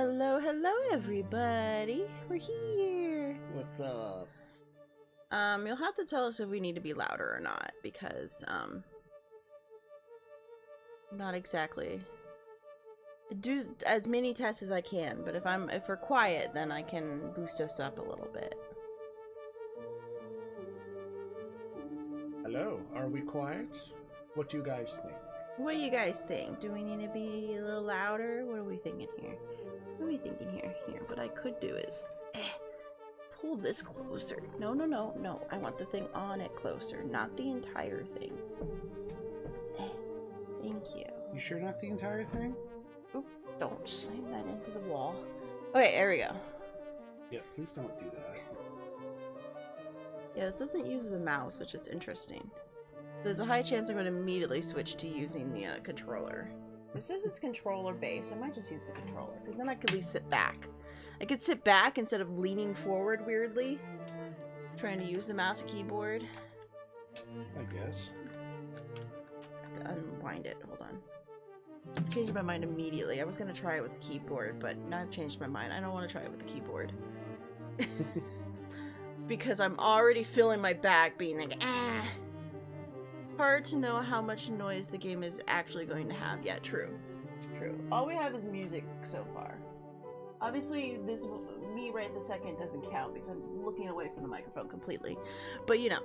Hello, hello everybody. We're here. What's up? You'll have to tell us if we need to be louder or not, because, not exactly. Do as many tests as I can, but if we're quiet, then I can boost us up a little bit. Hello, are we quiet? What do you guys think? What do you guys think? Do we need to be a little louder? What are we thinking here? What are we thinking here? Here, what I could do is pull this closer. No. I want the thing on it closer, not the entire thing. Thank you. You sure not the entire thing? Oop, don't slam that into the wall. Okay, there we go. Yeah, please don't do that. Yeah, this doesn't use the mouse, which is interesting. There's a high chance I'm going to immediately switch to using the controller. This says it's controller based. I might just use the controller, because then I could at least sit back. I could sit back instead of leaning forward weirdly, trying to use the mouse and keyboard. I guess. I have to unwind it. Hold on. Changed my mind immediately. I was going to try it with the keyboard, but now I've changed my mind. I don't want to try it with the keyboard. Because I'm already feeling my back being like, ah. Hard to know how much noise the game is actually going to have. Yeah, true. True. All we have is music so far. Obviously, this me right this second doesn't count because I'm looking away from the microphone completely. But you know.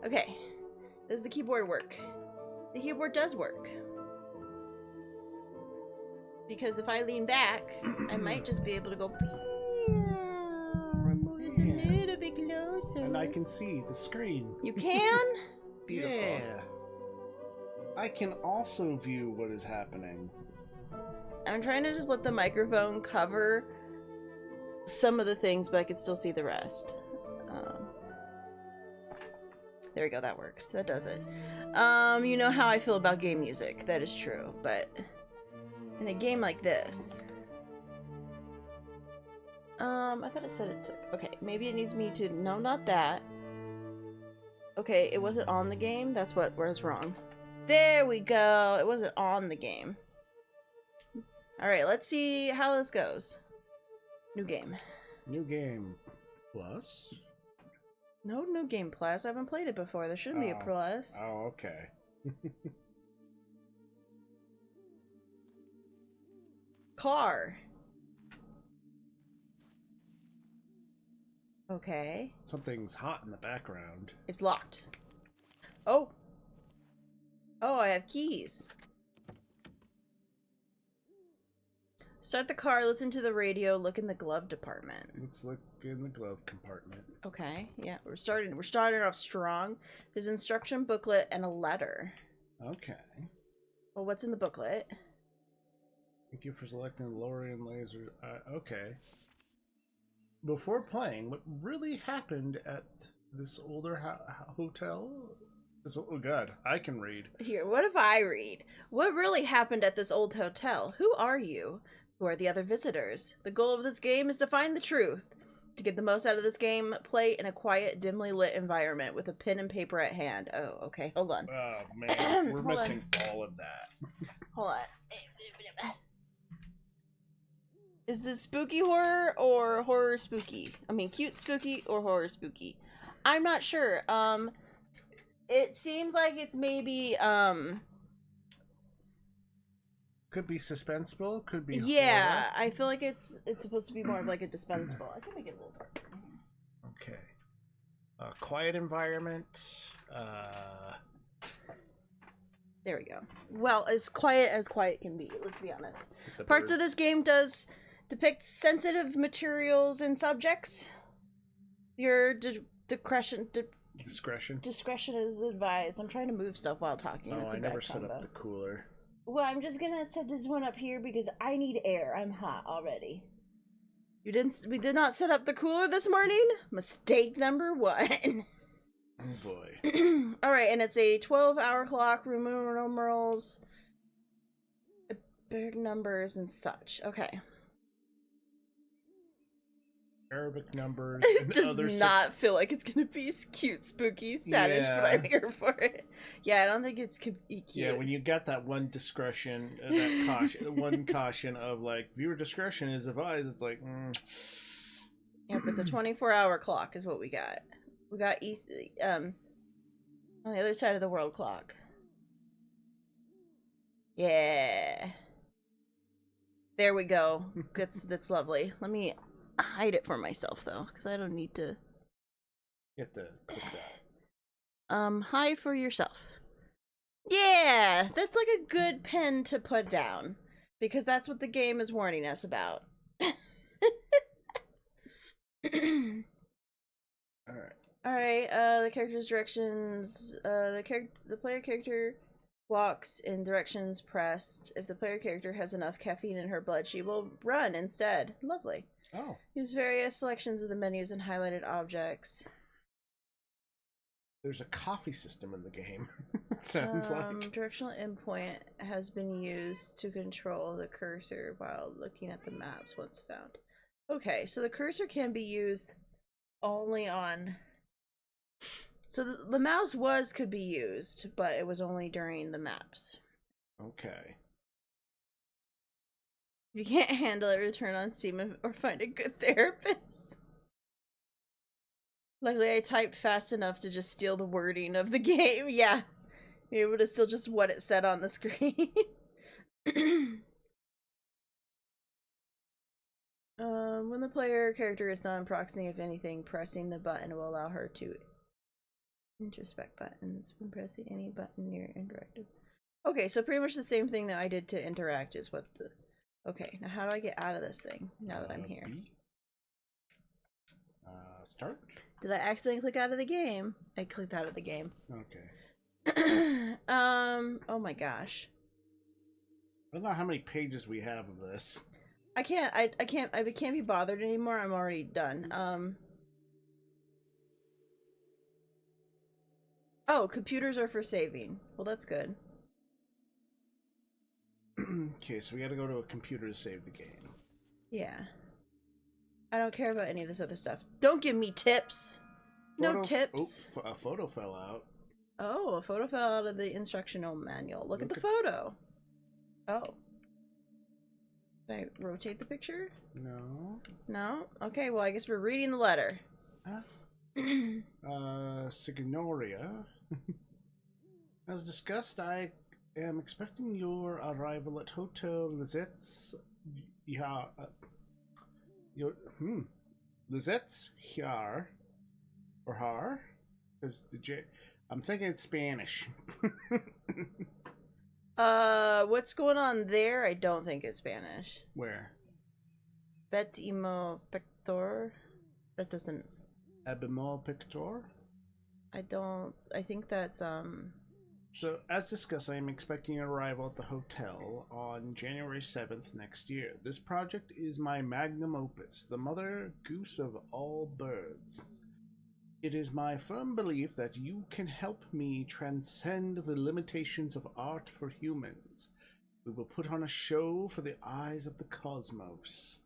Okay. Does the keyboard work? The keyboard does work. Because if I lean back, I might just be able to go move this a little bit closer. And I can see the screen. You can? Beautiful. Yeah. I can also view what is happening. I'm trying to just let the microphone cover some of the things, but I can still see the rest. There we go, that works. That does it. You know how I feel about game music. That is true, but in a game like this... I thought it said it took... Okay, maybe it needs me to... No, not that. Okay, it wasn't on the game? That's what was wrong. There we go! It wasn't on the game. Alright, let's see how this goes. New game. New game. Plus? No new game plus. I haven't played it before. There shouldn't be a plus. Oh, okay. Car. Okay. Something's hot in the background. It's locked. Oh. Oh, I have keys. Start the car, listen to the radio, look in the glove department. Let's look in the glove compartment. Okay, yeah, we're starting off strong. There's an instruction booklet and a letter. Okay. Well, what's in the booklet? Thank you for selecting the Lorelei laser. Okay. Before playing, what really happened at this older hotel? Oh god, I can read. Here, what if I read? What really happened at this old hotel? Who are you? Who are the other visitors? The goal of this game is to find the truth. To get the most out of this game, play in a quiet, dimly lit environment with a pen and paper at hand. Oh, okay, hold on. Oh man, we're missing all of that. Hold on. Is this spooky horror or horror spooky? I mean, cute spooky or horror spooky? I'm not sure. It seems like it's maybe, Could be suspenseful, could be yeah, horror. I feel like it's supposed to be more of like a dispensable. I can make it a little darker. Okay. Quiet environment. There we go. Well, as quiet can be, let's be honest. Parts of birds. this game does depict sensitive materials and subjects. Your discretion is advised. I'm trying to move stuff while talking. Oh, That's a I bad never set combo. up the cooler. Well, I'm just gonna set this one up here because I need air. I'm hot already. We did not set up the cooler this morning? Mistake number 1. Oh boy. Alright, and it's a 12-hour clock, room numerals, big numbers and such. Okay. Arabic numbers. It and does other not feel like it's gonna be cute, spooky, saddish, but I'm here for it. Yeah, I don't think it's cute. Yeah, when you got that one discretion, that caution, one caution of like viewer discretion is advised. It's like, Yep, it's a 24-hour clock is what we got. We got on the other side of the world clock. Yeah. There we go. That's lovely. Let me hide it for myself though, because I don't need to. you have to click that. Hide for yourself. Yeah, that's like a good pen to put down, because that's what the game is warning us about. Alright, the character's directions, the player character walks in directions pressed. If the player character has enough caffeine in her blood, she will run instead. Lovely. Oh. Use various selections of the menus and highlighted objects. There's a coffee system in the game. It sounds like. Directional endpoint has been used to control the cursor while looking at the maps once found. Okay, so the cursor can be used only on... So the mouse could be used, but it was only during the maps. Okay. If you can't handle it, return on Steam or find a good therapist. Luckily, I typed fast enough to just steal the wording of the game. Yeah. You're able to steal just what it said on the screen. When the player character is not proxying, if anything, pressing the button will allow her to introspect buttons. When pressing any button near interactive. Okay, so pretty much the same thing that I did to interact is what the... Okay, now how do I get out of this thing now that I'm here? Start? Did I accidentally click out of the game? I clicked out of the game. Okay. Oh my gosh. I don't know how many pages we have of this. I can't be bothered anymore. I'm already done. Oh, computers are for saving. Well, that's good. Okay, so we gotta go to a computer to save the game. Yeah. I don't care about any of this other stuff. Don't give me tips. No tips. Oh, a photo fell out. Oh, a photo fell out of the instructional manual. Look at the photo. Oh. Can I rotate the picture? No. No? Okay, well, I guess we're reading the letter. Signoria. As discussed, I am expecting your arrival at Hotel Lizette's. Yeah. Lizette's here. Or her? Because the J. I'm thinking it's Spanish. What's going on there? I don't think it's Spanish. Where? Bet imo pector? That doesn't... Abimol pictor? I think that's, So, as discussed, I am expecting an arrival at the hotel on January 7th next year. This project is my magnum opus, the mother goose of all birds. It is my firm belief that you can help me transcend the limitations of art for humans. We will put on a show for the eyes of the cosmos.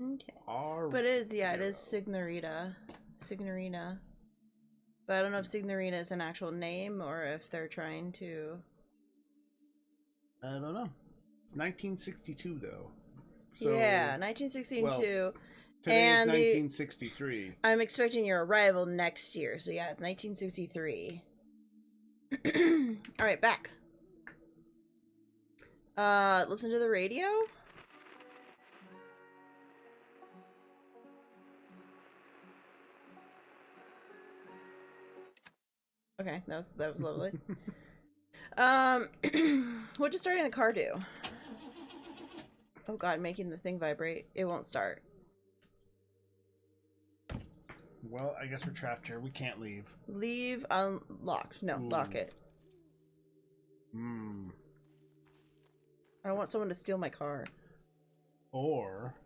Okay. But it is Signorina. Signorina. But I don't know if Signorina is an actual name or if they're trying to... I don't know. It's 1962, though. So, yeah, 1962. Well, today's 1963. I'm expecting your arrival next year, so yeah, it's 1963. Alright, back. Listen to the radio? Okay, that was lovely. What does starting the car do? Oh god, making the thing vibrate. It won't start. Well, I guess we're trapped here. We can't leave. Leave unlocked. No, lock it. I don't want someone to steal my car. Or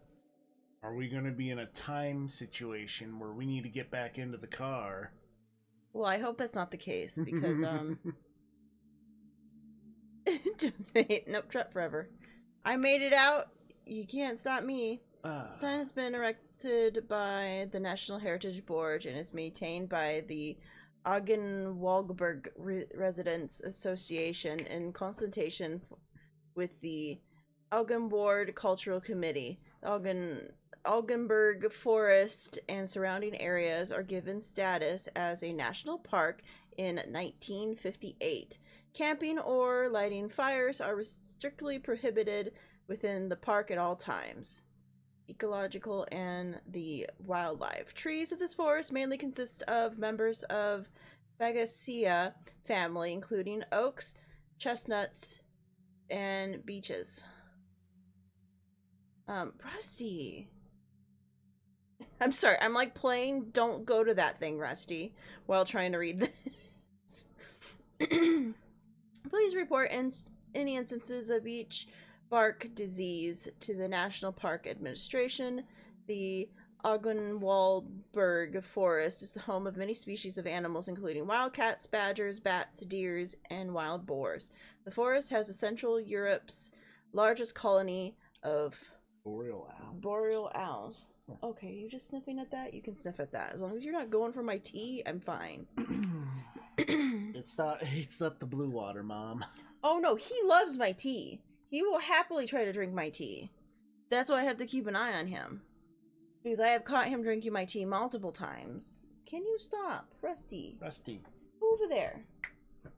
are we going to be in a time situation where we need to get back into the car? Well, I hope that's not the case, because, nope, trapped forever. I made it out. You can't stop me. The sign has been erected by the National Heritage Board and is maintained by the Augenwalberg Residents Association in consultation with the Augenwald Cultural Committee. Augenberg Forest and surrounding areas are given status as a national park in 1958. Camping or lighting fires are strictly prohibited within the park at all times. Ecological and the wildlife. Trees of this forest mainly consist of members of Fabaceae family, including oaks, chestnuts, and beeches. Rusty. I'm sorry, I'm like playing Don't Go to That Thing, Rusty, while trying to read this. Please report any instances of each bark disease to the National Park Administration. The Augenwaldberg Forest is the home of many species of animals, including wildcats, badgers, bats, deers, and wild boars. The forest has Central Europe's largest colony of boreal owls. Okay, you just sniffing at that? You can sniff at that. As long as you're not going for my tea, I'm fine. It's not the blue water, Mom. Oh no, he loves my tea. He will happily try to drink my tea. That's why I have to keep an eye on him. Because I have caught him drinking my tea multiple times. Can you stop, Rusty? Rusty. Over there.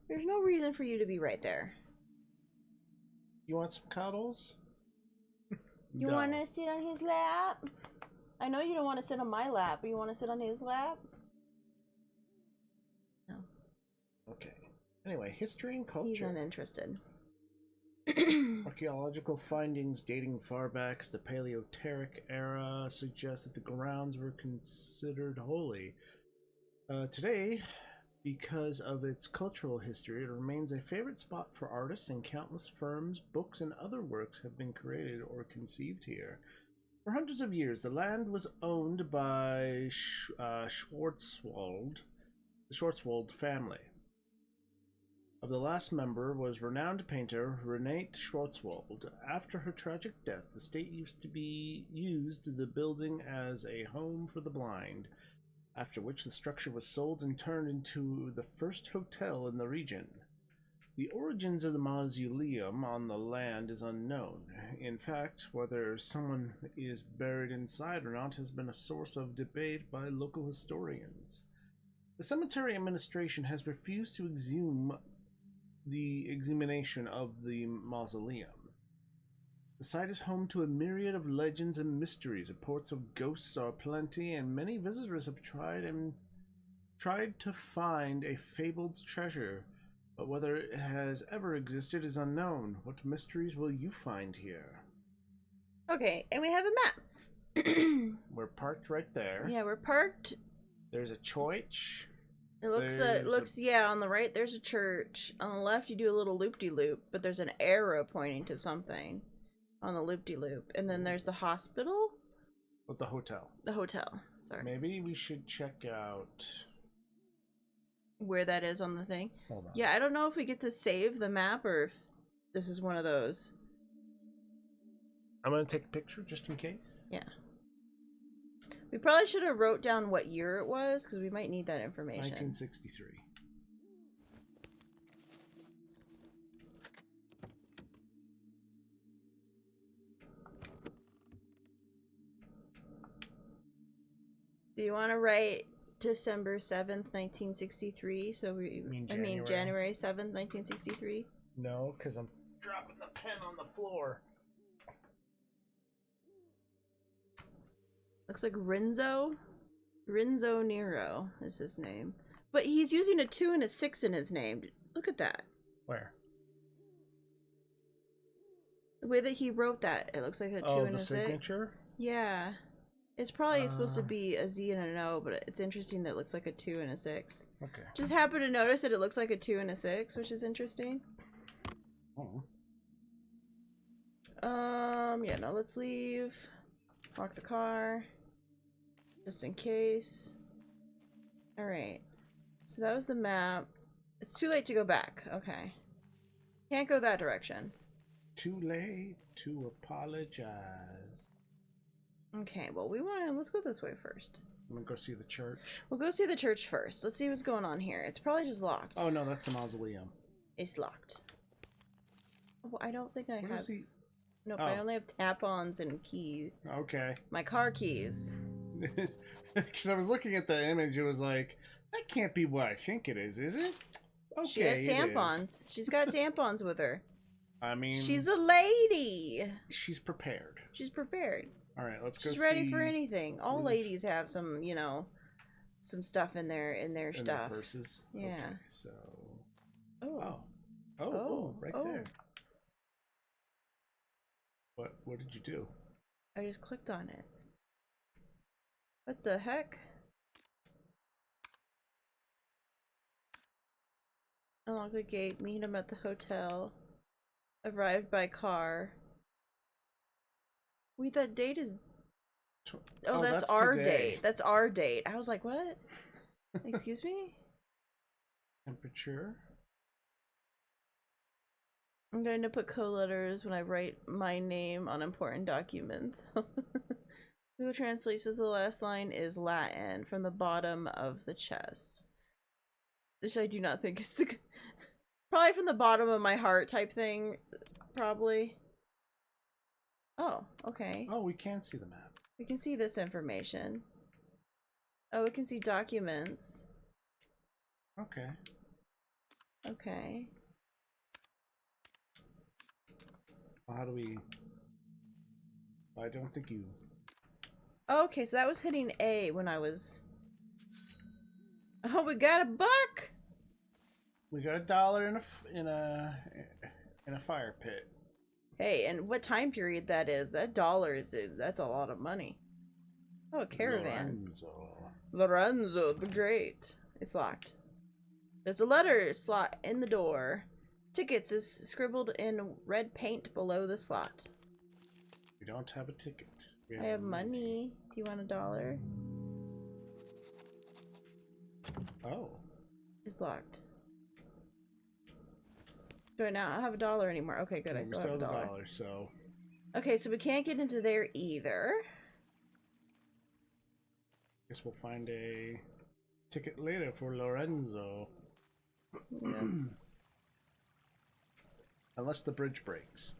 There's no reason for you to be right there. You want some cuddles? You want to sit on his lap? I know you don't want to sit on my lap, but you want to sit on his lap? No. Okay. Anyway, history and culture. He's uninterested. Archaeological findings dating far back to the Paleoteric era suggest that the grounds were considered holy. Today, because of its cultural history, it remains a favorite spot for artists, and countless firms, books, and other works have been created or conceived here. For hundreds of years, the land was owned by the Schwarzwald family. Of the last member was renowned painter Renate Schwarzwald. After her tragic death, the state used the building as a home for the blind, after which the structure was sold and turned into the first hotel in the region. The origins of the mausoleum on the land is unknown. In fact, whether someone is buried inside or not has been a source of debate by local historians. The cemetery administration has refused to exhume the exhumation of the mausoleum. The site is home to a myriad of legends and mysteries. Reports of ghosts are plenty, and many visitors have tried to find a fabled treasure, but whether it has ever existed is unknown. What mysteries will you find here? Okay, and we have a map. We're parked right there. Yeah, we're parked. There's a church. It looks, yeah, on the right there's a church. On the left you do a little loop-de-loop, but there's an arrow pointing to something on the loop-de-loop. And then there's the hospital? With the hotel. The hotel, sorry. Maybe we should check out where that is on the thing. Hold on. Yeah, I don't know if we get to save the map or if this is one of those. I'm going to take a picture just in case. Yeah. We probably should have wrote down what year it was, because we might need that information. 1963. Do you want to write December 7th, 1963? So January 7th, 1963? No, because I'm dropping the pen on the floor. Looks like Renzo Nero is his name. But he's using a 2 and a 6 in his name. Look at that. Where? The way that he wrote that, it looks like a 2 and a 6. Oh, the signature? Yeah. It's probably supposed to be a Z and an O, but it's interesting that it looks like a 2 and a 6. Okay. Just happened to notice that it looks like a 2 and a 6, which is interesting. Oh. Yeah, no, let's leave. Lock the car. Just in case. Alright. So that was the map. It's too late to go back. Okay. Can't go that direction. Too late to apologize. Okay, well, let's go this way first. I'm gonna go see the church. We'll go see the church first. Let's see what's going on here. It's probably just locked. Oh no, that's the mausoleum. It's locked. Oh, I don't think I What have. is he? Nope, Oh. I only have tap-ons and keys. Okay. My car keys. Because I was looking at the image, it was like, that can't be what I think it is it? Okay, She has it tampons. is. She's got tampons with her. I mean, She's a lady. she's prepared. She's prepared. All right, let's go. She's ready see for anything. All where's- ladies have some, some stuff in their in their stuff. purses. Yeah. Okay, so. Oh. Oh, right there. What did you do? I just clicked on it. What the heck? Unlock the gate, meet him at the hotel. Arrived by car. Wait, that date is... Oh, that's our today. date. That's our date. I was like, what? Excuse me? Temperature. I'm going to put code letters when I write my name on important documents. Google Translate says the last line is Latin from the bottom of the chest. Which I do not think is the... Probably from the bottom of my heart type thing. Probably. Oh, okay. Oh, we can see the map. We can see this information. Oh, we can see documents. Okay. Okay. Well, how do we... I don't think you... Oh, okay, so that was hitting A when I was... Oh, we got a buck! We got $1 in a fire pit. Hey, and what time period that is? That $1 that's a lot of money. Oh, a caravan. Lorenzo the Great. It's locked. There's a letter slot in the door. Tickets is scribbled in red paint below the slot. We don't have a ticket. I have money. Do you want $1? Oh. It's locked. Do I not have $1 anymore? Okay, good. I still have $1. So. Okay, so we can't get into there either. Guess we'll find a ticket later for Lorenzo. Yeah. Unless the bridge breaks.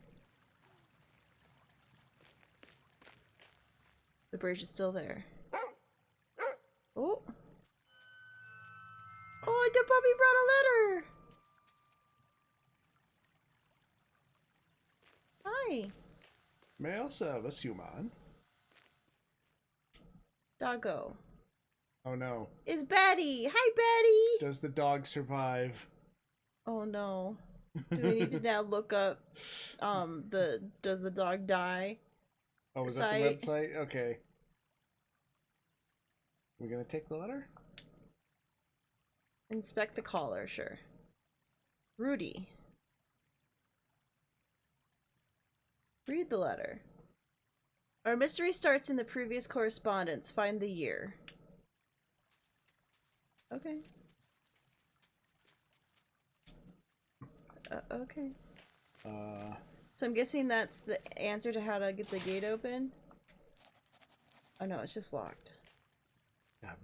The bridge is still there. Oh. Oh, the puppy brought a letter. Hi. Mail service, human. Doggo. Oh no. It's Betty. Hi, Betty. Does the dog survive? Oh no. Do we need to now look up does the dog die? Oh, was that the website? Okay. We're gonna take the letter? Inspect the caller, sure. Rudy. Read the letter. Our mystery starts in the previous correspondence. Find the year. Okay. Okay. So I'm guessing that's the answer to how to get the gate open? Oh no, it's just locked. God,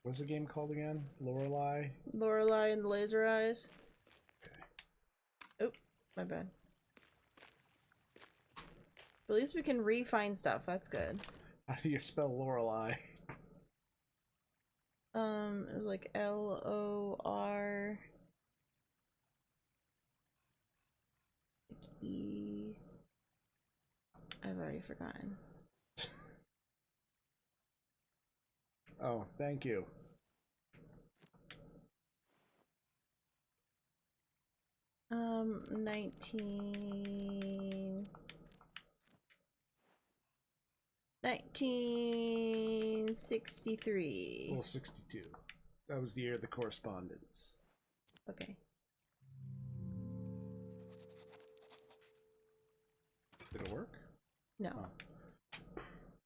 what's the game called again? Lorelei? Lorelei and the laser eyes. Okay. Oh, my bad. But at least we can re-find stuff. That's good. How do you spell Lorelei? It was like L-O-R... E... I've already forgotten. Oh, thank you. Um, 1963. Well, 62. That was the year of the correspondence. Okay. Did it work? No. Oh.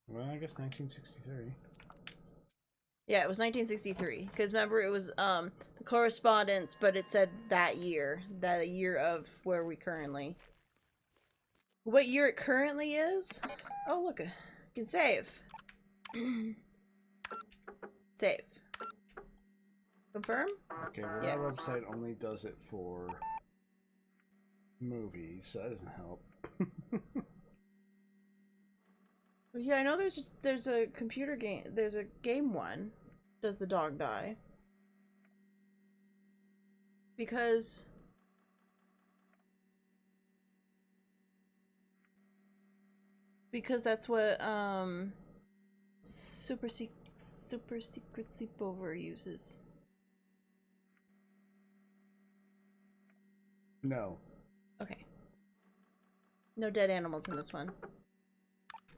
Well, I guess 1963. Yeah, it was 1963. Because remember, it was the correspondence, but it said that year of where we currently. What year it currently is? Oh, look, We can save. Save. Confirm? Okay, well, Yes. our website only does it for movies, so that doesn't help. Well, yeah, I know there's a computer game. There's a game one. Does the dog die? Because that's what Super Secret Sleepover uses. No. Okay. No dead animals in this one.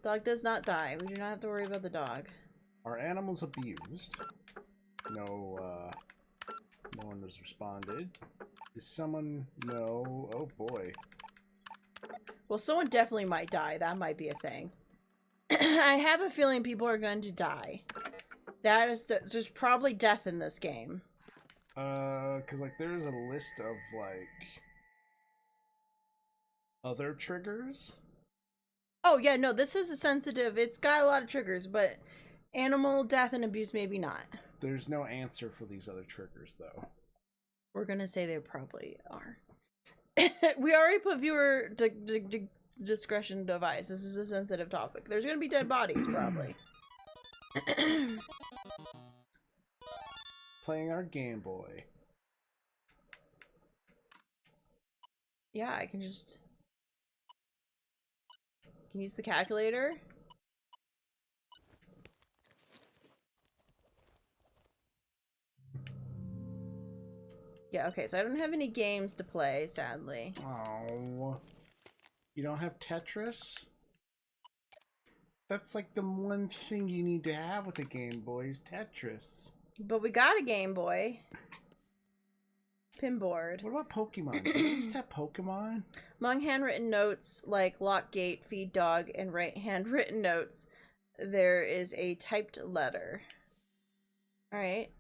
Dog does not die. We do not have to worry about the dog. Are animals abused? No, no one has responded. Is someone... No. Oh, boy. Well, someone definitely might die. That might be a thing. I have a feeling people are going to die. There's probably death in this game. Because, like, there's a list of, like... other triggers? Oh, yeah, no, this is a sensitive... It's got a lot of triggers, but animal death and abuse, maybe not. There's no answer for these other triggers, though. We're gonna say they probably are. We already put viewer discretion device. This is a sensitive topic. There's gonna be dead bodies, probably. Playing our Game Boy. Yeah, I can just... Can use the calculator. Yeah, okay, so I don't have any games to play, sadly. Oh, you don't have Tetris? That's like the one thing you need to have with a Game Boy is Tetris. But we got a Game Boy. Pinboard. What about Pokemon? Do you used to have Pokemon? Among handwritten notes like lock gate, feed dog, and right handwritten notes, there is a typed letter. Alright.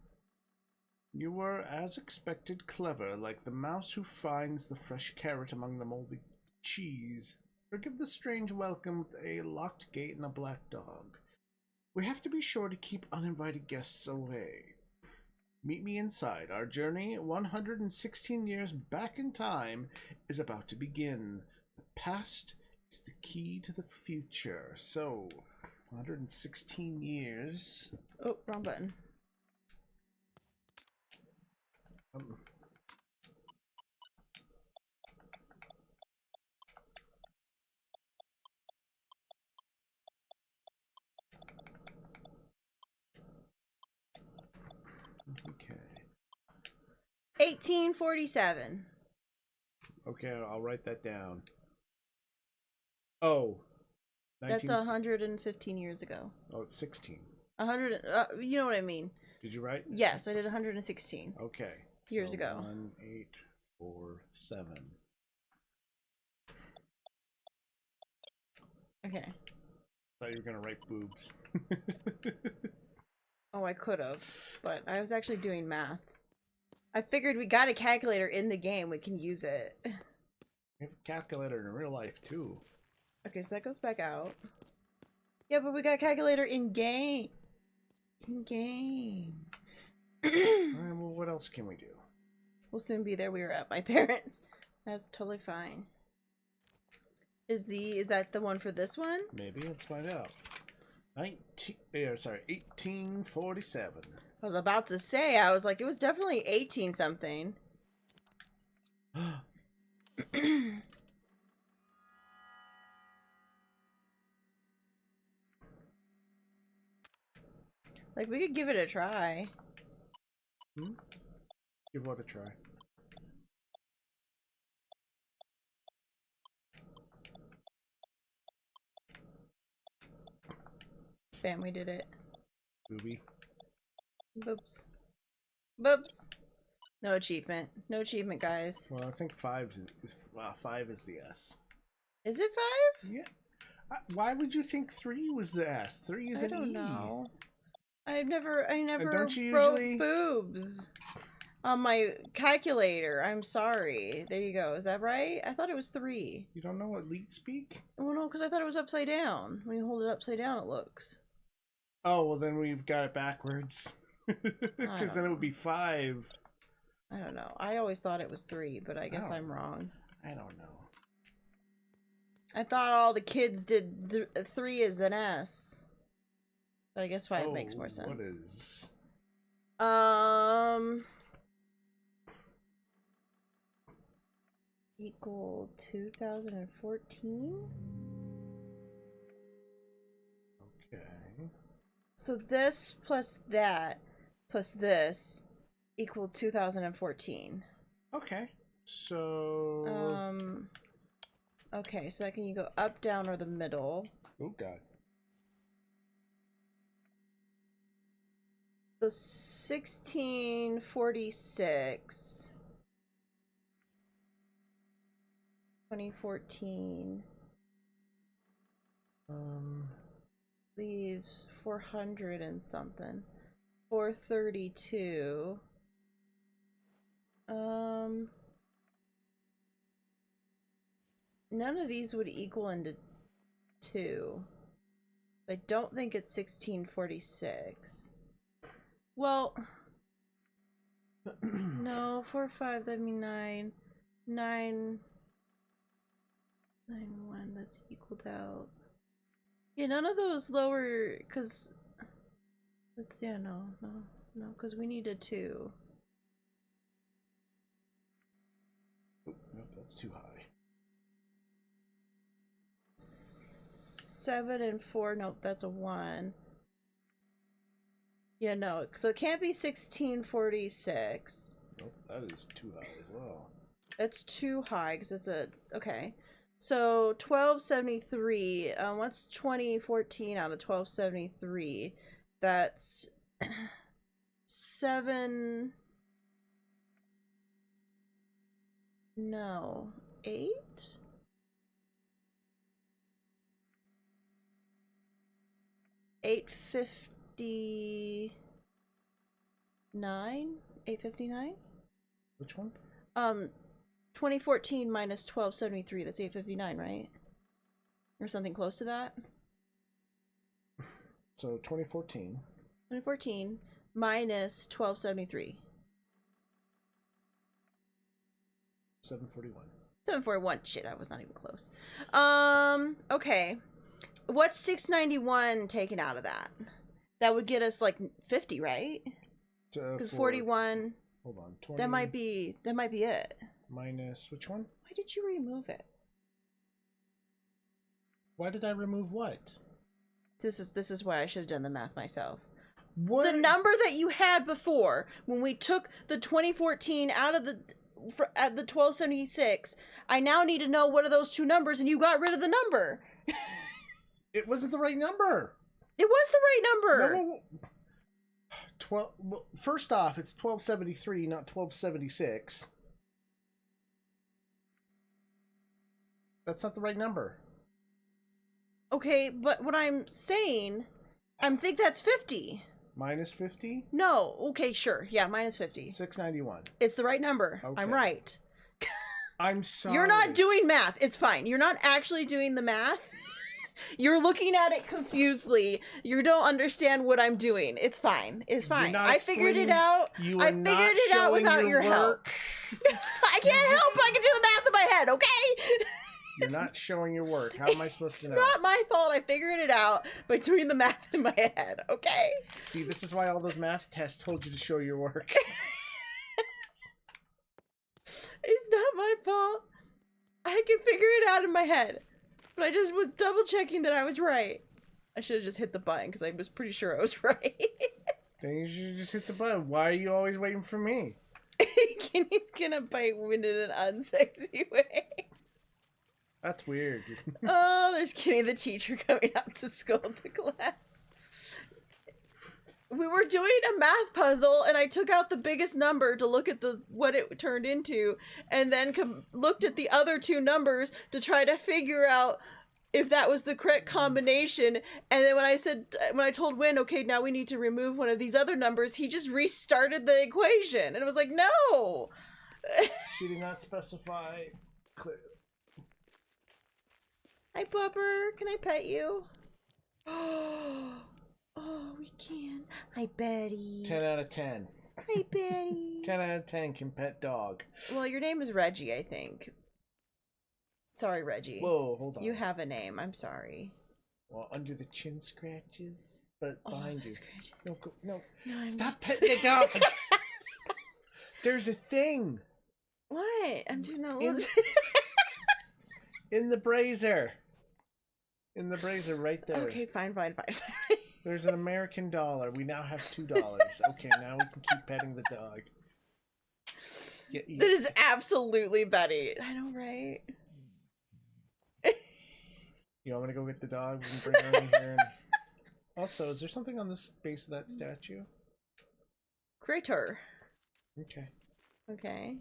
You were, as expected, clever, like the mouse who finds the fresh carrot among the moldy cheese. Forgive the strange welcome with a locked gate and a black dog. We have to be sure to keep uninvited guests away. Meet me inside. Our journey, 116 years back in time, is about to begin. The past is the key to the future. So, 116 years. Oh, wrong button. Okay. 1847. Okay, I'll write that down. Oh. That's 115 years ago. Oh, it's 16. 100, you know what I mean. Did you write? Yes, I did 116. Okay. Years so ago. 1, 8, 4, 7. Okay. Thought you were gonna write boobs. Oh, I could have, but I was actually doing math. I figured we got a calculator in the game. We can use it. We have a calculator in real life too. Okay, so that goes back out. Yeah, but we got a calculator in game. In game. Alright, well, what else can we do? We'll soon be there. We were at my parents'. That's totally fine. Is that the one for this one? Maybe, let's find out. 1847. I was about to say, I was like, it was definitely 18 something. Like, we could give it a try. Hmm? Give what a try. Bam, we did it. Booby. Boops. Boops. No achievement. No achievement, guys. Well, I think 5 is the S. Is it 5? Yeah. Why would you think 3 was the S? 3 is an E. I don't know. I never don't you wrote usually... boobs. on my calculator. I'm sorry. There you go. Is that right? I thought it was 3. You don't know what leet speak? Well, no, because I thought it was upside down. When you hold it upside down, it looks. Oh, well then we've got it backwards. Because then it would be 5. I don't know. I always thought it was 3, but I guess I'm wrong. I don't know. I thought all the kids did 3 as an S. But I guess 5 makes more sense. What is... Equal 2014? Okay. So this plus that plus this equal 2014. Okay. So... Okay, so that can you go up, down, or the middle? Oh, God. So 1646. 2014. Leaves 400 and something. 432. None of these would equal into 2. I don't think it's 1646. Well, no, 4, 5, that'd be 9. 9, 9, 1, that's equaled out. Yeah, none of those lower, because, yeah, no, because we need a 2. Nope, that's too high. 7 and 4, nope, that's a 1. Yeah, no, so it can't be 1646. Nope, that is too high as well. That's too high, because it's a, okay. So 1273, what's 2014 out of 1273? That's 7, no, 8? 859? 859? Which one? 2014 minus 1273, that's 859, right? Or something close to that? So 2014. 2014 minus 1273. 741. 741. Shit, I was not even close. Okay. What's 691 taken out of that? That would get us like 50, right? Because 41. Hold on. 20, that might be it. Minus which one? Why did you remove it? Why did I remove what? This is why I should have done the math myself. What? The number that you had before, when we took the 2014 out of the 1276, I now need to know what are those two numbers, and you got rid of the number. It wasn't the right number. It was the right number. No. 12. Well, first off, it's 1273, not 1276. That's not the right number. Okay, but what I'm saying, I think that's 50. Minus 50? No. Okay, sure. Yeah, minus 50. 691. It's the right number. Okay. I'm right. I'm sorry. You're not doing math. It's fine. You're not actually doing the math. You're looking at it confusedly. You don't understand what I'm doing. It's fine. It's fine. I figured it out. I figured it out without your help. I can't help. I can do the math in my head, okay? You're not showing your work. How am I supposed to know? It's not my fault. I figured it out by doing the math in my head, okay? See, this is why all those math tests told you to show your work. It's not my fault. I can figure it out in my head. But I just was double checking that I was right. I should have just hit the button because I was pretty sure I was right. Then you should just hit the button. Why are you always waiting for me? Kenny's gonna bite wind in an unsexy way. That's weird. Oh, there's Kenny the teacher coming out to scold the class. We were doing a math puzzle, and I took out the biggest number to look at what it turned into, and then looked at the other two numbers to try to figure out if that was the correct combination. And then when I told Win, okay, now we need to remove one of these other numbers, he just restarted the equation. And it was like, no! She did not specify. Hi, Bubber. Can I pet you? Oh, we can. Hi, Betty. 10 out of 10. Hi, Betty. 10 out of 10 can pet dog. Well, your name is Reggie, I think. Sorry, Reggie. Whoa, hold on. You have a name. I'm sorry. Well, under the chin scratches, but behind you. Scratch. No, go, no. No, Stop petting the dog. There's a thing. What? I'm doing no. In the brazier. In the brazier right there. Okay, fine. There's an American dollar. We now have $2. Okay, now we can keep petting the dog. That is absolutely Betty. I know, right? You want me to go get the dog and bring her in here? Also, is there something on the base of that statue? Creator. Okay. Okay.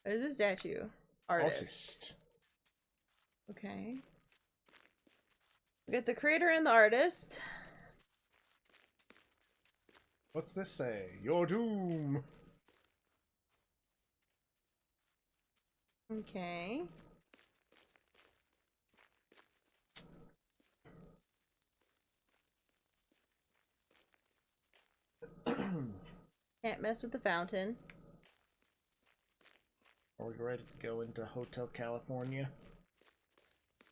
What is the statue? Artist. Okay. We got the creator and the artist. What's this say? Your doom. Okay. Can't mess with the fountain. Are we ready to go into Hotel California?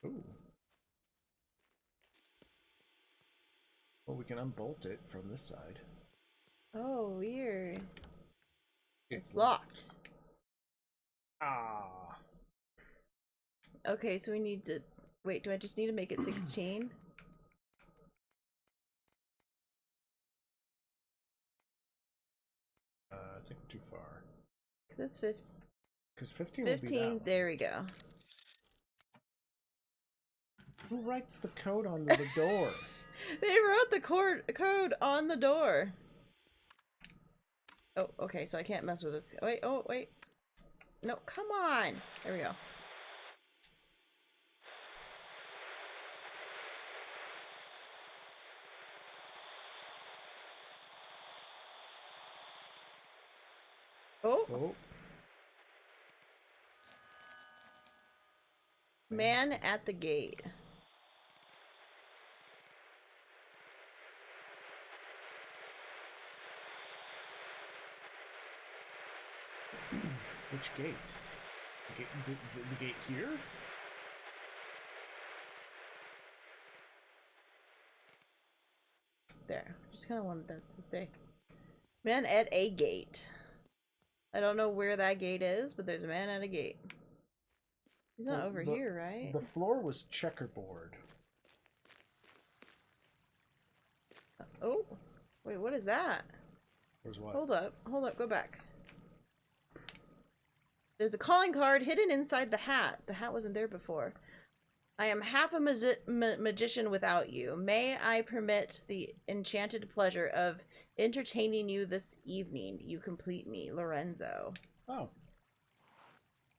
Ooh. Well, we can unbolt it from this side. Oh, weird. It's locked. Ah. Okay, so we need to... Wait, do I just need to make it 16? I think too far. That's 15. Because 15 would be that 15, one. there we go. Who writes the code onto the door? They wrote the code on the door. Oh, okay, so I can't mess with this. Wait, oh, wait. No, come on. There we go. Oh. Oh. Man at the gate. Which gate? The gate here? There. Just kind of wanted that to stay. Man at a gate. I don't know where that gate is, but there's a man at a gate. He's not over here, right? The floor was checkerboard. Oh. Wait, what is that? Where's what? Hold up, go back. There's a calling card hidden inside the hat. The hat wasn't there before. I am half a magician without you. May I permit the enchanted pleasure of entertaining you this evening? You complete me, Lorenzo. Oh.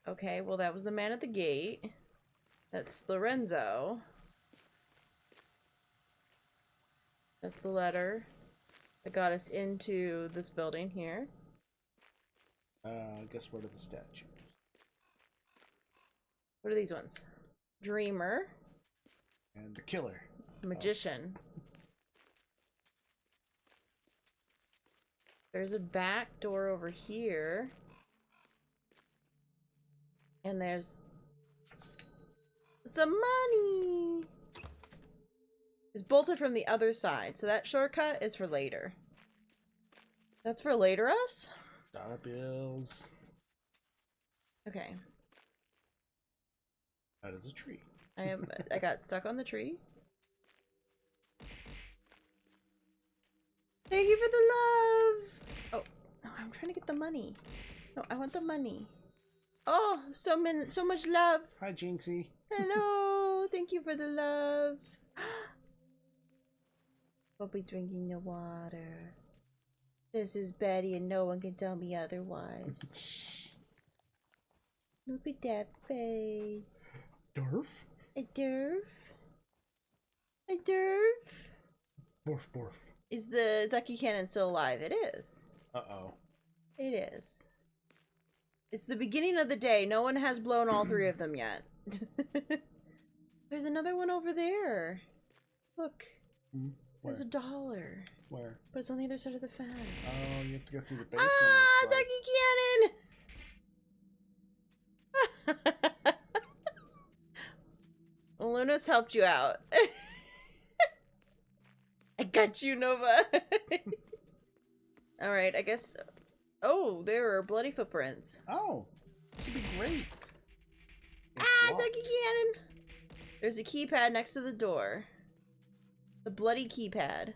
Okay, well that was the man at the gate. That's Lorenzo. That's the letter that got us into this building here. Guess what are the statues? What are these ones? Dreamer. And the killer. Magician. There's a back door over here. And there's some money. It's bolted from the other side, so that shortcut is for later. That's for later us? Dollar bills. Okay. That is a tree. I got stuck on the tree. Thank you for the love. Oh, no, I'm trying to get the money. No, I want the money. Oh, so much love. Hi, Jinxie. Hello. Thank you for the love. Bobby's drinking the water. This is Betty and no one can tell me otherwise. Look at that face. Durf? A derf? A derp. Borf, borf. Is the ducky cannon still alive? It is. Uh-oh. It is. It's the beginning of the day. No one has blown all three of them yet. There's another one over there. Look. Where? There's $1. Where? But it's on the other side of the fence. Oh, you have to go through the basement. Ah, ducky cannon! Luna's helped you out. I got you, Nova. Alright, I guess... Oh, there are bloody footprints. Oh, this would be great. Ducky cannon! There's a keypad next to the door. The bloody keypad.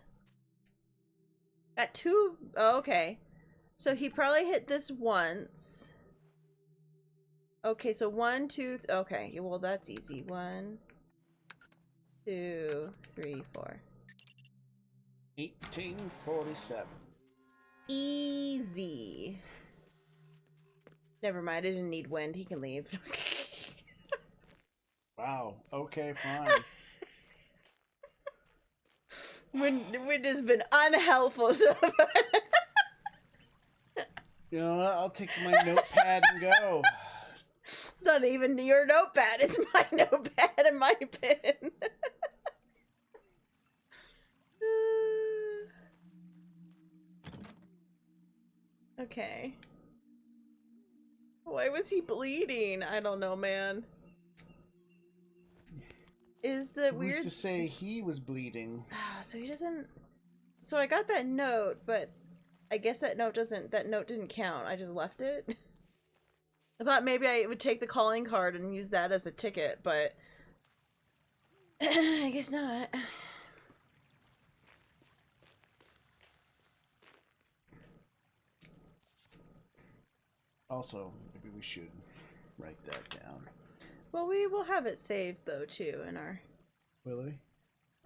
Got 2... Oh, okay. So he probably hit this once. Okay, so 1, 2... Okay, well that's easy. 1, 2, 3, 4. 1847. Easy. Never mind, I didn't need wind. He can leave. Wow. Okay, fine. Wind has been unhelpful so far. You know what? I'll take my notepad and go. It's not even your notepad. It's my notepad and my pen. Okay. Why was he bleeding? I don't know, man. Is the weird... Who's to say he was bleeding? So he doesn't... So I got that note, but I guess that note didn't count. I just left it. I thought maybe I would take the calling card and use that as a ticket, but I guess not. Also, maybe we should write that down. Well, we will have it saved, though, too, in our... Will we?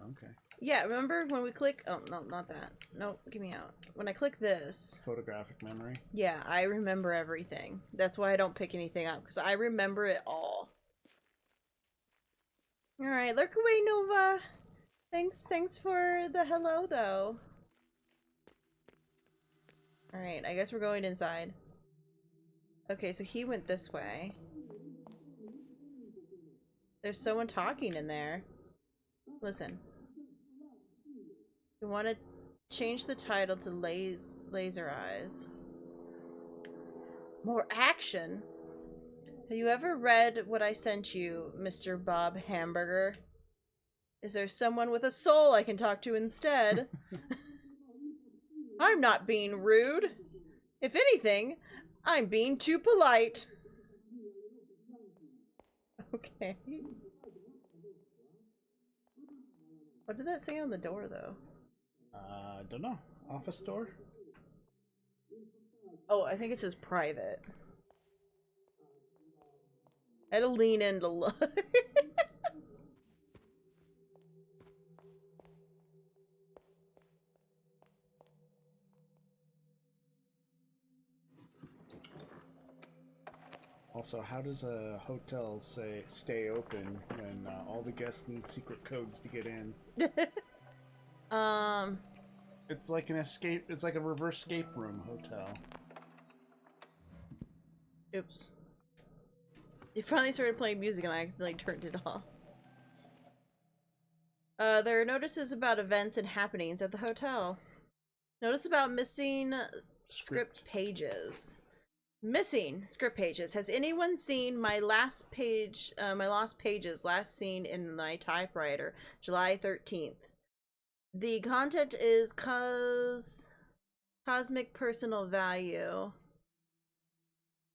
Okay. Yeah, remember when we click... Oh, no, not that. Nope, get me out. When I click this... Photographic memory? Yeah, I remember everything. That's why I don't pick anything up, because I remember it all. Alright, lurk away, Nova! Thanks for the hello, though. Alright, I guess we're going inside. Okay, so he went this way. There's someone talking in there. Listen. We want to change the title to Laser Eyes. More action? Have you ever read what I sent you, Mr. Bob Hamburger? Is there someone with a soul I can talk to instead? I'm not being rude. If anything, I'm being too polite. Okay. What did that say on the door, though? I don't know. Office door? Oh, I think it says private. I had to lean in to look. Also, how does a hotel say stay open when all the guests need secret codes to get in? It's like an escape. It's like a reverse escape room hotel. Oops. It finally started playing music and I accidentally turned it off. There are notices about events and happenings at the hotel. Notice about missing script pages. Missing script pages. Has anyone seen my last page, my lost pages last seen in my typewriter, July 13th? The content is cosmic personal value.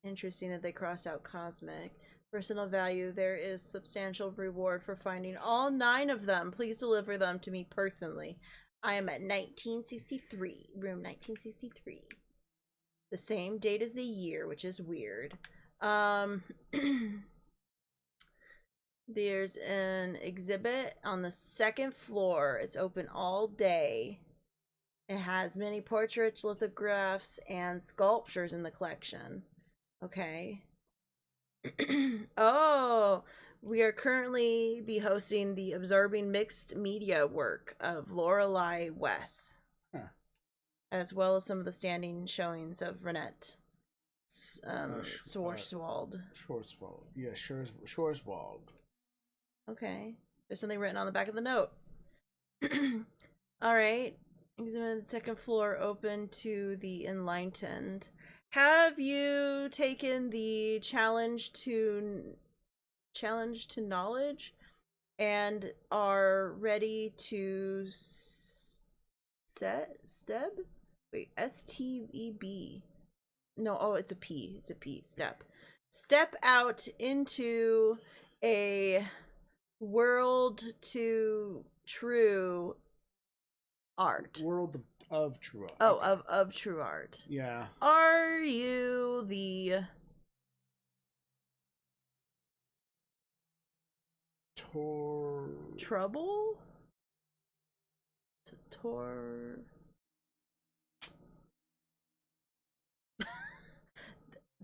Interesting that they crossed out cosmic. Personal value. There is substantial reward for finding all 9 of them. Please deliver them to me personally. I am at 1963. Room 1963. The same date as the year, which is weird. There's an exhibit on the 2nd floor. It's open all day. It has many portraits, lithographs, and sculptures in the collection. Okay. Oh, We are currently be hosting the absorbing mixed media work of Lorelei West, as well as some of the standing showings of Renette Schwarzwald. Schwarzwald. Yeah, Schwarzwald. Okay. There's something written on the back of the note. Alright. Examine the second floor open to the enlightened. Have you taken the challenge to knowledge and are ready to steb? Wait, STEB. No, oh, it's a P. It's a P. Step out into a world to true art. World of true art. Oh, okay. of true art. Yeah. Are you the trouble?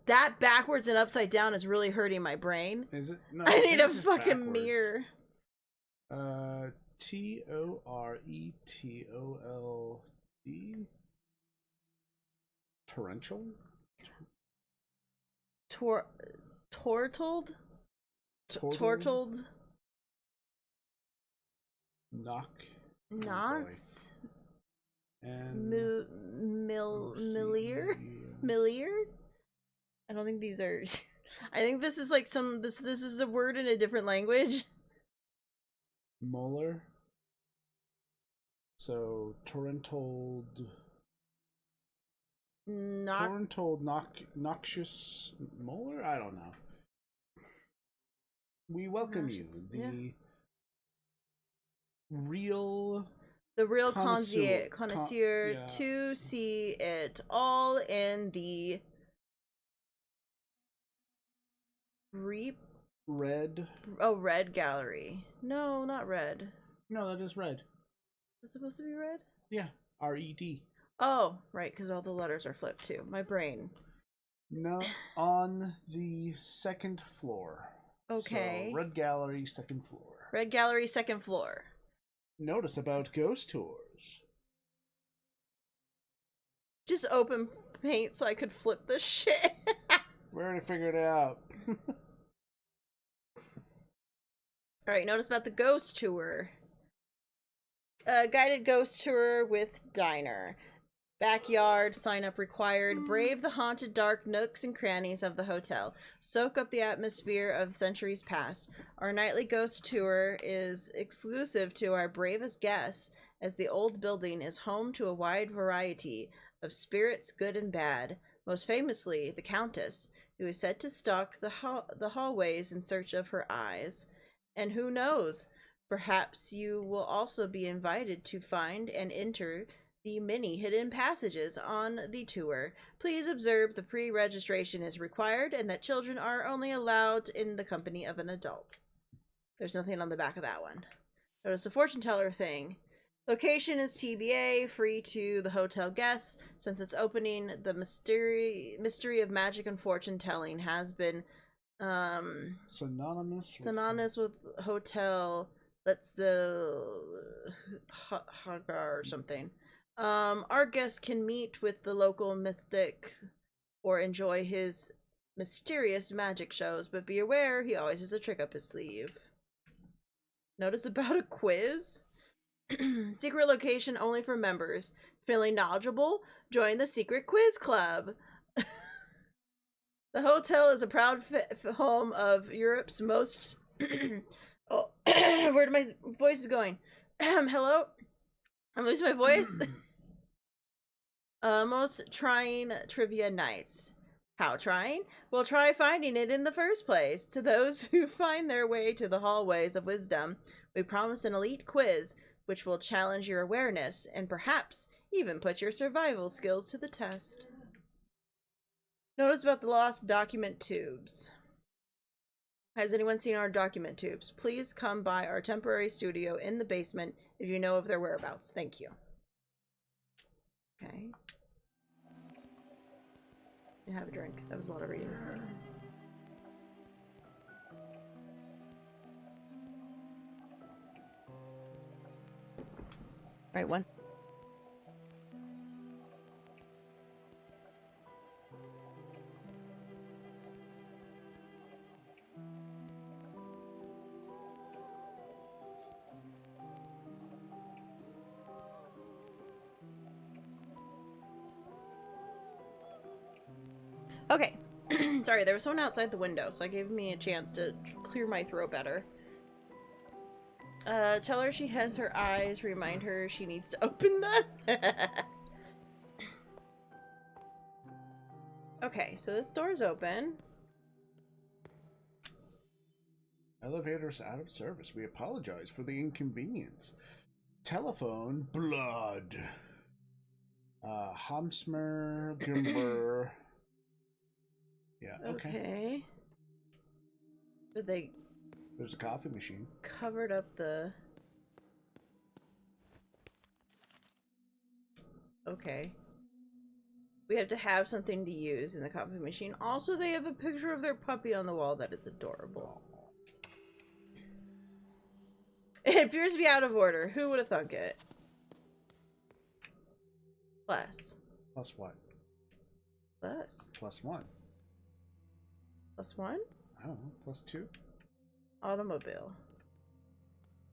That backwards and upside down is really hurting my brain. Is it? No, I need a fucking backwards. mirror. Toretld. Torrential? Tortled? Knots? And Millier? I don't think these are I think this is like this is a word in a different language. Molar. So torrentold noxious molar? I don't know. We welcome you. The real connoisseur to see it all in the red. Oh, red gallery. No, not red. No, that is red. Is it supposed to be red? Yeah, RED. Oh, right, because all the letters are flipped too. My brain. No, on the second floor. Okay. So, red gallery, second floor. Red gallery, second floor. Notice about ghost tours. Just open paint so I could flip this shit. We already figured it out. Alright, notice about the ghost tour. Guided ghost tour with diner. Backyard, sign up required. Brave the haunted dark nooks and crannies of the hotel. Soak up the atmosphere of centuries past. Our nightly ghost tour is exclusive to our bravest guests, as the old building is home to a wide variety of spirits, good and bad. Most famously, the Countess, who is said to stalk the hallways in search of her eyes. And who knows, perhaps you will also be invited to find and enter the many hidden passages on the tour. Please observe the pre-registration is required and that children are only allowed in the company of an adult. There's nothing on the back of that one. There's a fortune teller thing. Location is TBA, free to the hotel guests. Since its opening, the mystery of magic and fortune telling has been synonymous with hotel. That's the Hagar or something. Our guests can meet with the local mystic or enjoy his mysterious magic shows, but be aware he always has a trick up his sleeve. Notice about a quiz. Secret location only for members. Feeling knowledgeable? Join the secret quiz club. The hotel is a proud home of Europe's most... Oh, where did my voice is going? Hello? I'm losing my voice. Most trying trivia nights. How trying? Well, try finding it in the first place. To those who find their way to the hallways of wisdom, we promise an elite quiz which will challenge your awareness and perhaps even put your survival skills to the test. Notice about the lost document tubes. Has anyone seen our document tubes? Please come by our temporary studio in the basement if you know of their whereabouts. Thank you. Okay. You have a drink. That was a lot of reading. Right, one. Okay. Sorry, there was someone outside the window, so it gave me a chance to clear my throat better. Tell her she has her eyes. Remind her she needs to open them. Okay, so this door's open. Elevator's out of service. We apologize for the inconvenience. Telephone, blood. Hamsmer, Gimber. Yeah, okay. But they... There's a coffee machine. Covered up the... Okay. We have to have something to use in the coffee machine. Also, they have a picture of their puppy on the wall that is adorable. It appears to be out of order. Who would have thunk it? Plus. Plus what? Plus. Plus one. Plus one? I don't know. Plus two? Automobile.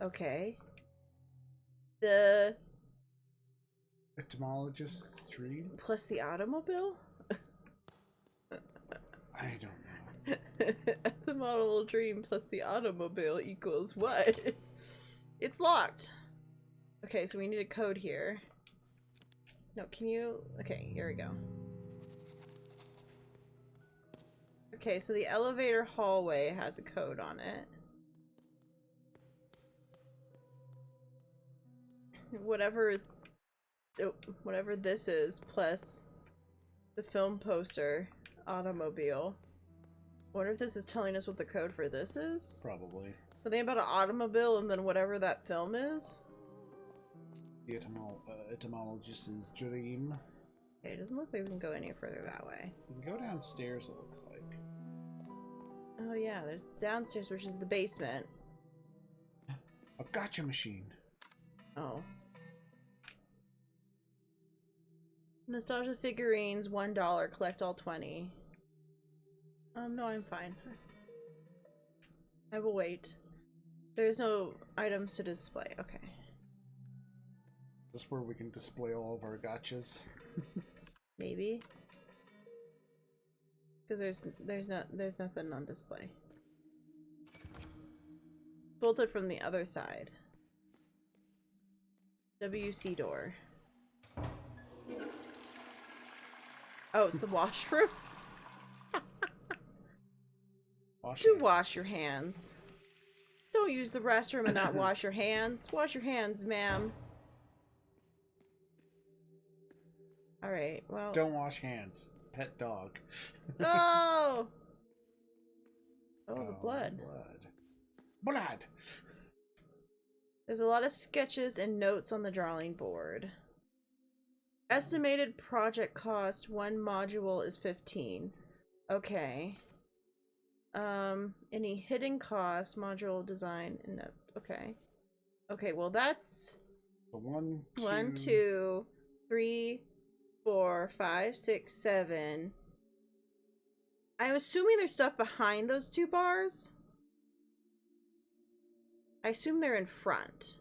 Okay. The... Etymologist's dream? Plus the automobile? I don't know. The model dream plus the automobile equals what? It's locked. Okay, so we need a code here. No, can you... Okay, here we go. Okay, so the elevator hallway has a code on it. Whatever this is, plus the film poster, automobile. I wonder if this is telling us what the code for this is? Probably. Something about an automobile and then whatever that film is? The etymologist's dream. Okay, it doesn't look like we can go any further that way. We can go downstairs, it looks like. Oh yeah, there's downstairs, which is the basement. A gotcha machine. Oh. Nostalgia figurines, $1. Collect all 20. No, I'm fine. I will wait. There's no items to display. Okay. Is this where we can display all of our gotchas? Maybe. Because there's nothing on display. Bolted from the other side. WC door. Oh, it's the washroom? Wash your hands. Don't use the restroom and not wash your hands. Wash your hands, ma'am. Alright, well... Don't wash hands. Pet dog. No! Oh, the blood. Blood! There's a lot of sketches and notes on the drawing board. Estimated project cost, one module is 15. Okay. Any hidden costs, module design, no. Okay. Okay, well that's... 1, 2, 3, 4, 5, 6, 7. I'm assuming there's stuff behind those two bars. I assume they're in front.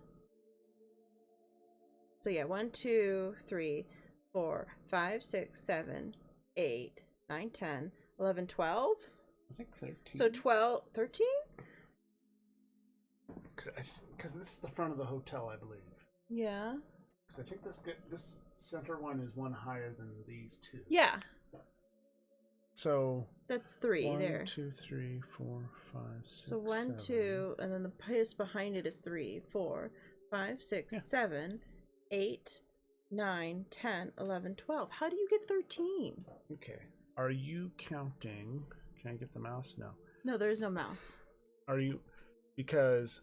So yeah, 1, 2, 3, 4, 5, 6, 7, 8, 9, 10, 11, 12? I think 13. So 12, 13? Because this is the front of the hotel, I believe. Yeah. Because I think this center one is one higher than these two. Yeah. So that's 3 1, there. 2, 3, 4, 5, 6. So 1, 7. 2, and then the place behind it is 3, 4, 5, 6, 7, 8, 9, 10, 11, 12. How do you get 13? Okay. Are you counting? Can I get the mouse? No. No, there is no mouse. Are you? Because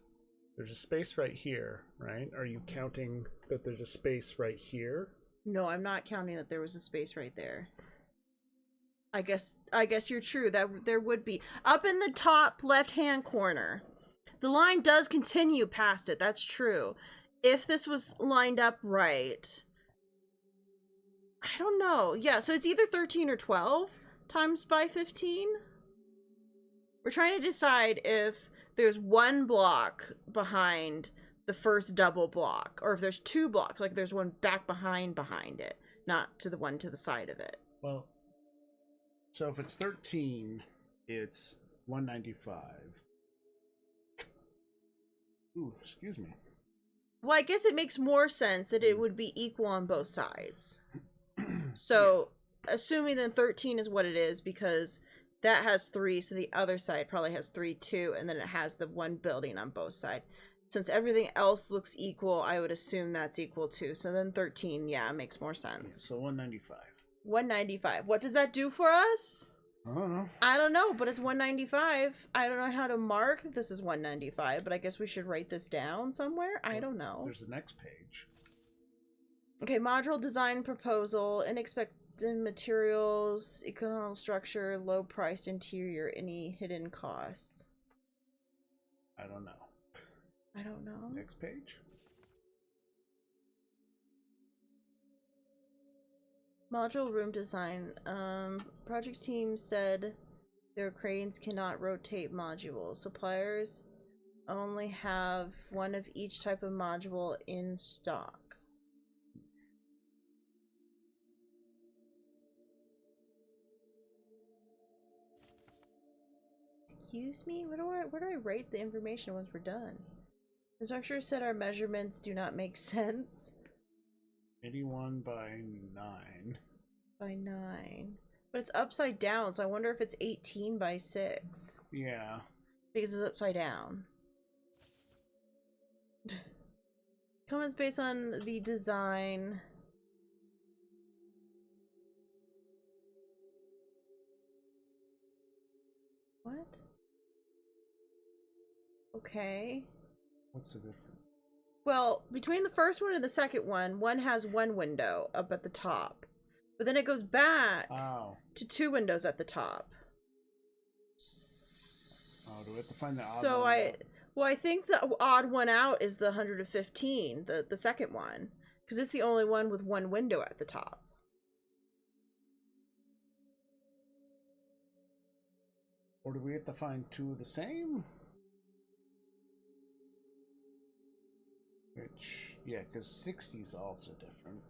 there's a space right here, right? Are you counting that there's a space right here? No, I'm not counting that there was a space right there. I guess you're true that there would be. Up in the top left-hand corner. The line does continue past it. That's true. if this was lined up right, I don't know. Yeah, so it's either 13 or 12 times by 15. We're trying to decide if there's one block behind the first double block, or if there's two blocks, like there's one back behind it, not to the one to the side of it. Well, so if it's 13, it's 195. Ooh, excuse me. Well, I guess it makes more sense that it would be equal on both sides. So, assuming then 13 is what it is, because that has 3, so the other side probably has 3 too, and then it has the one building on both sides. Since everything else looks equal, I would assume that's equal too. So then 13, yeah, makes more sense. So 195. 195. What does that do for us? I don't know. I don't know, but it's 195. I don't know how to mark that this is 195, but I guess we should write this down somewhere. I don't know. There's the next page. Okay, module design proposal, unexpected materials, economical structure, low priced interior, any hidden costs. I don't know. I don't know. Next page. Module room design. Project team said their cranes cannot rotate modules. Suppliers only have one of each type of module in stock. Excuse me? Where do I write the information once we're done? The structure said our measurements do not make sense. 81 by 9. By 9. But it's upside down, so I wonder if it's 18 by 6. Yeah. Because it's upside down. Comments based on the design. What? Okay. What's the difference? Well, between the first one and the second one has one window up at the top. But then it goes back to 2 windows at the top. Oh, do we have to find the odd so one out? Well, I think the odd one out is the 115, the second one. Because it's the only one with one window at the top. Or do we have to find 2 of the same? Which, yeah, because 60 is also different.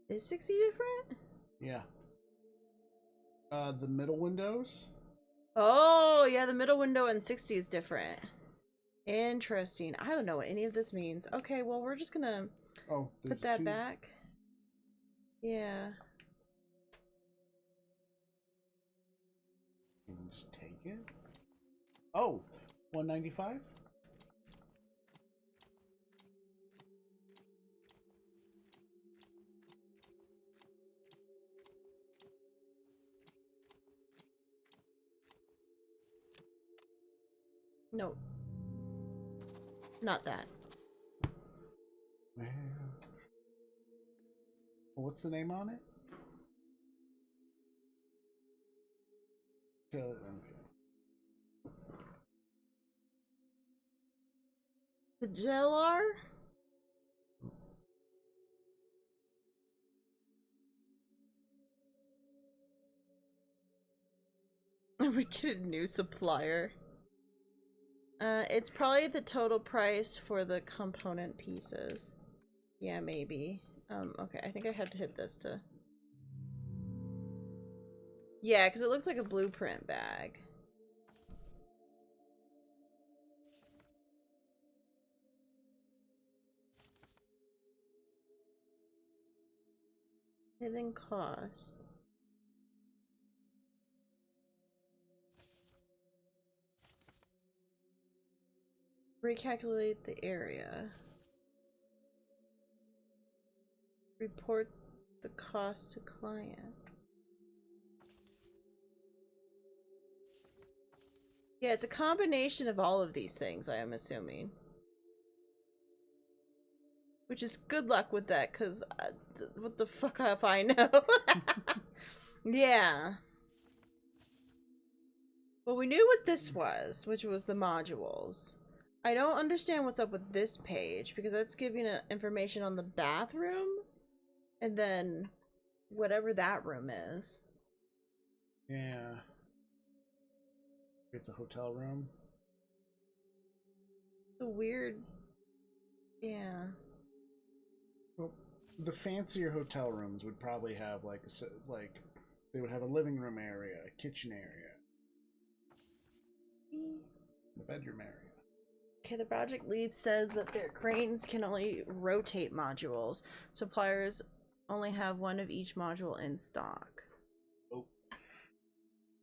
Is 60 different? Yeah. The middle windows? Oh, yeah, the middle window and 60 is different. Interesting. I don't know what any of this means. Okay, well, we're just gonna put that back. Yeah. You can just take it. Oh, 195? No. Not that. Well, what's the name on it? Okay. The Gellar? We get a new supplier. It's probably the total price for the component pieces. Yeah, maybe. Okay, I think I had to hit this to... Yeah, because it looks like a blueprint bag. Hidden cost. Recalculate the area. Report the cost to client. Yeah, it's a combination of all of these things, I am assuming. Which is good luck with that, because what the fuck if I know? Yeah. Well, we knew what this was, which was the modules. I don't understand what's up with this page, because that's giving information on the bathroom, and then whatever that room is. Yeah. It's a hotel room. It's a weird... Yeah. Well, the fancier hotel rooms would probably have like they would have a living room area, a kitchen area, a bedroom area. Okay, the project lead says that their cranes can only rotate modules. Suppliers only have one of each module in stock. Oh.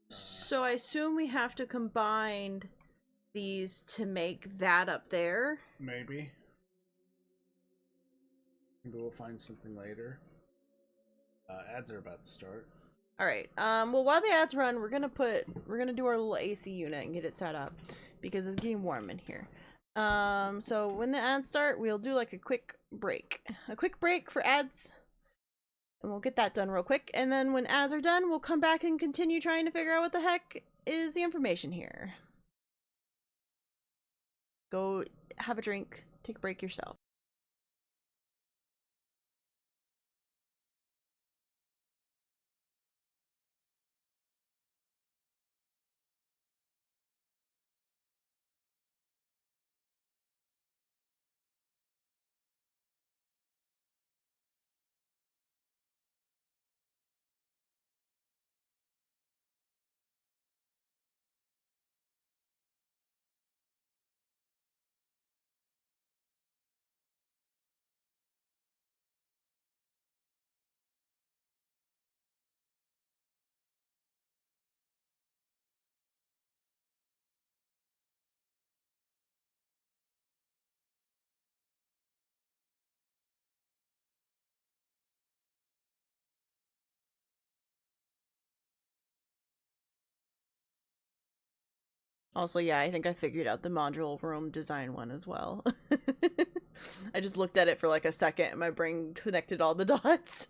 So I assume we have to combine these to make that up there. Maybe. Maybe we'll find something later. Ads are about to start. All right. Well, while the ads run, we're gonna do our little AC unit and get it set up because it's getting warm in here. So when the ads start, we'll do like a quick break for ads, and we'll get that done real quick. And then when ads are done, we'll come back and continue trying to figure out what the heck is the information here. Go have a drink, take a break yourself. Also, yeah, I think I figured out the module room design one as well. I just looked at it for like a second and my brain connected all the dots.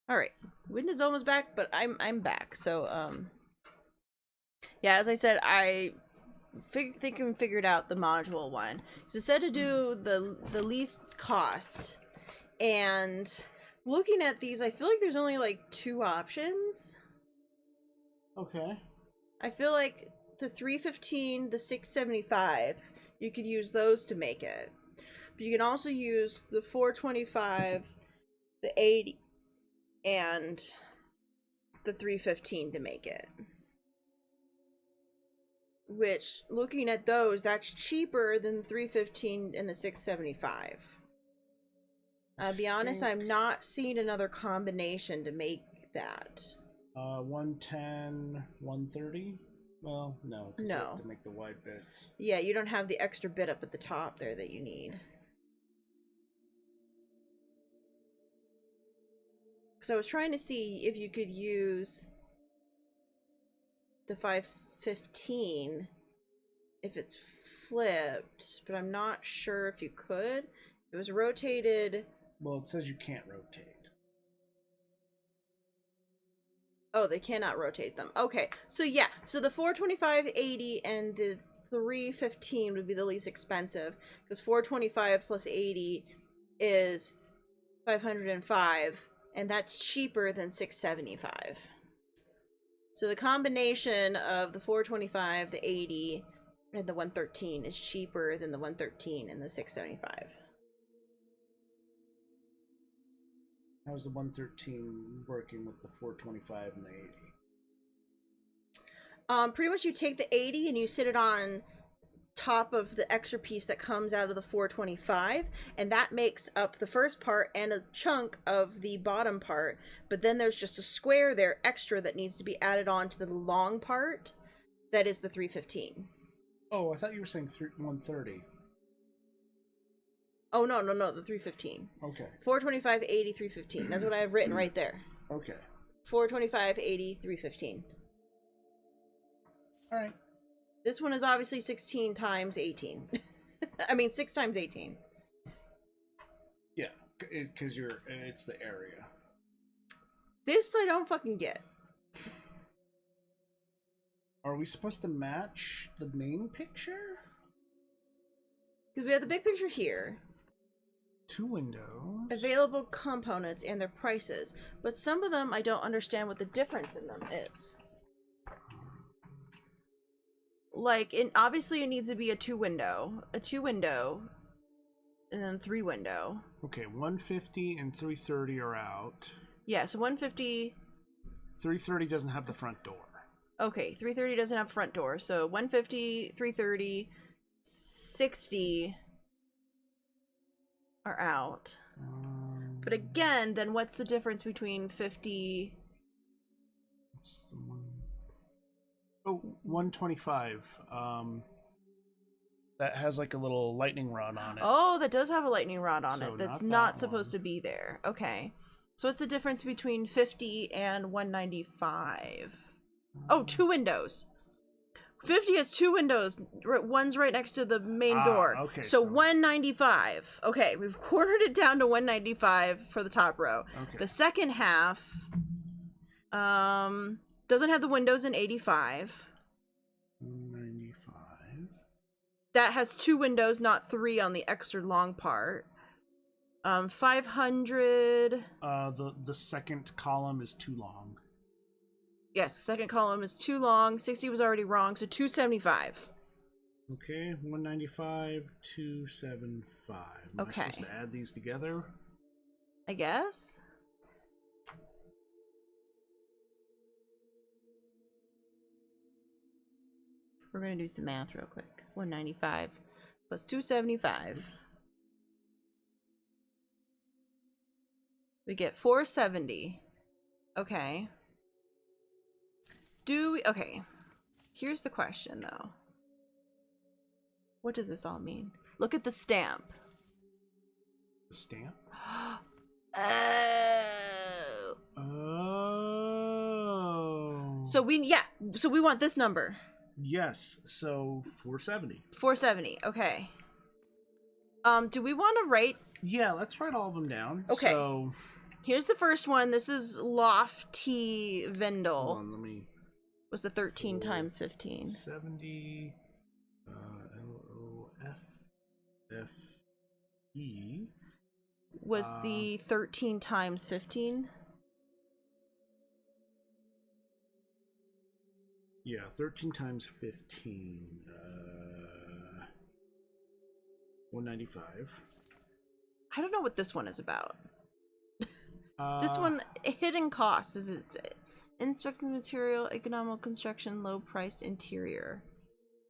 All right, wind is almost back, but I'm back. So yeah, as I said, I think I figured out the module one. So it said to do the least cost, and looking at these, I feel like there's only like 2 options. Okay. I feel like the 315, the 675, you could use those to make it. But you can also use the 425, the 80, and the 315 to make it. Which, looking at those, that's cheaper than the 315 and the 675. I'll be honest, I'm not seeing another combination to make that. 110, 130? Well, no. No. You have to make the wide bits. Yeah, you don't have the extra bit up at the top there that you need. Because I was trying to see if you could use the 515 if it's flipped, but I'm not sure if you could. It was rotated. Well, it says you can't rotate. Oh, they cannot rotate them. Okay, so yeah, so the 425, 80, and the 315 would be the least expensive, because 425 plus 80 is 505, and that's cheaper than 675. So the combination of the 425, the 80, and the 113 is cheaper than the 113 and the 675. How's the 113 working with the 425 and the 80? Pretty much you take the 80 and you sit it on top of the extra piece that comes out of the 425, and that makes up the first part and a chunk of the bottom part, but then there's just a square there extra that needs to be added on to the long part that is the 315. Oh, I thought you were saying 130. Oh, no, the 315. Okay. 425, 80, 315. That's what I have written right there. Okay. 425, 80, 315. All right. This one is obviously 16 times 18. I mean, 6 times 18. Yeah, because it's the area. This I don't fucking get. Are we supposed to match the main picture? Because we have the big picture here. 2 windows. Available components and their prices. But some of them I don't understand what the difference in them is. Like, obviously it needs to be a 2 window, and then 3 window. Okay, 150 and 330 are out. Yeah, so 150... 330 doesn't have the front door. Okay, 330 doesn't have front door, so 150, 330, 60 are out. But again, then what's the difference between 50... Oh, 125. That has like a little lightning rod on it. Oh, that does have a lightning rod on So it. That's not not that supposed to be there. Okay. So what's the difference between 50 and 195? Oh, 2 windows. 50 has 2 windows. One's right next to the main door. Okay. So 195. Okay, we've cornered it down to 195 for the top row. Okay. The second half doesn't have the windows in 85. 195. That has 2 windows, not 3 on the extra long part. 500. The second column is too long. Yes, the second column is too long. 60 was already wrong, so 275. Okay, 195, 275. Am I supposed to add these together? I guess. We're going to do some math real quick. 195 plus 275. We get 470. Okay. Okay. Here's the question, though. What does this all mean? Look at the stamp. The stamp? Oh. Oh. So we want this number. Yes, so 470. 470. Okay. Do we want to write? Yeah, let's write all of them down. Okay. So Here's the first one. This is Lofty Hold Vendel. on, let me. Was the 13 times 15. 70 LOFFE Was the 13 times 15? Yeah, 13 times 15. 195. I don't know what this one is about. This Uh, one, hidden costs. Is it inspecting material, economical construction, low priced interior?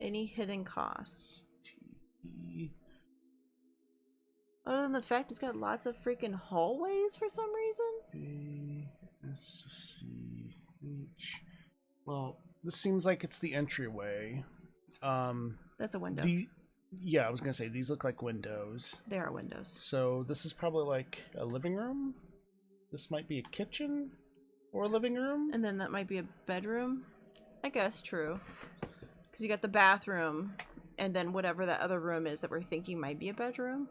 Any hidden costs? T- Other than the fact it's got lots of freaking hallways for some reason? ASCH. Well, this seems like it's the entryway. That's a window. Yeah, I was gonna say these look like windows. There are windows. So this is probably like a living room. This might be a kitchen or a living room. And then that might be a bedroom. I guess true. Because you got the bathroom, and then whatever that other room is that we're thinking might be a bedroom.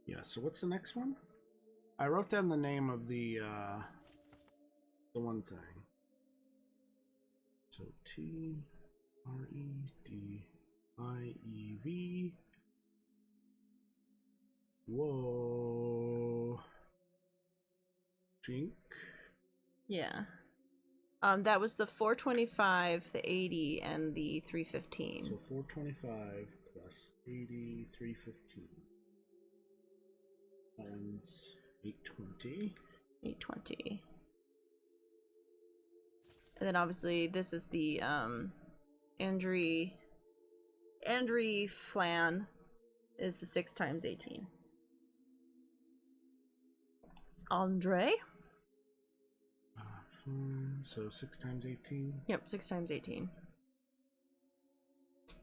Yeah. So what's the next one? I wrote down the name of the one thing. So TREDIEV. Whoa. Jink. Yeah. That was the 425, the 80, and the 315. So 425 plus 80, 315 times 820. 820. And then obviously this is the Andre Flan is the 6 times 18. Andre? So 6 times 18. Yep, 6 times 18.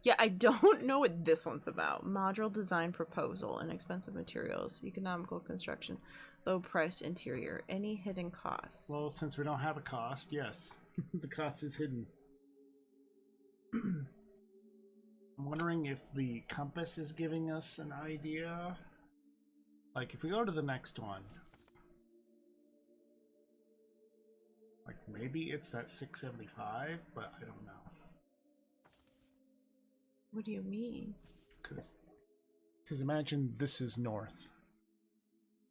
Yeah, I don't know what this one's about. Module design proposal, inexpensive materials, economical construction, low price interior, any hidden costs. Well, since we don't have a cost, yes. The cost is hidden. I'm wondering if the compass is giving us an idea. Like, if we go to the next one, like maybe it's that 675, but I don't know. What do you mean? Because imagine this is north.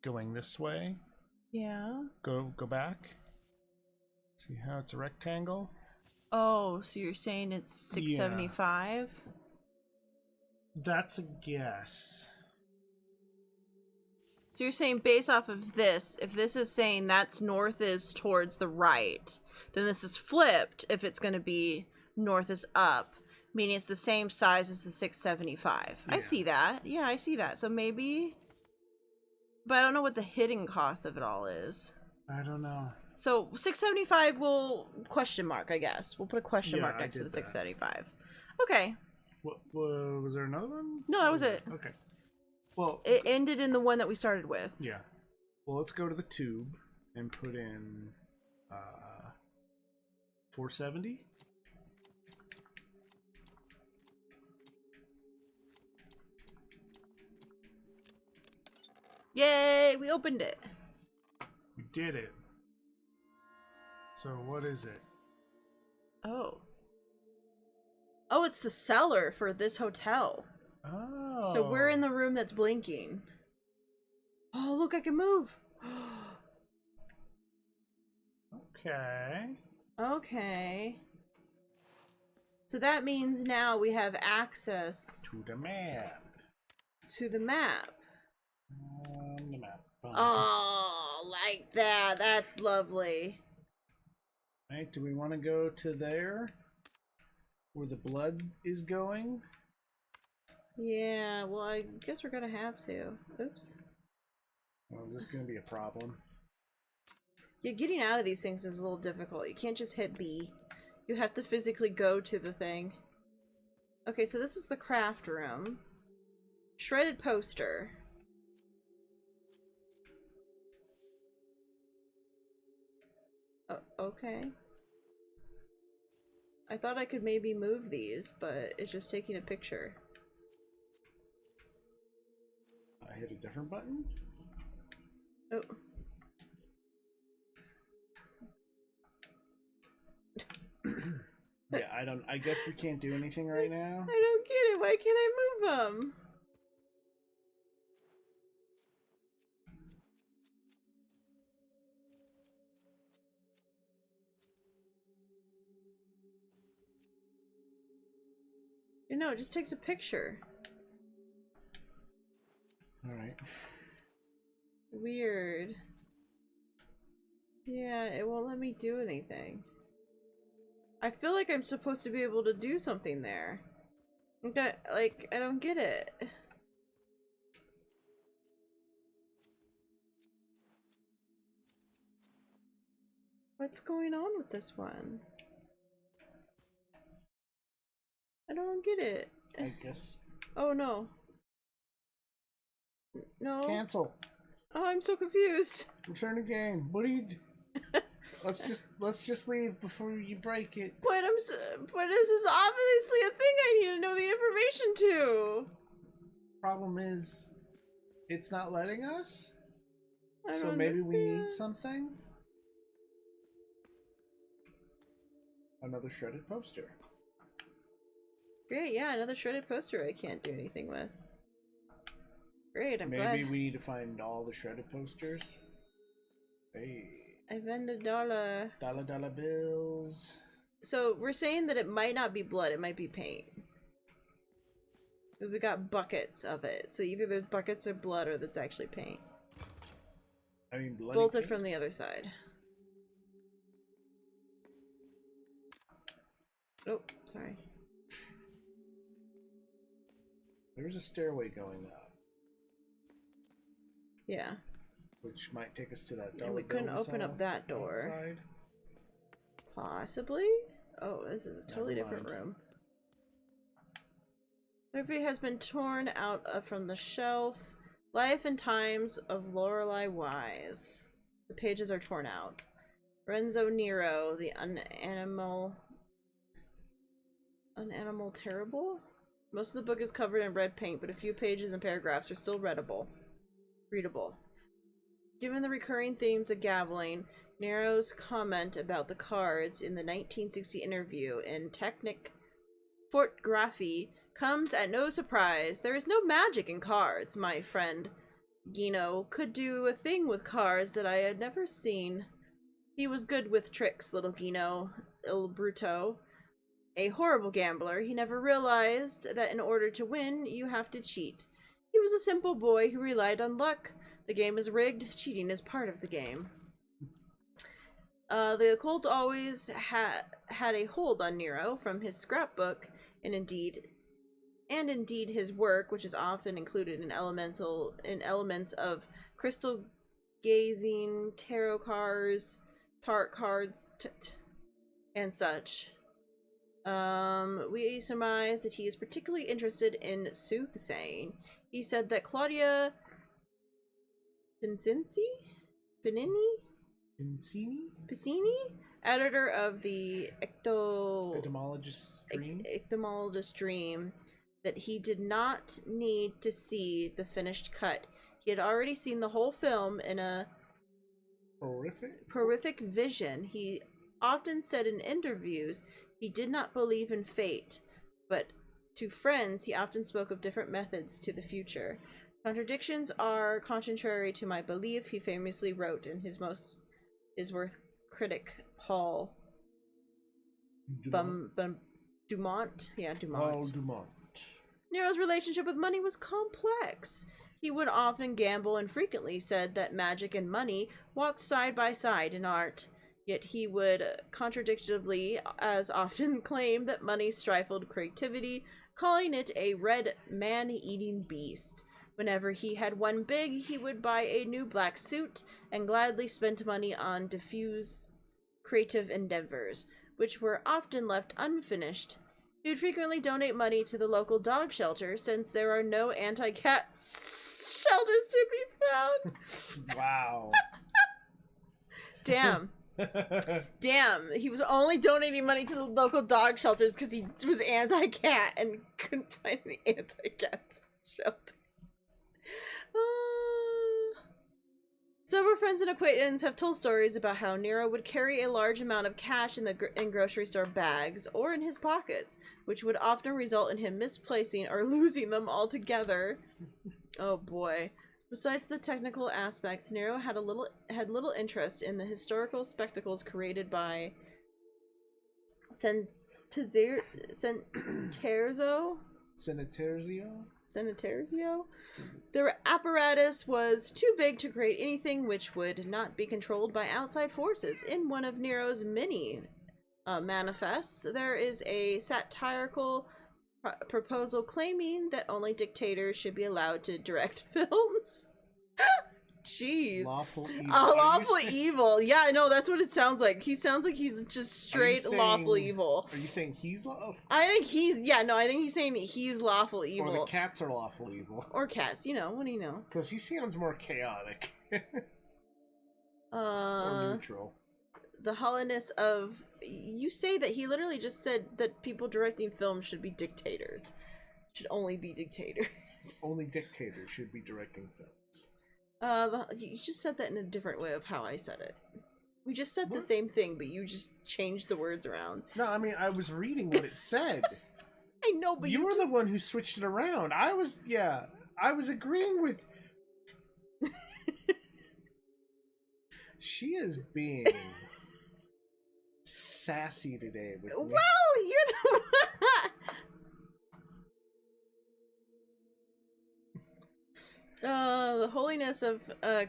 Going this way. Yeah. Go back. See how it's a rectangle? Oh, so you're saying it's 675? That's a guess. So you're saying based off of this, if this is saying that's north is towards the right, then this is flipped if it's going to be north is up, meaning it's the same size as the 675. Yeah. I see that. Yeah, I see that. So maybe... But I don't know what the hidden cost of it all is. I don't know. So 675 will question mark, I guess. We'll put a question mark next to the 675. Okay. What was there another one? No, that was it. Okay. Well, It ended in the one that we started with. yeah. Well, let's go to the tube and put in 470. Yay, we opened it. We did it. So what is it? Oh. Oh, it's the cellar for this hotel. Oh. So we're in the room that's blinking. Oh, look, I can move. Okay. Okay. So that means now we have access To the map. to the map. The map. Oh, like that. That's lovely. Right, do we want to go to there? Where the blood is going? Yeah, well, I guess we're gonna have to. Oops. Well, is this going to be a problem? Yeah, getting out of these things is a little difficult. You can't just hit B. You have to physically go to the thing. Okay, so this is the craft room. Shredded poster. Oh, okay. I thought I could maybe move these, but it's just taking a picture. I hit a different button? Oh. Yeah, I guess we can't do anything right now. I don't get it. Why can't I move them? You know, it just takes a picture. Alright. Weird. Yeah, it won't let me do anything. I feel like I'm supposed to be able to do something there. Like, I don't get it. What's going on with this one? I don't get it. I guess. Oh no. No. Cancel. Oh, I'm so confused. Return the game. What do you do? Let's just leave before you break it. But but this is obviously a thing I need to know the information to. Problem is, it's not letting us. I So don't maybe we need understand. something. Another shredded poster. Great, yeah, another shredded poster I can't do anything with. Great, I'm glad. Maybe we need to find all the shredded posters. Hey. I vend $1. Dollar bills. So we're saying that it might not be blood, it might be paint. We got buckets of it. So either there's buckets of blood or that's actually paint. I mean, bloody Bolted paint? from the other side. Oh, sorry. There's a stairway going up, Yeah. which might take us to that And dollar we couldn't bill open up that door. outside. Possibly? Oh, this is a totally Never different mind. room. Everything has been torn out from the shelf. Life and Times of Lorelei Wise. The pages are torn out. Renzo Nero, the unanimal terrible? Most of the book is covered in red paint, but a few pages and paragraphs are still readable. Given the recurring themes of gabbling, Nero's comment about the cards in the 1960 interview in Technic Photography comes at no surprise. There is no magic in cards, my friend. Gino could do a thing with cards that I had never seen. He was good with tricks, little Gino, il Bruto. A horrible gambler, he never realized that in order to win, you have to cheat. He was a simple boy who relied on luck. The game is rigged. Cheating is part of the game. The occult always had a hold on Nero from his scrapbook, and indeed his work, which is often included in elements of crystal gazing, tarot cards, and such. We surmise that he is particularly interested in soothsaying. He said that Claudia Piscini, editor of the Ectomologist Dream, that he did not need to see the finished cut. He had already seen the whole film in a horrific vision. He often said in interviews he did not believe in fate, but to friends he often spoke of different methods to the future. Contradictions are contrary to my belief, he famously wrote in his worth critic Paul Dumont. Yeah, Dumont. Paul Dumont. Nero's relationship with money was complex. He would often gamble and frequently said that magic and money walked side by side in art. Yet he would contradictively as often claim that money stifled creativity, calling it a red man-eating beast. Whenever he had won big, he would buy a new black suit and gladly spent money on diffuse creative endeavors, which were often left unfinished. He would frequently donate money to the local dog shelter since there are no anti-cat shelters to be found. Wow. Damn. Damn, he was only donating money to the local dog shelters because he was anti-cat and couldn't find any anti-cat shelters. Several friends and acquaintances have told stories about how Nero would carry a large amount of cash in grocery store bags or in his pockets, which would often result in him misplacing or losing them altogether. Oh boy. Besides the technical aspects, Nero had little interest in the historical spectacles created by Sanitarzio? Their apparatus was too big to create anything which would not be controlled by outside forces. In one of Nero's many manifests, there is a satirical proposal claiming that only dictators should be allowed to direct films. Jeez. Lawful evil. Lawful evil. Yeah, I know, that's what it sounds like. He sounds like he's just straight lawful evil. Are you saying he's lawful? I think he's saying he's lawful evil. Or the cats are lawful evil. Or cats, you know, what do you know? Because he sounds more chaotic. Or neutral. The hollowness of... You say that he literally just said that people directing films should be dictators. Should only be dictators. Only dictators should be directing films. You just said that in a different way of how I said it. We just said the same thing, but you just changed the words around. No, I mean, I was reading what it said. I know, but you were the one who switched it around. I was agreeing with... She is being sassy today with me. Well, you're the the holiness of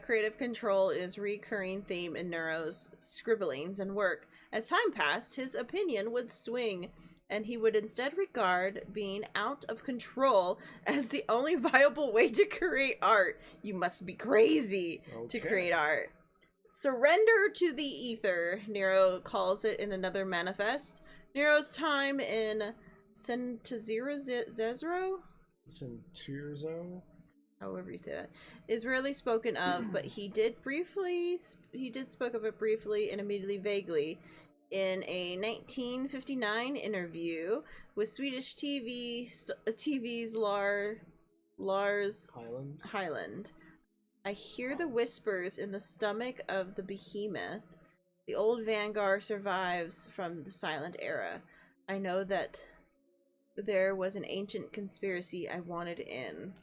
creative control is a recurring theme in Nero's scribblings and work. As time passed, his opinion would swing, and he would instead regard being out of control as the only viable way to create art. You must be crazy to create art. Surrender to the ether, Nero calls it in another manifest. Nero's time in Centezero? However you say that, is rarely spoken of, but he did spoke of it briefly and immediately vaguely in a 1959 interview with Swedish TV's Lars Hyland. I hear the whispers in the stomach of the behemoth. The old vanguard survives from the silent era. I know that there was an ancient conspiracy I wanted in.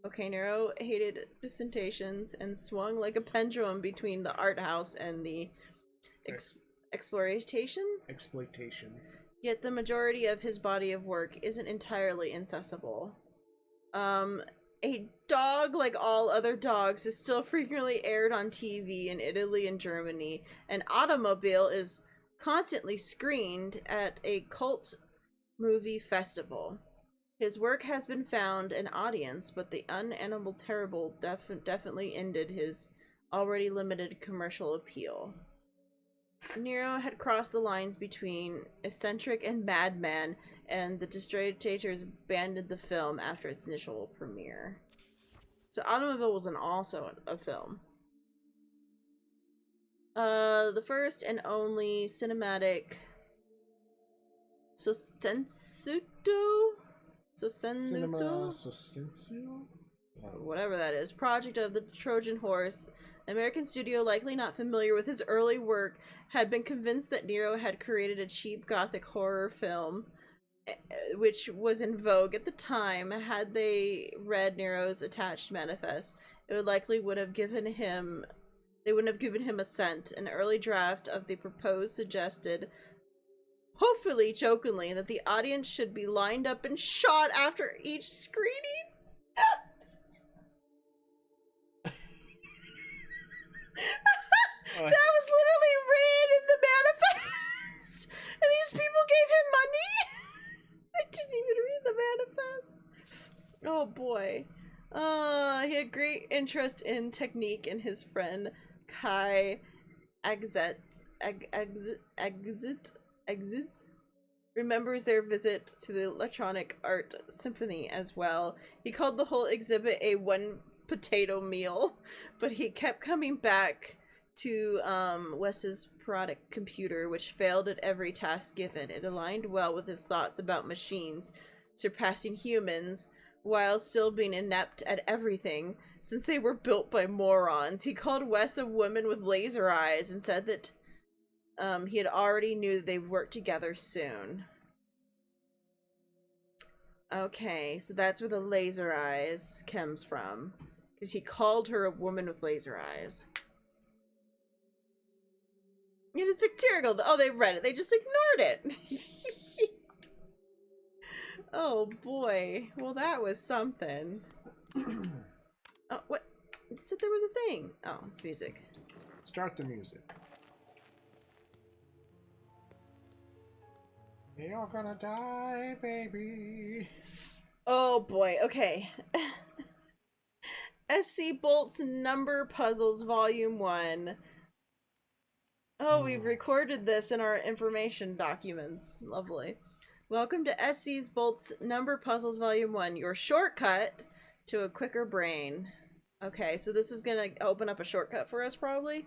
Okay, Nero hated dissertations and swung like a pendulum between the art house and the exploitation. Yet the majority of his body of work isn't entirely inaccessible. A dog, like all other dogs, is still frequently aired on TV in Italy and Germany. An automobile is constantly screened at a cult movie festival. His work has been found an audience, but the unanimal terrible definitely ended his already limited commercial appeal. Nero had crossed the lines between eccentric and madman, and the distributors abandoned the film after its initial premiere. So Automobile was also a film. The first and only cinematic whatever that is, project of the Trojan Horse. An American studio, likely not familiar with his early work, had been convinced that Nero had created a cheap gothic horror film, which was in vogue at the time. Had they read Nero's attached manifest, it would likely have given him assent. An early draft of the proposed suggested, hopefully jokingly, that the audience should be lined up and shot after each screening. That was literally written in the manifest, and these people gave him money. I didn't even read the manifest. Oh boy. He had great interest in technique, and his friend Kai Exit remembers their visit to the Electronic Art Symphony as well. He called the whole exhibit a one potato meal, but he kept coming back to Wes's product computer, which failed at every task given. It aligned well with his thoughts about machines surpassing humans while still being inept at everything. since they were built by morons. He called Wes a woman with laser eyes and said that he had already knew that they'd work together soon. Okay, so that's where the laser eyes comes from. Because he called her a woman with laser eyes. It is satirical. Oh, they read it. They just ignored it. Oh, boy. Well, that was something. Oh, what? It said there was a thing. Oh, it's music. Start the music. You're gonna die, baby. Oh, boy. Okay. SC Bolt's Number Puzzles Volume 1. Oh, we've recorded this in our information documents. Lovely. Welcome to SC's Bolt's Number Puzzles Volume 1, your shortcut to a quicker brain. Okay, so this is gonna open up a shortcut for us, probably.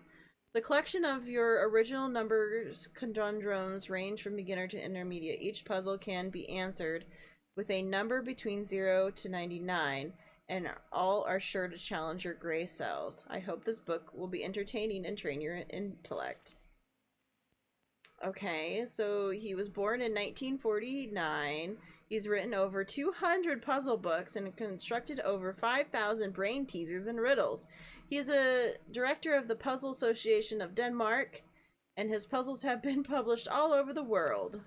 The collection of your original numbers conundrums range from beginner to intermediate. Each puzzle can be answered with a number between 0 to 99, and all are sure to challenge your gray cells. I hope this book will be entertaining and train your intellect. Okay, so he was born in 1949. He's written over 200 puzzle books and constructed over 5,000 brain teasers and riddles. He is a director of the Puzzle Association of Denmark, and his puzzles have been published all over the world.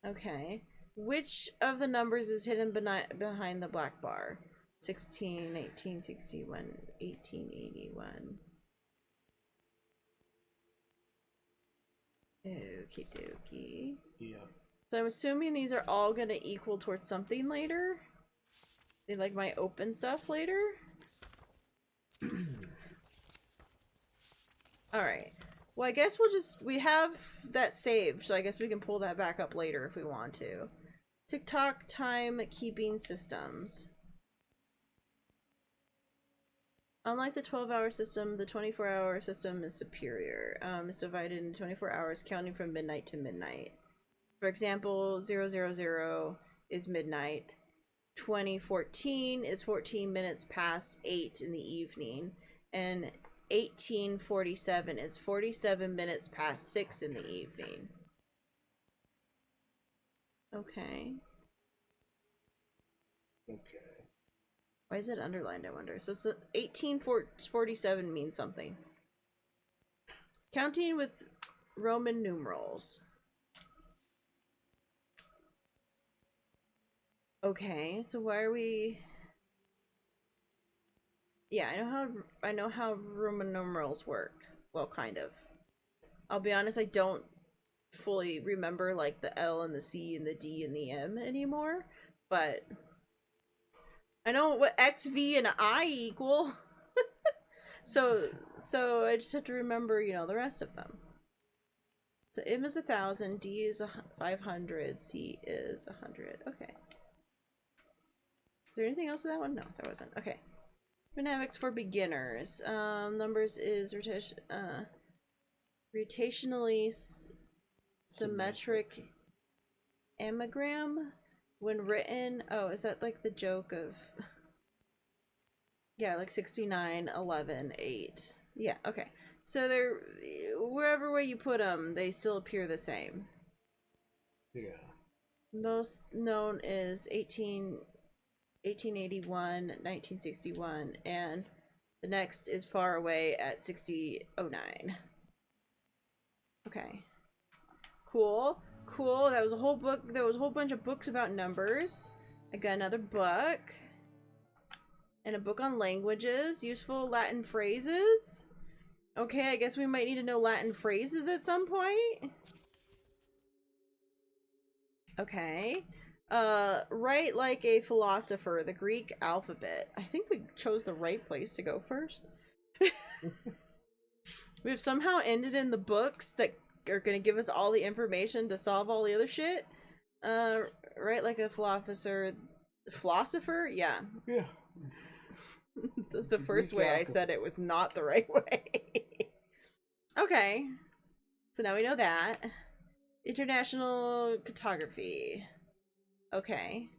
Okay. Which of the numbers is hidden behind the black bar? 16, 18, 61, 1881. Okie dokie. Yeah. So I'm assuming these are all gonna equal towards something later? They like my open stuff later? Alright. Well, I guess we have that saved, so I guess we can pull that back up later if we want to. TikTok time keeping systems. Unlike the 12-hour system, the 24-hour system is superior. It's divided into 24 hours, counting from midnight to midnight. For example, 000 is midnight. 2014 is 14 minutes past 8 in the evening. And 1847 is 47 minutes past 6 in the evening. Okay. Okay. Why is it underlined, I wonder? So 1847 means something. Counting with Roman numerals. Okay, so why are we... Yeah, I know how Roman numerals work. Well, kind of. I'll be honest, I don't fully remember like the L and the C and the D and the M anymore, but I know what X, V, and I equal. so I just have to remember, you know, the rest of them. So M is 1,000, D is 500, C is 100. Okay. Is there anything else to that one? No, there wasn't. Okay. Dynamics for beginners. Numbers is rotationally symmetric anagram when written. Oh, is that like the joke of... Yeah, like 69, 11, 8. Yeah, okay. So they're... Wherever way you put them, they still appear the same. Yeah. Most known is 1881, 1961, and the next is far away at 6009. Okay. Cool. Cool. That was a whole book. There was a whole bunch of books about numbers. I got another book. And a book on languages. Useful Latin phrases. Okay, I guess we might need to know Latin phrases at some point. Okay. Write like a philosopher, the Greek alphabet. I think we chose the right place to go first. We've somehow ended in the books that are going to give us all the information to solve all the other shit. Write like a philosopher. Philosopher? Yeah. Yeah. The first way I said it was not the right way. Okay. So now we know that. International cartography. Okay.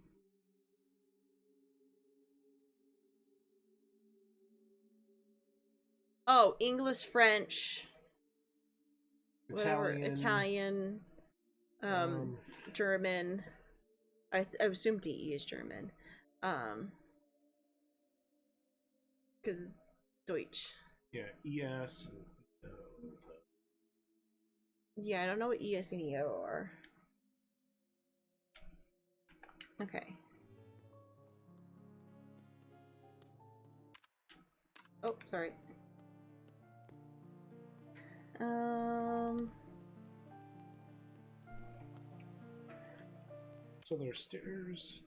Oh, English, French, whatever, Italian, um, German. I assume DE is German. Because Deutsch. yeah, ES. Yeah, I don't know what ES and EO are. Okay. Oh, sorry. So there's stairs.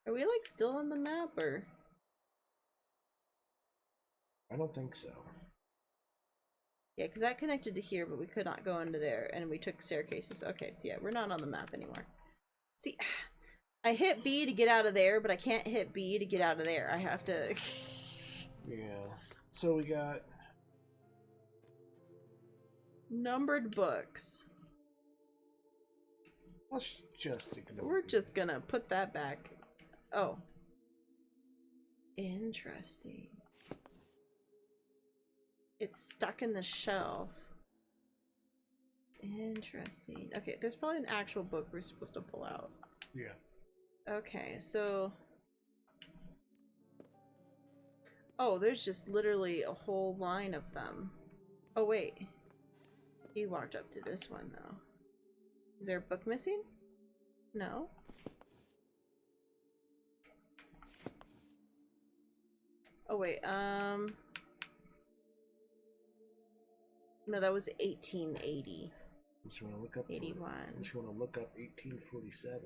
Are we like still on the map or? I don't think so. Yeah, because that connected to here, but we could not go into there, and we took staircases. Okay, so yeah, we're not on the map anymore. See, I hit B to get out of there, but I can't hit B to get out of there. I have to... Yeah. So we got... numbered books. Let's just ignore We're it. just gonna put that back. Oh. Interesting. It's stuck in the shelf. Interesting. Okay, there's probably an actual book we're supposed to pull out. Yeah. Okay, so... oh, there's just literally a whole line of them. Oh, wait. He walked up to this one, though. Is there a book missing? No? Oh, wait, no, that was 1880. Just want to look up 81. Just want to look up 1847.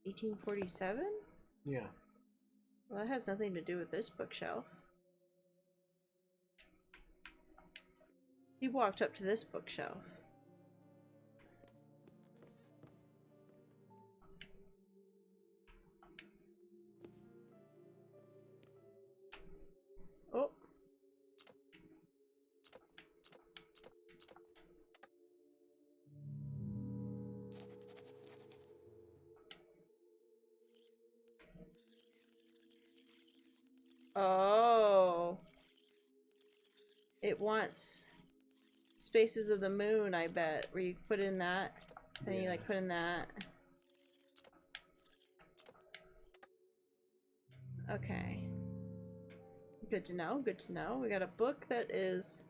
1847? Yeah. Well, that has nothing to do with this bookshelf. He walked up to this bookshelf. Oh. Oh. It wants Spaces of the Moon, I bet, where you put in that, and Yeah. you like put in that. Okay. Good to know, good to know. We got a book that is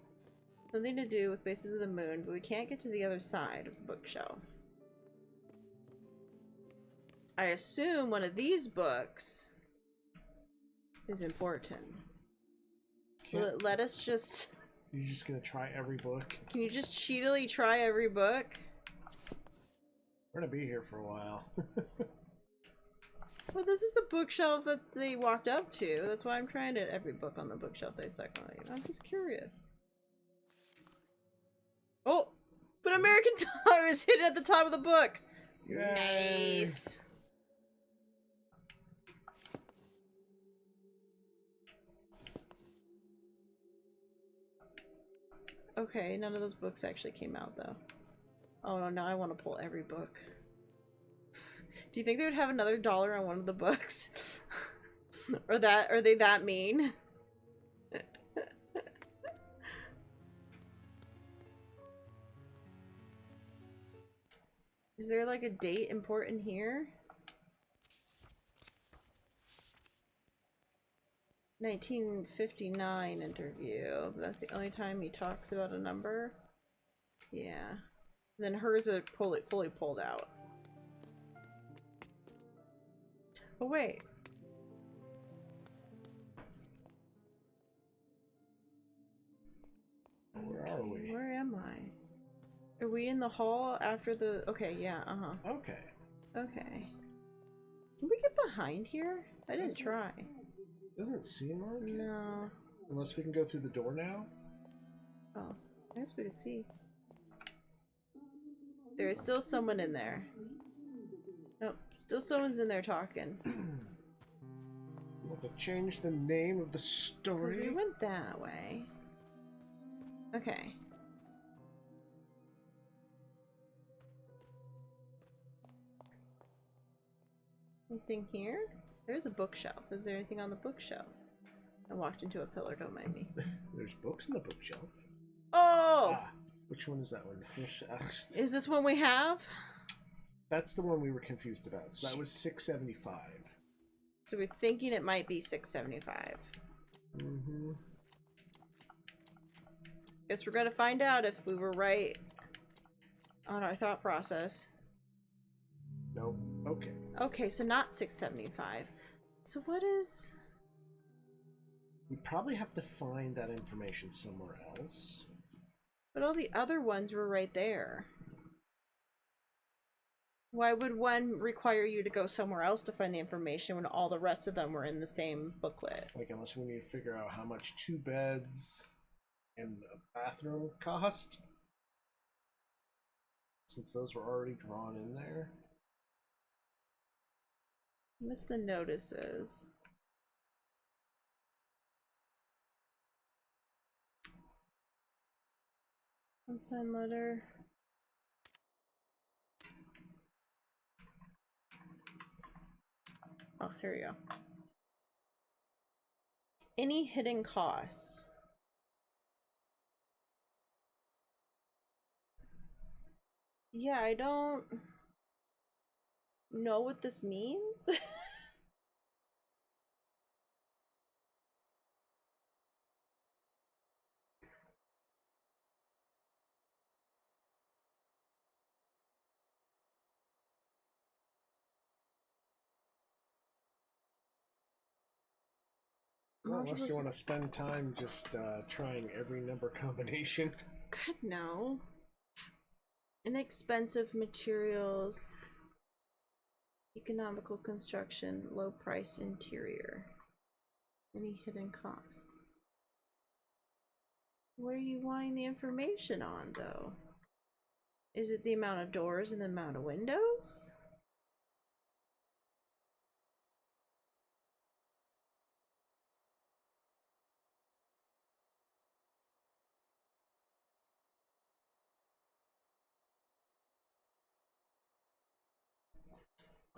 something to do with Spaces of the Moon, but we can't get to the other side of the bookshelf. I assume one of these books is important. Let us just... You're just gonna try every book? Can you just cheatily try every book? We're gonna be here for a while. Well, this is the bookshelf that they walked up to. That's why I'm trying to every book on the bookshelf they stuck on. I'm just curious. Oh! But American Dollar is hidden at the top of the book! Yay. Nice! Okay, none of those books actually came out, though. Oh no, now I want to pull every book. Do you think they would have another dollar on one of the books? Or are they that mean? Is there like a date important here? 1959 interview. That's the only time he talks about a number. Yeah. Then hers are fully pulled out. Oh wait. Where are we? Where am I? Are we in the hall after the... okay, yeah, uh-huh. Okay. Okay. Can we get behind here? I didn't try. Doesn't seem like it. No. Unless we can go through the door now. Oh, I guess we could see. There is still someone in there. Nope, still someone's in there talking. You want to change the name of the story? We went that way. Okay. Anything here? There's a bookshelf. Is there anything on the bookshelf? I walked into a pillar, don't mind me. There's books in the bookshelf. Oh! Ah, which one is that one? Is this one we have? That's the one we were confused about. So that was $6.75. So we're thinking it might be $6.75. Mm-hmm. Guess we're gonna find out if we were right on our thought process. Nope. Okay. Okay, so not $6.75. So what is... We probably have to find that information somewhere else. But all the other ones were right there. Why would one require you to go somewhere else to find the information when all the rest of them were in the same booklet? Like, unless we need to figure out how much 2 beds and a bathroom cost. Since those were already drawn in there. What's the notices? Unsigned letter. Oh, here we go. Any hidden costs? Yeah, I don't know what this means. Well, unless you want to spend time just trying every number combination. God, no. Inexpensive materials. Economical construction. Low-priced interior. Any hidden costs? What are you wanting the information on, though? Is it the amount of doors and the amount of windows?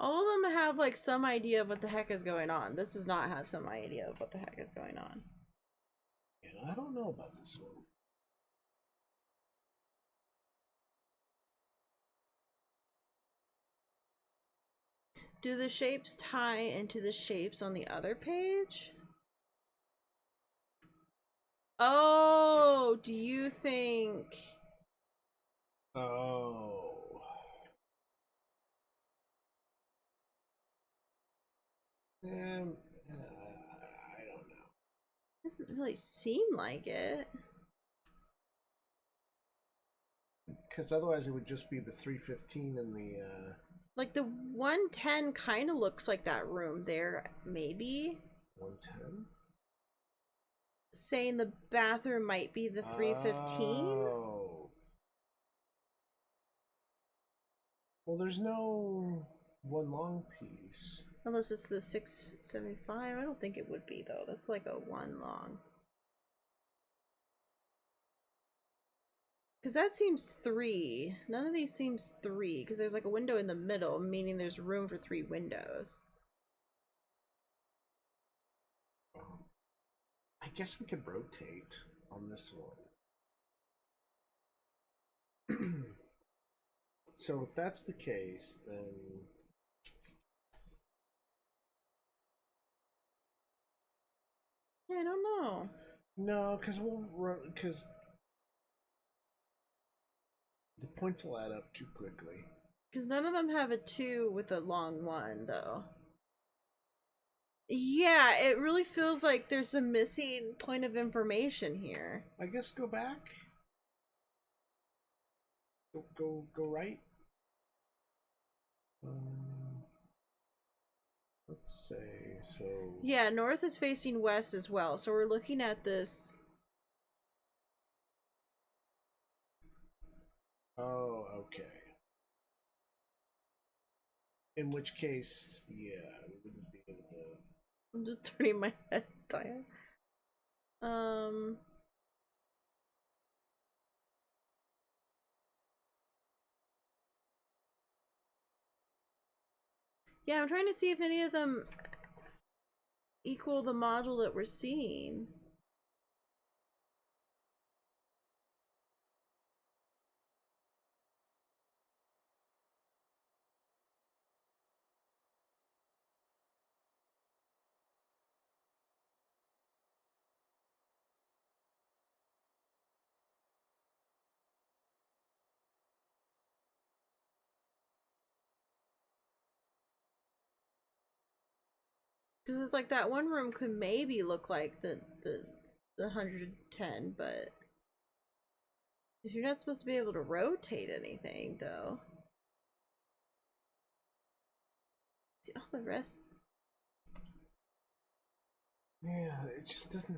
All of them have, like, some idea of what the heck is going on. This does not have some idea of what the heck is going on. Yeah, I don't know about this one. Do the shapes tie into the shapes on the other page? Oh, do you think... Oh. I don't know. Doesn't really seem like it. Because otherwise it would just be the 315 and the... Like, the 110 kind of looks like that room there, maybe? 110? Saying the bathroom might be the 315? Oh. Well, there's no one long piece. Unless it's the 675. I don't think it would be, though. That's like a one long. Because that seems 3. None of these seems 3. Because there's like a window in the middle, meaning there's room for 3 windows. I guess we could rotate on this one. So if that's the case, then... Yeah, I don't know. No, because the points will add up too quickly. Because none of them have a 2 with a long 1, though. Yeah, it really feels like there's a missing point of information here. I guess go back. Go right. Let's say so. Yeah, north is facing west as well, so we're looking at this. Oh, okay. In which case, yeah, we wouldn't be able to. I'm just turning my head down. Yeah, I'm trying to see if any of them equal the module that we're seeing. Because it's like that one room could maybe look like the 110, but if you're not supposed to be able to rotate anything, though. See, all the rest. Yeah, it just doesn't.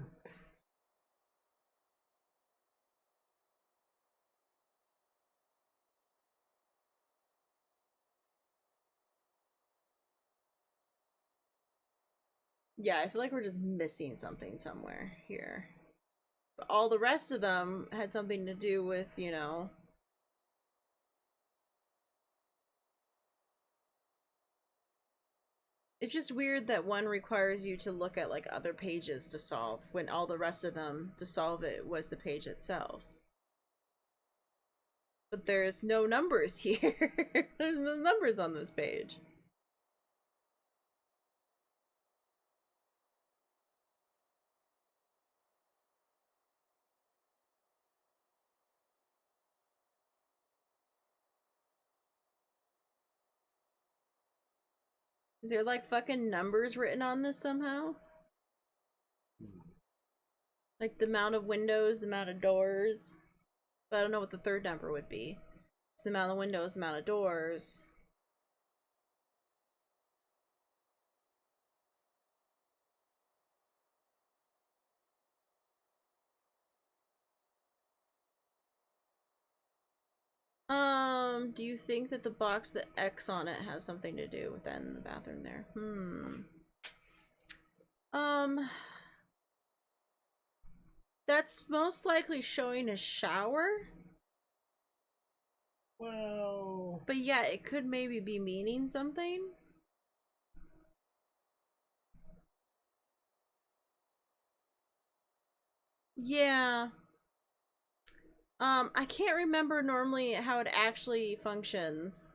Yeah, I feel like we're just missing something somewhere here. But all the rest of them had something to do with, you know. It's just weird that one requires you to look at like other pages to solve when all the rest of them to solve it was the page itself. But there's no numbers here. There's no numbers on this page. Is there like fucking numbers written on this somehow? Like the amount of windows, the amount of doors. But I don't know what the third number would be. It's the amount of windows, the amount of doors. Do you think that the box with the X on it has something to do with that in the bathroom there? That's most likely showing a shower. Well. But yeah, it could maybe be meaning something. Yeah. I can't remember normally how it actually functions.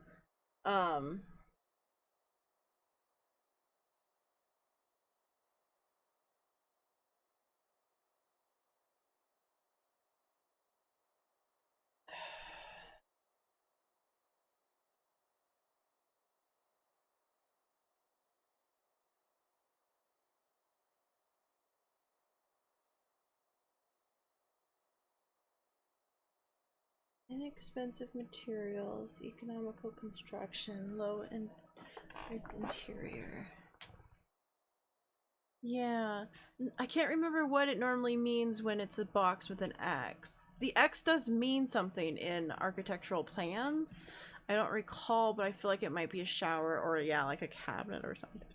Inexpensive materials, economical construction, low and priced interior. Yeah, I can't remember what it normally means when it's a box with an X. The X does mean something in architectural plans. I don't recall, but I feel like it might be a shower or, yeah, like a cabinet or something.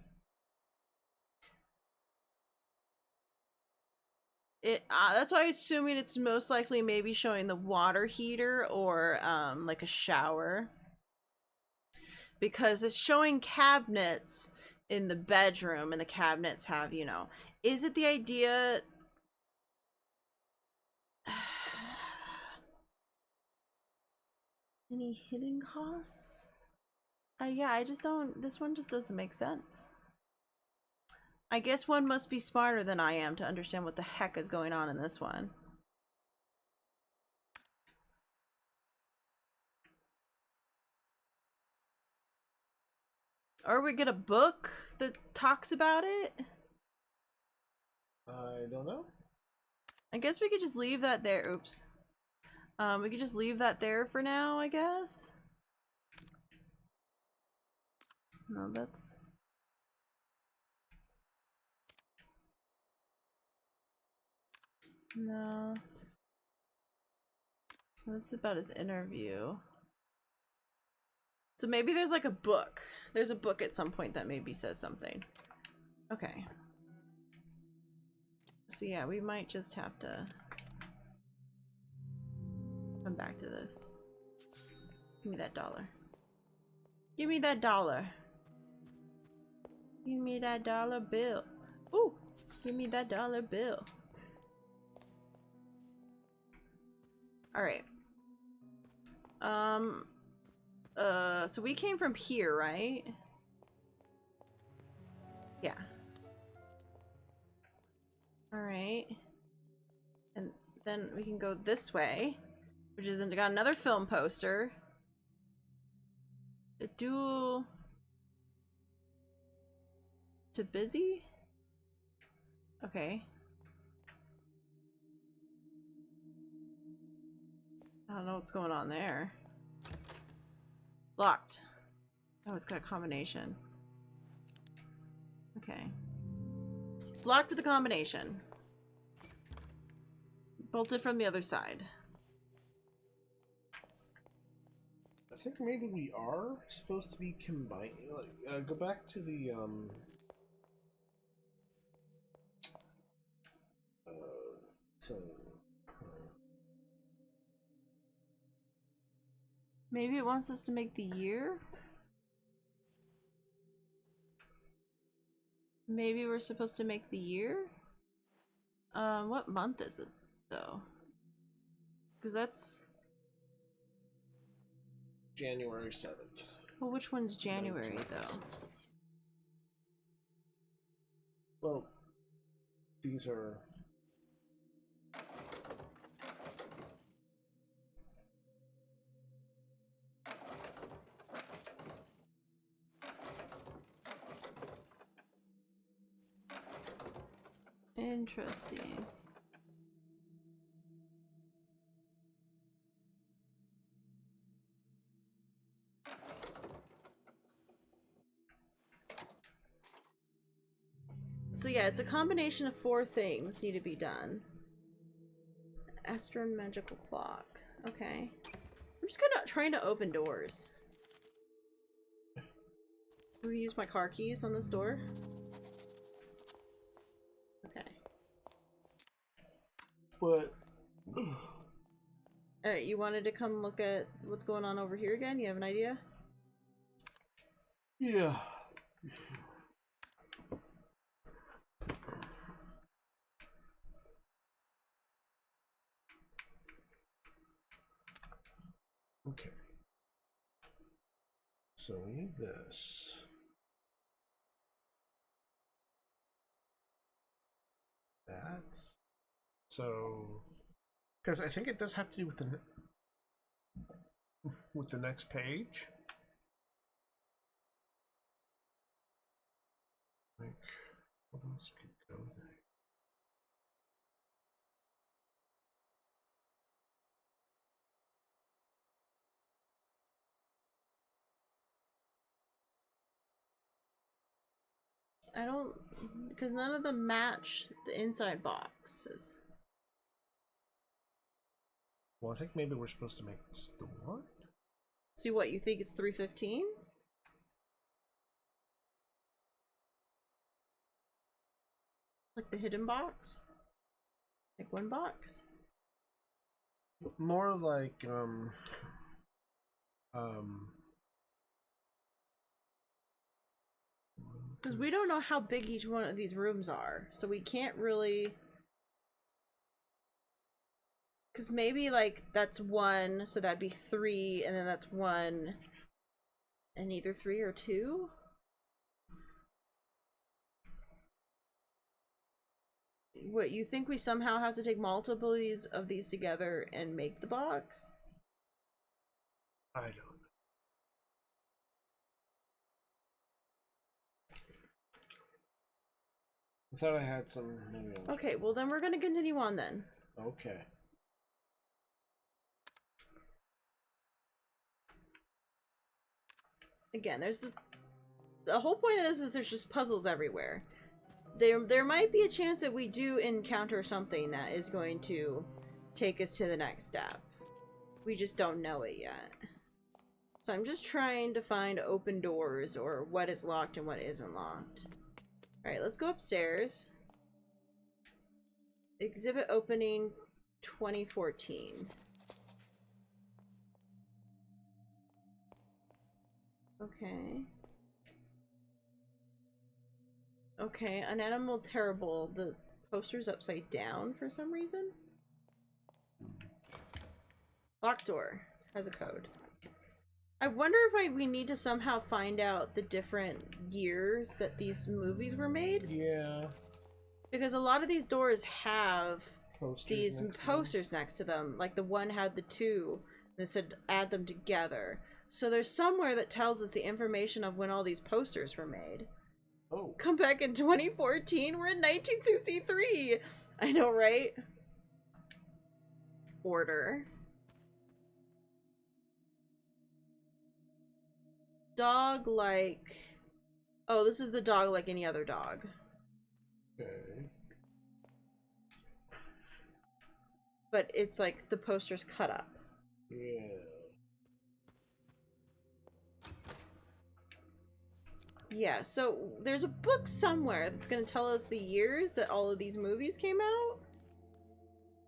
That's why I'm assuming it's most likely maybe showing the water heater or like a shower, because it's showing cabinets in the bedroom and the cabinets have, you know, is it the idea any hidden costs? Yeah, I just don't, this one just doesn't make sense. I guess one must be smarter than I am to understand what the heck is going on in this one. Or we get a book that talks about it? I don't know. I guess we could just leave that there. Oops. We could just leave that there for now, I guess. No, that's... No. That's about his interview. So maybe there's like a book. There's a book at some point that maybe says something. Okay. So yeah, we might just have to come back to this. Give me that dollar. Give me that dollar. Give me that dollar bill. Ooh, give me that dollar bill. Alright. So we came from here, right? Yeah. Alright. And then we can go this way, which is got another film poster. A duel to busy? Okay. I don't know what's going on there. Locked. Oh, it's got a combination. Okay. It's locked with a combination. Bolted from the other side. I think maybe we are supposed to be combining. Like, go back to the thing. Maybe it wants us to make the year? Maybe we're supposed to make the year? What month is it, though? Because that's... January 7th. Well, which one's January, though? Well, these are... Interesting. So yeah, it's a combination of 4 things need to be done. Astro magical clock. Okay. I'm just gonna trying to open doors. I'm gonna use my car keys on this door. Okay. But... Alright, you wanted to come look at what's going on over here again? You have an idea? Yeah. Okay. So we need this. That. So, because I think it does have to do with the next page. Like, what else could go there? I don't... because none of them match the inside boxes. Well, I think maybe we're supposed to make this the what? See what, you think it's 315? Like the hidden box? Like one box? More like, Because we don't know how big each one of these rooms are, so we can't really... Because maybe, like, that's 1, so that'd be 3, and then that's 1, and either 3 or 2? What, you think we somehow have to take multiple of these together and make the box? I don't know. I thought I had some. Maybe Okay, well then we're gonna continue on then. Okay. Again, there's this... The whole point of this is there's just puzzles everywhere. There might be a chance that we do encounter something that is going to take us to the next step. We just don't know it yet. So I'm just trying to find open doors or what is locked and what isn't locked. Alright, let's go upstairs. Exhibit opening 2014. Okay. Okay, an animal terrible. The poster's upside down for some reason. Locked door has a code. I wonder if we need to somehow find out the different years that these movies were made. Yeah. Because a lot of these doors have these posters next next to them. Like the one had the two that said add them together. So there's somewhere that tells us the information of when all these posters were made. Oh. Come back in 2014, we're in 1963. I know, right? Order. Dog like... Oh, this is the dog like any other dog. Okay. But it's like the poster's cut up. Yeah. Yeah, so there's a book somewhere that's going to tell us the years that all of these movies came out.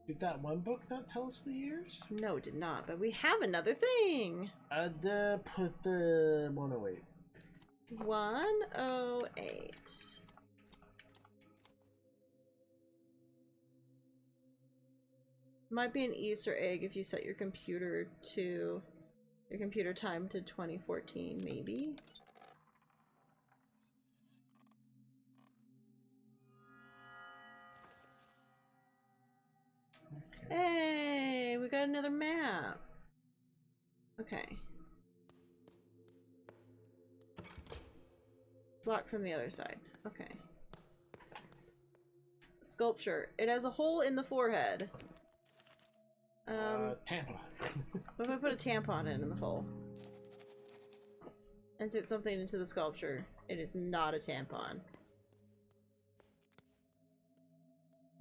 Did that one book not tell us the years? No, it did not, but we have another thing. I'd put the 108. 108. Might be an Easter egg if you set your computer time to 2014, maybe. Okay. Hey, we got another map. Okay. Blocked from the other side. Okay. Sculpture. It has a hole in the forehead. Tampon. What if I put a tampon in the hole? Insert something into the sculpture. It is not a tampon.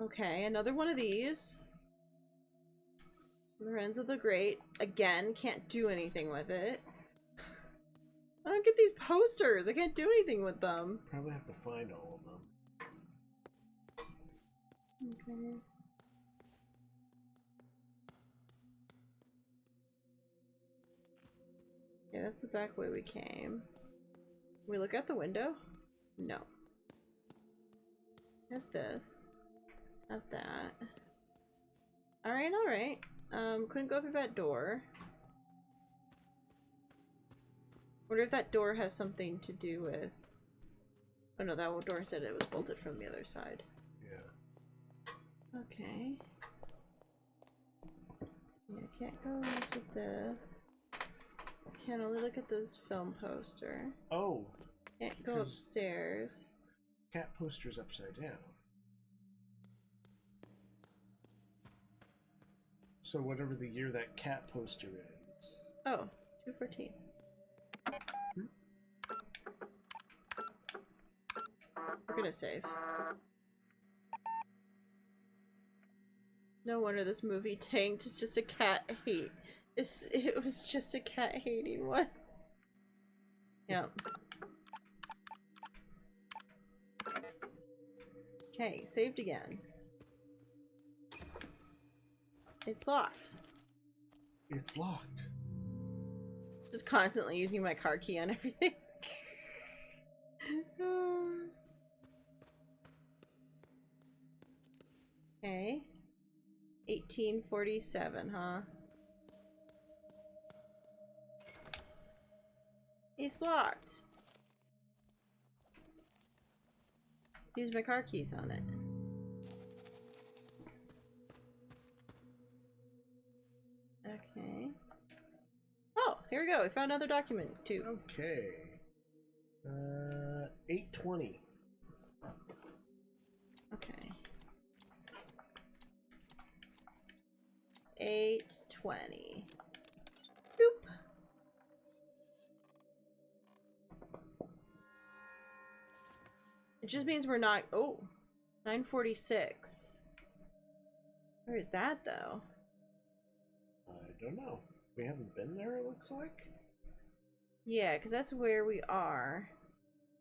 Okay, another one of these. Lorenzo the Great. Again, can't do anything with it. I don't get these posters. I can't do anything with them. Probably have to find all of them. Okay. Yeah, that's the back way we came. We look out the window? No. Have this. Have that. Alright, alright. Couldn't go through that door. Wonder if that door has something to do with... Oh no, that door said it was bolted from the other side. Yeah. Okay. Yeah, can't go mess with this. Can only look at this film poster. Oh. Can't go upstairs. Cat poster's upside down. So whatever the year that cat poster is. Oh, 214. We're gonna save. No wonder this movie tanked. It's just a cat hate. It was just a cat hating one. Yep. Okay, saved again. It's locked. It's locked. Just constantly using my car key on everything. Okay. 1847, huh? It's locked. Use my car keys on it. Okay. Oh, here we go. We found another document too. Okay. 820. Okay. 820. Boop. It just means we're not. Oh, 946. Where is that though? I don't know. We haven't been there, it looks like. Yeah, because that's where we are.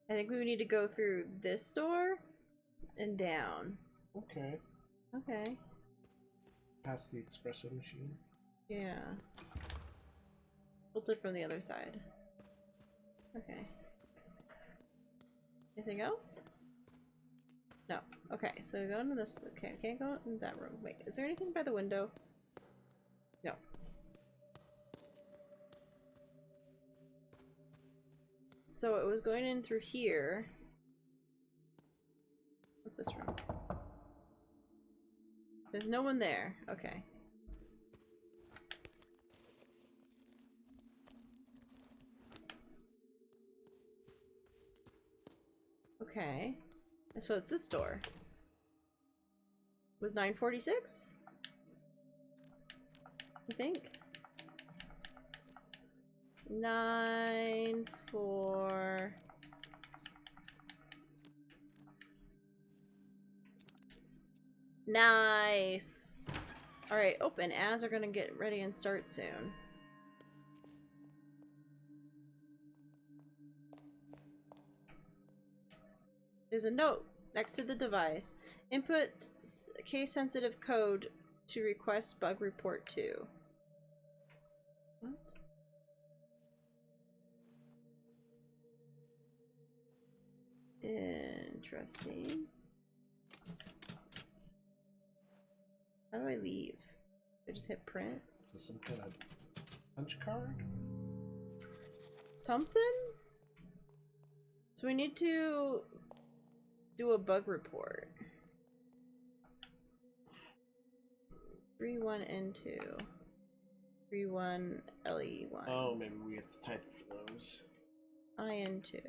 I think we would need to go through this door and down. Okay. Okay. Past the espresso machine. Yeah. Bolted from the other side. Okay. Anything else? Okay, so go into this. Okay, can't go in that room. Wait, is there anything by the window? No. So it was going in through here. What's this room? There's no one there. Okay. Okay. So it's this door. It was 9:46? I think. 9, 4. Nice. All right, open. Ads are gonna get ready and start soon. There's a note next to the device. Input case-sensitive code to request bug report 2. What? Interesting. How do I leave? I just hit print? So some kind of punch card? Something? So we need to do a bug report. 3.1N2. 3.1LE1. Oh, maybe we have to type for those. IN2.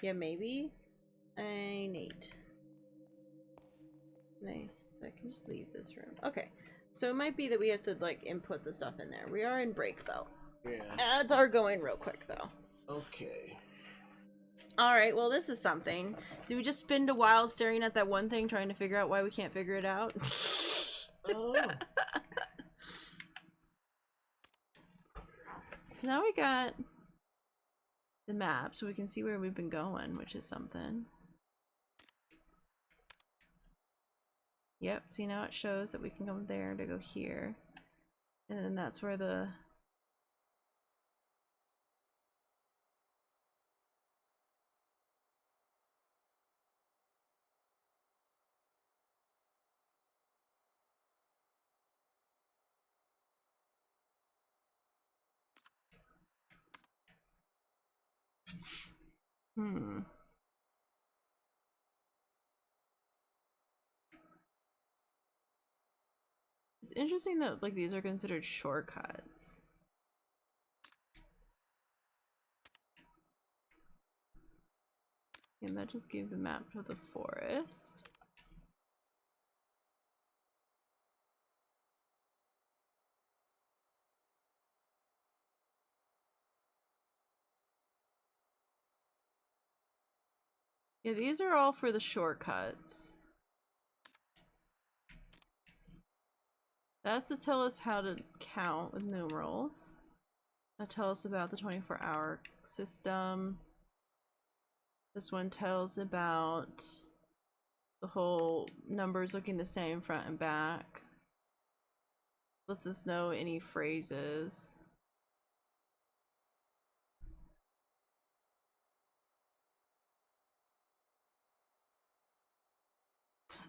Yeah, maybe. I8. Nice. So I can just leave this room. Okay. So it might be that we have to, like, input the stuff in there. We are in break, though. Yeah. Ads are going real quick, though. Okay. Alright, well, this is something. Did we just spend a while staring at that one thing trying to figure out why we can't figure it out? Oh. So now we got the map, so we can see where we've been going, which is something. Yep, see now it shows that we can go there to go here. And then that's where the... It's interesting that, like, these are considered shortcuts. And that just gave the map to the forest. Yeah, these are all for the shortcuts. That's to tell us how to count with numerals. That tells us about the 24-hour system. This one tells about the whole numbers looking the same front and back. Lets us know any phrases.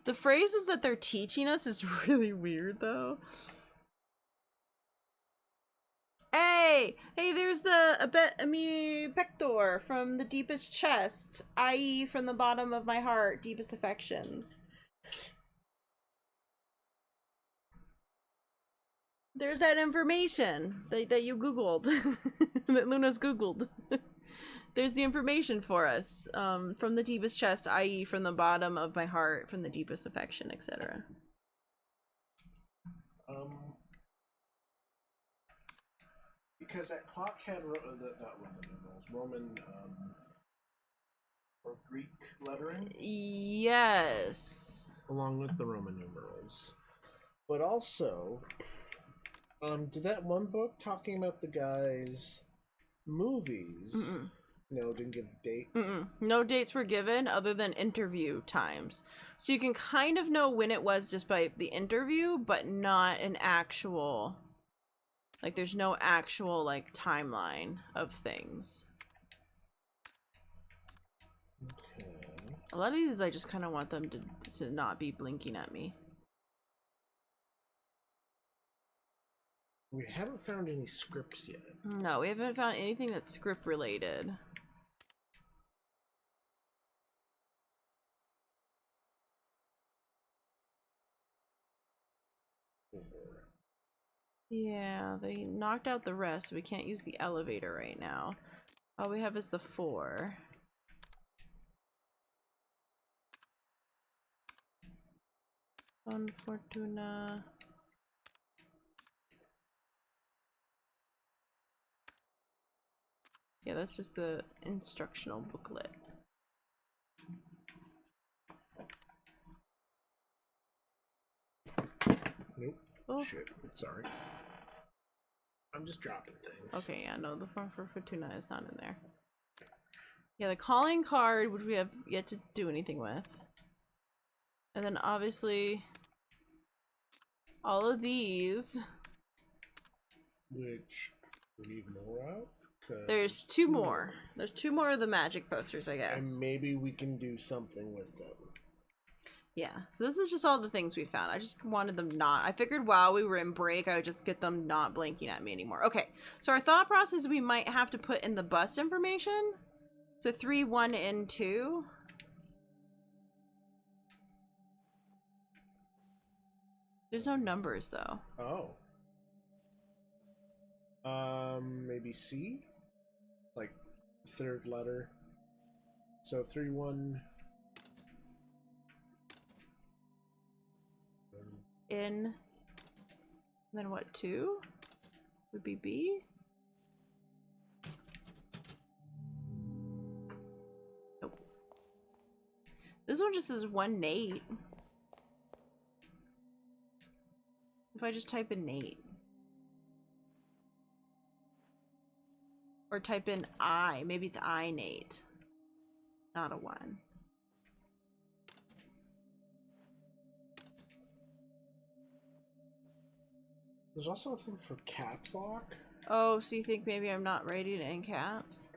The phrases that they're teaching us is really weird, though. Hey, there's the Ami Pector from the deepest chest, i.e. from the bottom of my heart, deepest affections. There's that information that you Googled, that Luna's Googled. There's the information for us, from the deepest chest, i.e. from the bottom of my heart, from the deepest affection, etc. Because that clock had Roman or Greek lettering. Yes. Along with the Roman numerals. But also, did that one book talking about the guy's movies? Didn't give dates. No dates were given other than interview times. So you can kind of know when it was just by the interview, but not an actual... Like, there's no actual, like, timeline of things. Okay. A lot of these, I just kind of want them to not be blinking at me. We haven't found any scripts yet. No, we haven't found anything that's script related. Yeah, they knocked out the rest, so we can't use the elevator right now. All we have is the 4. Con Fortuna. Yeah, that's just the instructional booklet. Nope. Oh. Shit. Sorry. I'm just dropping things. Okay, yeah, no, the form for Fortuna is not in there. Yeah, the calling card, which we have yet to do anything with. And then obviously all of these. Which we need more of? There's two more. There's 2 more of the magic posters, I guess. And maybe we can do something with them. Yeah, so this is just all the things we found. I just wanted them not. I figured while we were in break, I would just get them not blinking at me anymore. Okay, so our thought process, we might have to put in the bus information. So 3, 1, and 2. There's no numbers though. Oh. Maybe C? Like, 3rd letter. So 3, 1. In. And then what, 2? Would be B? Nope. This one just says 1 Nate. If I just type in Nate. Or type in I. Maybe it's I Nate. Not a 1. There's also a thing for caps lock. Oh, so you think maybe I'm not writing it in caps?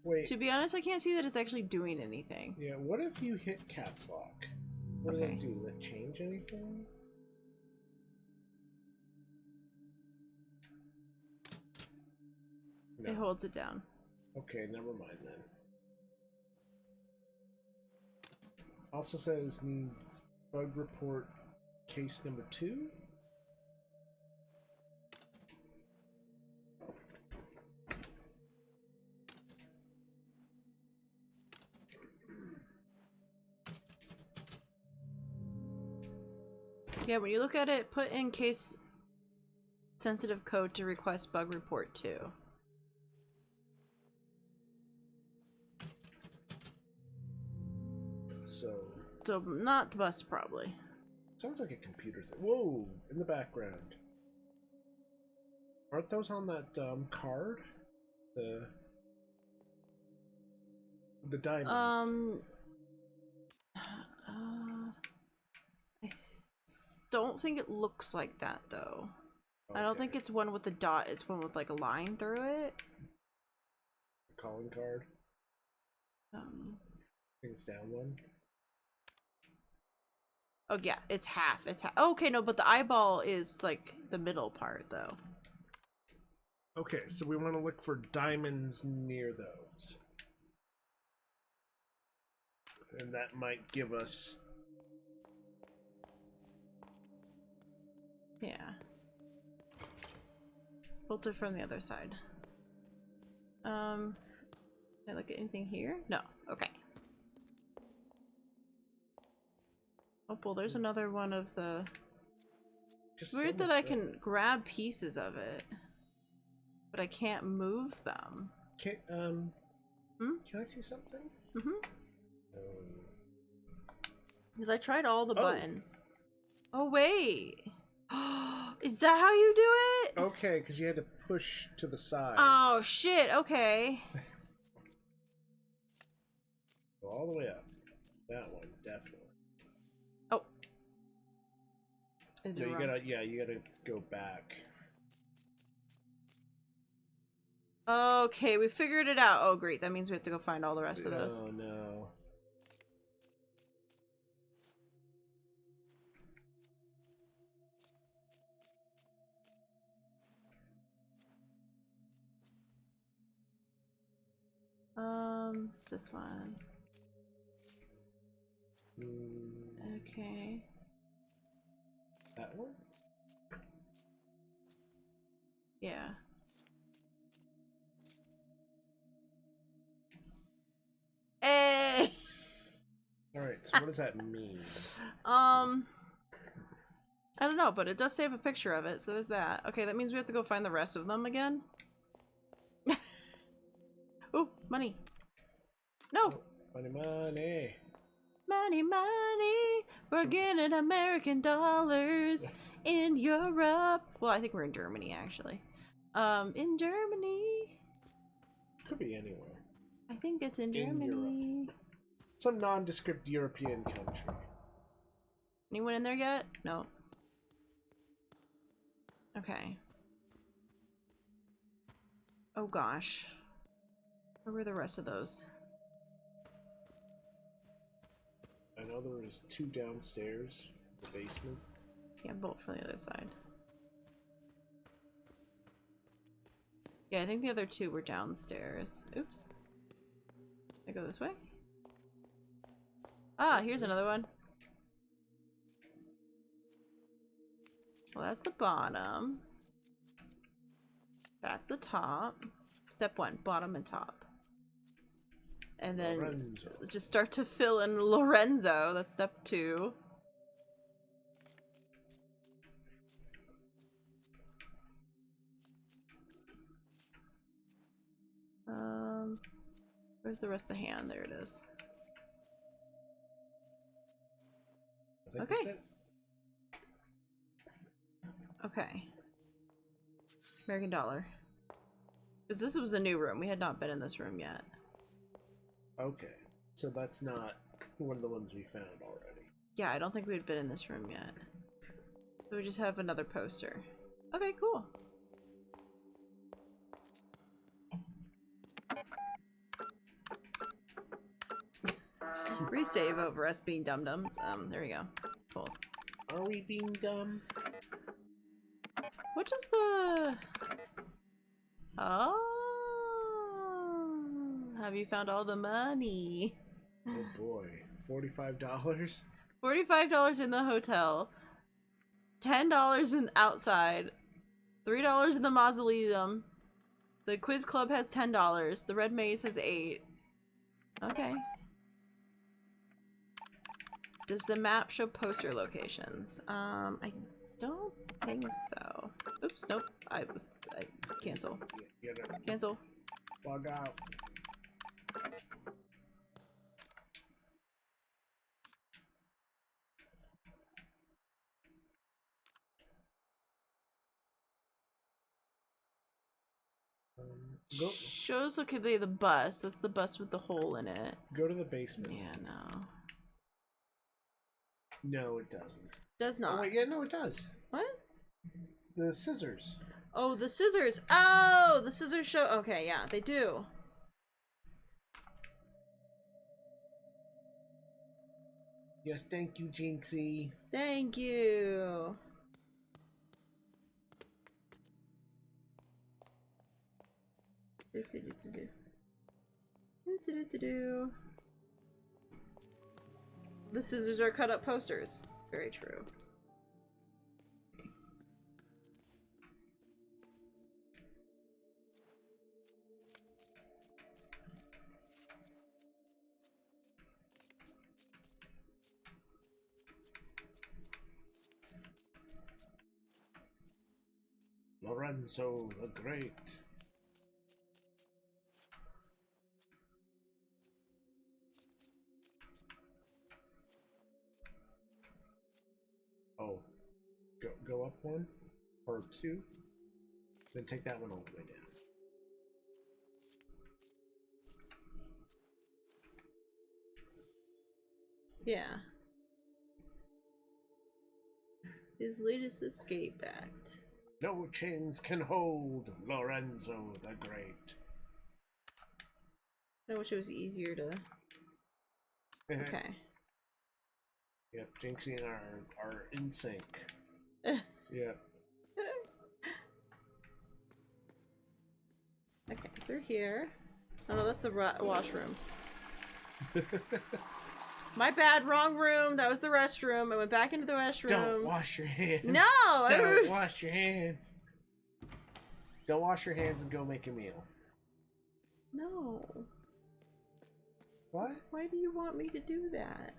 Wait. To be honest, I can't see that it's actually doing anything. Yeah, what if you hit caps lock? What does it do? Does it change anything? No. It holds it down. Okay, never mind then. Also says needs bug report case number 2. Yeah, when you look at it, put in case sensitive code to request bug report 2. So not the bus, probably. Sounds like a computer thing. Whoa, in the background. Aren't those on that card? The diamonds. I don't think it looks like that though. Okay. I don't think it's one with the dot. It's one with like a line through it. Calling card. I think it's down one. Oh yeah, it's half. It's half. Oh, okay, no, but the eyeball is like the middle part though. Okay, so we want to look for diamonds near those. And that might give us... Yeah. Filter from the other side. Can I look at anything here? No. Okay. Oh, well, there's another one of the... It's weird that I can grab pieces of it, but I can't move them. Can I see something? Because I tried all the buttons. Oh, wait. Is that how you do it? Okay, because you had to push to the side. Oh, shit. Okay. Go all the way up. That one, definitely. Oh. No, you gotta go back. Okay, we figured it out. Oh, great. That means we have to go find all the rest of those. Oh, no. this one. Okay. That one? Yeah. Hey! Alright, so what does that mean? I don't know, but it does save a picture of it, so there's that. Okay, that means we have to go find the rest of them again. Ooh, money. No! Oh, money, money. Money, money! We're getting American dollars in Europe. Well, I think we're in Germany, actually. In Germany. Could be anywhere. I think it's in In Germany. Europe. Some nondescript European country. Anyone in there yet? No. Okay. Oh gosh. Where were the rest of those? I know there was 2 downstairs, in the basement. Yeah, bolt from the other side. Yeah, I think the other 2 were downstairs. Oops. I go this way? Ah, here's another one. Well, that's the bottom. That's the top. Step 1, bottom and top. And then Lorenzo. just start to fill in Lorenzo. That's step 2. Where's the rest of the hand? There it is. I think Okay. that's it. Okay. American dollar. Because this was a new room. We had not been in this room yet. Okay. So that's not one of the ones we found already. Yeah, I don't think we'd been in this room yet. So we just have another poster. Okay, cool. Resave over us being dum-dums. There we go. Cool. Are we being dumb? What is the... Oh... Have you found all the money? Oh boy. $45? $45 in the hotel. $10 in outside. $3 in the mausoleum. The quiz club has $10. The red maze has 8. Okay. Does the map show poster locations? I don't think so. Oops, nope. Cancel. You gotta Cancel. log out. Go Shows, okay, the bus. That's the bus with the hole in it. to the basement. Yeah, no. No, it doesn't. Does not. Oh wait, yeah, no, it does. What? The scissors. Oh, the scissors. Oh, the scissors show. Okay, yeah, they do. Yes, thank you, Jinxie. Thank you. The scissors are cut up posters. Very true. Lorenzo the Great. Oh, go up 1 or 2, then take that one all the way down. Yeah. His latest escape act. No chains can hold Lorenzo the Great. I wish it was easier to... Okay. Yep, Jinxie and I are in sync. Yep. Okay, through here. Oh no, that's the washroom. My bad, wrong room. That was the restroom. I went back into the restroom. Don't wash your hands. No! Don't wash your hands. Don't wash your hands and go make a meal. No. What? Why do you want me to do that?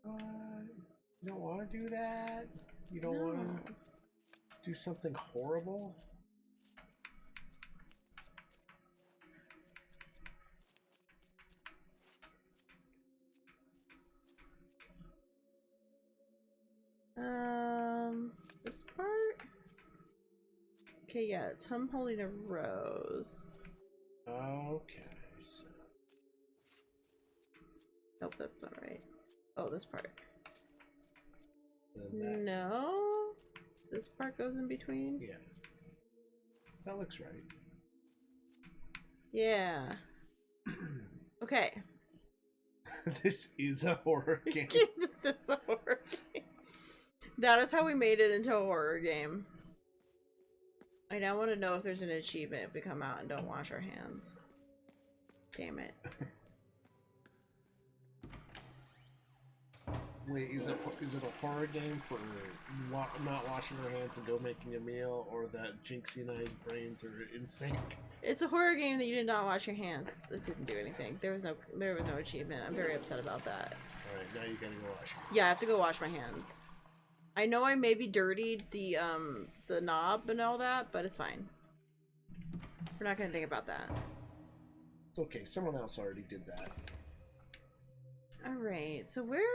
You don't want to do that? You don't want to do something horrible? This part? Okay, yeah, it's him holding a rose. Okay. So. Nope, that's not right. Oh, this part. No. This part goes in between? Yeah. That looks right. Yeah. Okay. This is a horror game. This is a horror game. That is how we made it into a horror game. I now want to know if there's an achievement if we come out and don't wash our hands. Damn it. Wait, is it a horror game for not washing your hands and go making a meal, or that Jinxie and I's brains are in sync? It's a horror game that you did not wash your hands. It didn't do anything. There was no achievement. I'm very upset about that. Alright, now you gotta go wash your hands. Yeah, I have to go wash my hands. I know I maybe dirtied the knob and all that, but it's fine. We're not gonna think about that. It's okay, someone else already did that. Alright, so where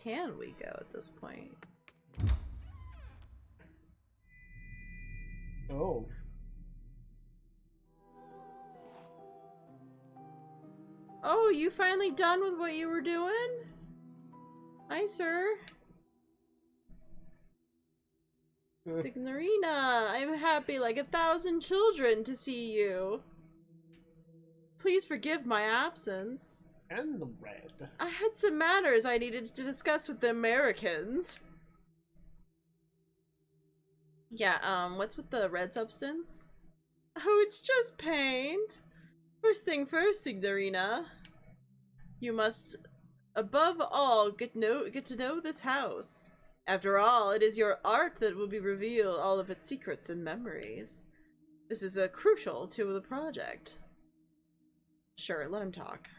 can we go at this point? Oh. Oh, you finally done with what you were doing? Hi, sir. Signorina, I'm happy like 1,000 children to see you. Please forgive my absence. And the red. I had some matters I needed to discuss with the Americans. Yeah, what's with the red substance? Oh, it's just paint. First thing first, Signorina. You must, above all, get to know this house. After all, it is your art that will reveal all of its secrets and memories. This is crucial to the project. Sure, let him talk.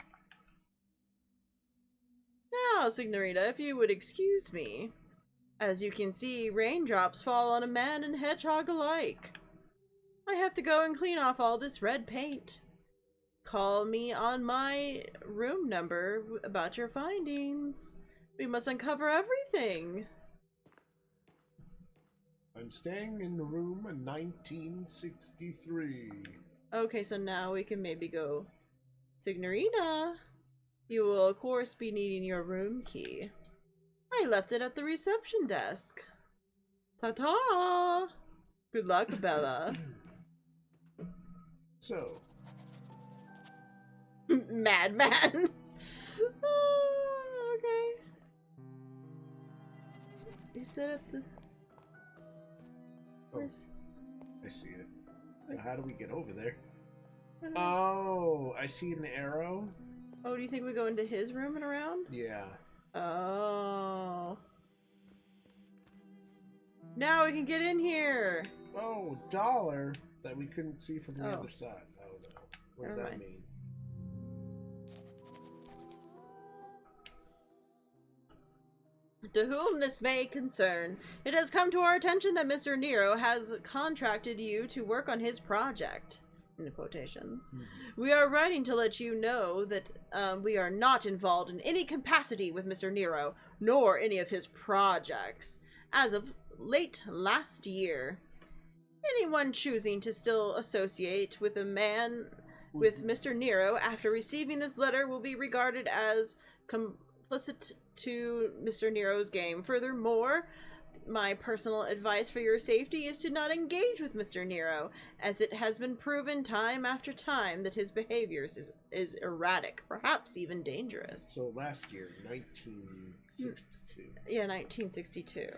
Now, Signorina, if you would excuse me. As you can see, raindrops fall on a man and hedgehog alike. I have to go and clean off all this red paint. Call me on my room number about your findings. We must uncover everything. I'm staying in room 1963. Okay, so now we can maybe go. Signorina, you will of course be needing your room key. I left it at the reception desk. Ta-ta! Good luck, Bella. So. Madman. Oh, okay. You said at the... Oh, I see it. Now how do we get over there? Oh, I see an arrow. Oh, do you think we go into his room and around? Yeah. Oh. Now we can get in here. Oh, dollar that we couldn't see from the Oh. other side. Oh no. What does Never that mind. mean? To whom this may concern, it has come to our attention that Mr. Nero has contracted you to work on his project. In quotations. We are writing to let you know that we are not involved in any capacity with Mr. Nero, nor any of his projects. As of late last year, anyone choosing to still associate with a man with Mr. Nero after receiving this letter will be regarded as complicit to Mr. Nero's game. Furthermore, my personal advice for your safety is to not engage with Mr. Nero, as it has been proven time after time that his behaviors is erratic, perhaps even dangerous. So last year, 1962. Yeah, 1962.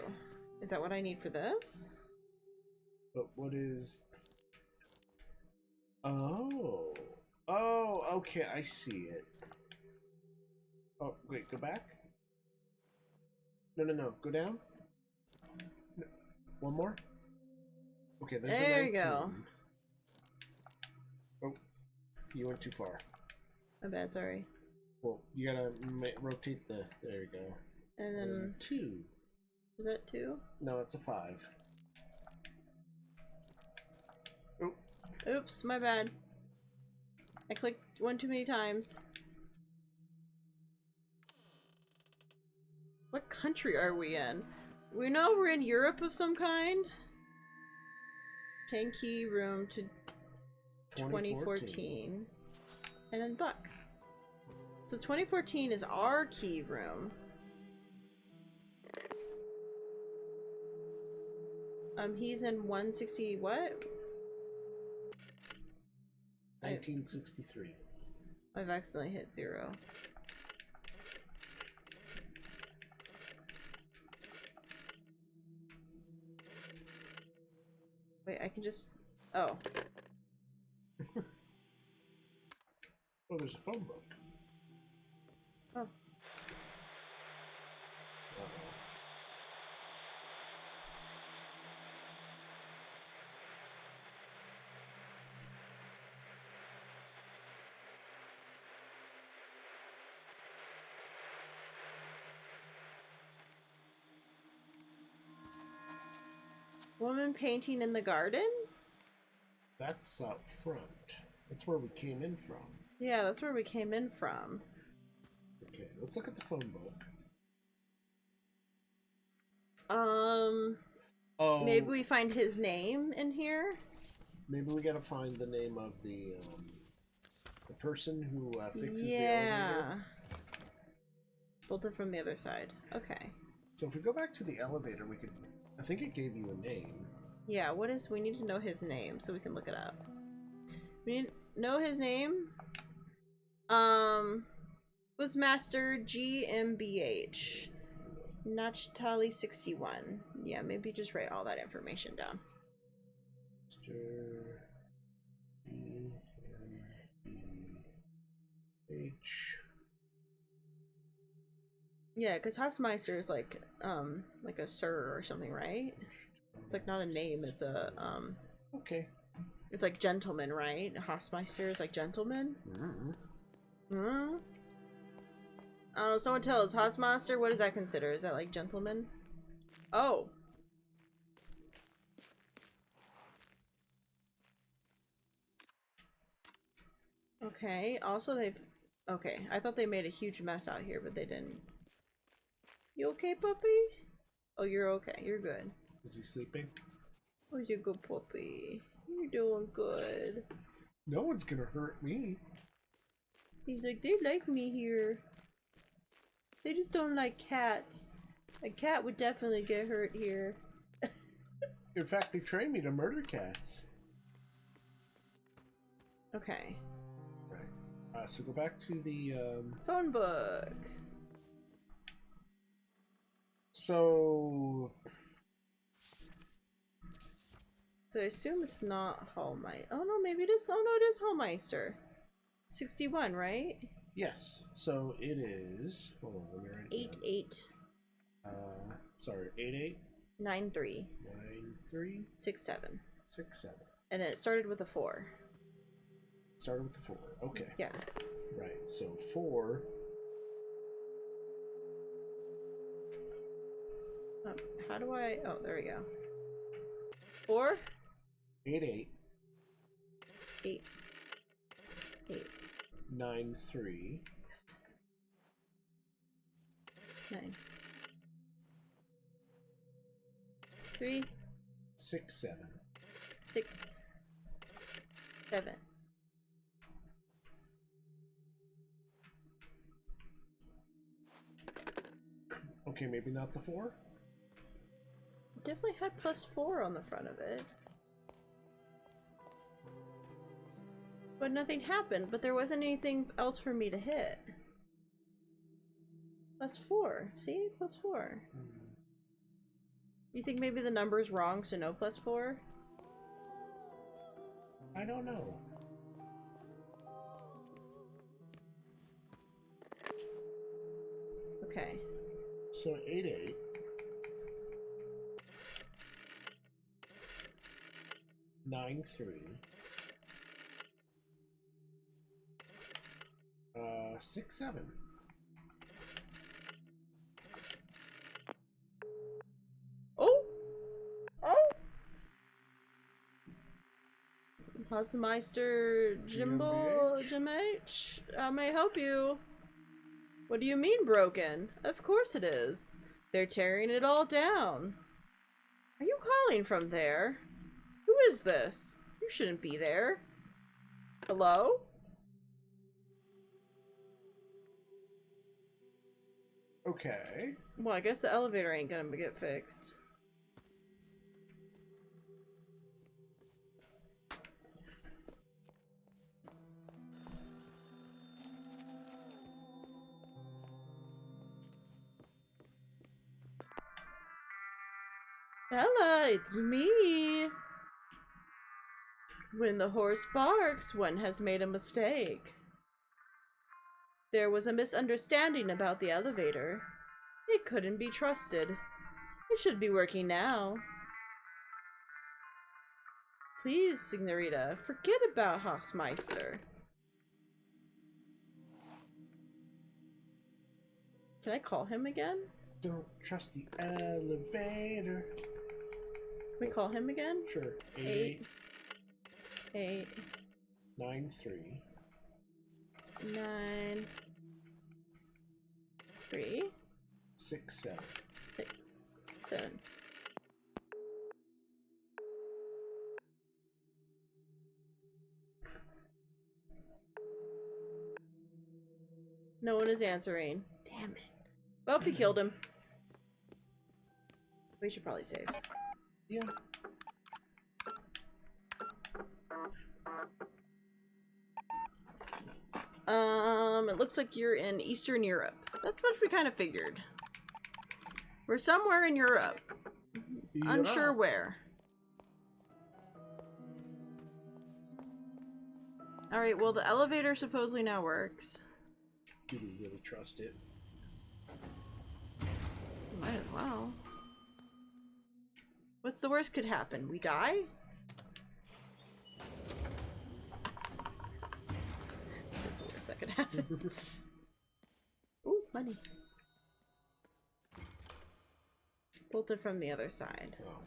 Is that what I need for this? But what is... Oh. Oh, okay, I see it. Oh, wait, go back? No, no, no, go down. No. One more? Okay, there's a 19. There you go. Oh, you went too far. My bad, sorry. Well, you gotta rotate the... There you go. And then... 2. Is that 2? No, it's a 5. Oh. Oops, my bad. I clicked one too many times. What country are we in? We know we're in Europe of some kind. 10 key room to 2014. And then Buck. So 2014 is our key room. He's in 160 what? 1963. I've accidentally hit 0. Wait, I can just... Oh. Oh, there's a phone book. Oh. Uh-oh. Woman painting in the garden? That's out front. That's where we came in from. Yeah, that's where we came in from. Okay, let's look at the phone book. Oh, maybe we find his name in here? Maybe we gotta find the name of the person who fixes the elevator. Bolted from the other side. Okay. So if we go back to the elevator, we could... I think it gave you a name. Yeah, what is... We need to know his name so we can look it up. We need to know his name. Was Master GmbH. Nachtali 61. Yeah, maybe just write all that information down. Master GmbH. Yeah, because Hausmeister is like a sir or something, right? It's like not a name, it's a Okay. It's like gentleman, right? Hausmeister is like gentleman. I don't know, someone tell us, Hausmeister, what does that consider? Is that like gentleman? Oh. Okay, also they've... Okay, I thought they made a huge mess out here, but they didn't. You okay, puppy? Oh, you're okay. You're good. Is he sleeping? Oh, you're good, puppy. You're doing good. No one's gonna hurt me. He's like, they like me here. They just don't like cats. A cat would definitely get hurt here. In fact, they trained me to murder cats. Okay. Right. So go back to the phone book. So I assume it's not Hallmeister. Oh no, maybe it is. Oh no, it is Hallmeister. 61, right? yes. So it is. Hold on, let me write it 88. Sorry, 88. 93. 93. 67. 67. And it started with a 4. Started with the 4. Okay. Yeah. Right. So 4. How do I... Oh, there we go. 4? 88. 8. 8. 93. 9. 3. 6, 7. 6. 7. Okay, maybe not the 4. Definitely had +4 on the front of it. But nothing happened, but there wasn't anything else for me to hit. +4. See? +4. You think maybe the number's wrong, so no +4? I don't know. Okay. So 88. 93. 67. Oh! Oh! Hausmeister Jimbo GmbH? Jimh? How may I help you? What do you mean broken? Of course it is. They're tearing it all down. Are you calling from there? Who is this? You shouldn't be there. Hello? Okay. Well, I guess the elevator ain't gonna get fixed. Ella, it's me. When the horse barks, one has made a mistake. There was a misunderstanding about the elevator. It couldn't be trusted. It should be working now. Please, Signorita, forget about Hausmeister. Can I call him again? Don't trust the elevator. Can we call him again? Sure. 8 93. 9 3 67. 6 7. No one is answering. Damn it. Well, we killed him. We should probably save. Yeah. It looks like you're in Eastern Europe. That's what we kind of figured. We're somewhere in Europe. Yeah. Unsure where. Alright, well the elevator supposedly now works. Do we really trust it? Might as well. What's the worst could happen? We die? That's the worst that could happen. Ooh, money. Bolted from the other side. Oh.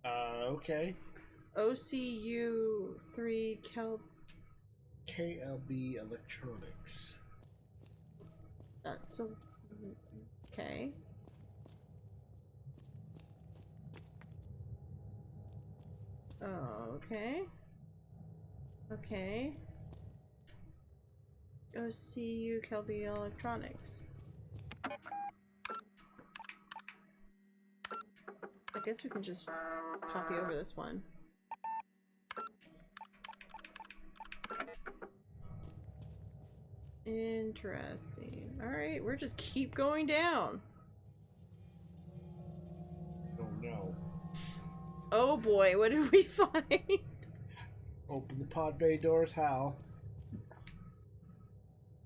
Okay. OCU 3 KLB Electronics. That's a... Okay. Okay. Okay. OCU Kelby Electronics. I guess we can just copy over this one. Interesting. Alright, we're just keep going down. Oh no. Oh boy, what did we find? Open the pod bay doors, Hal.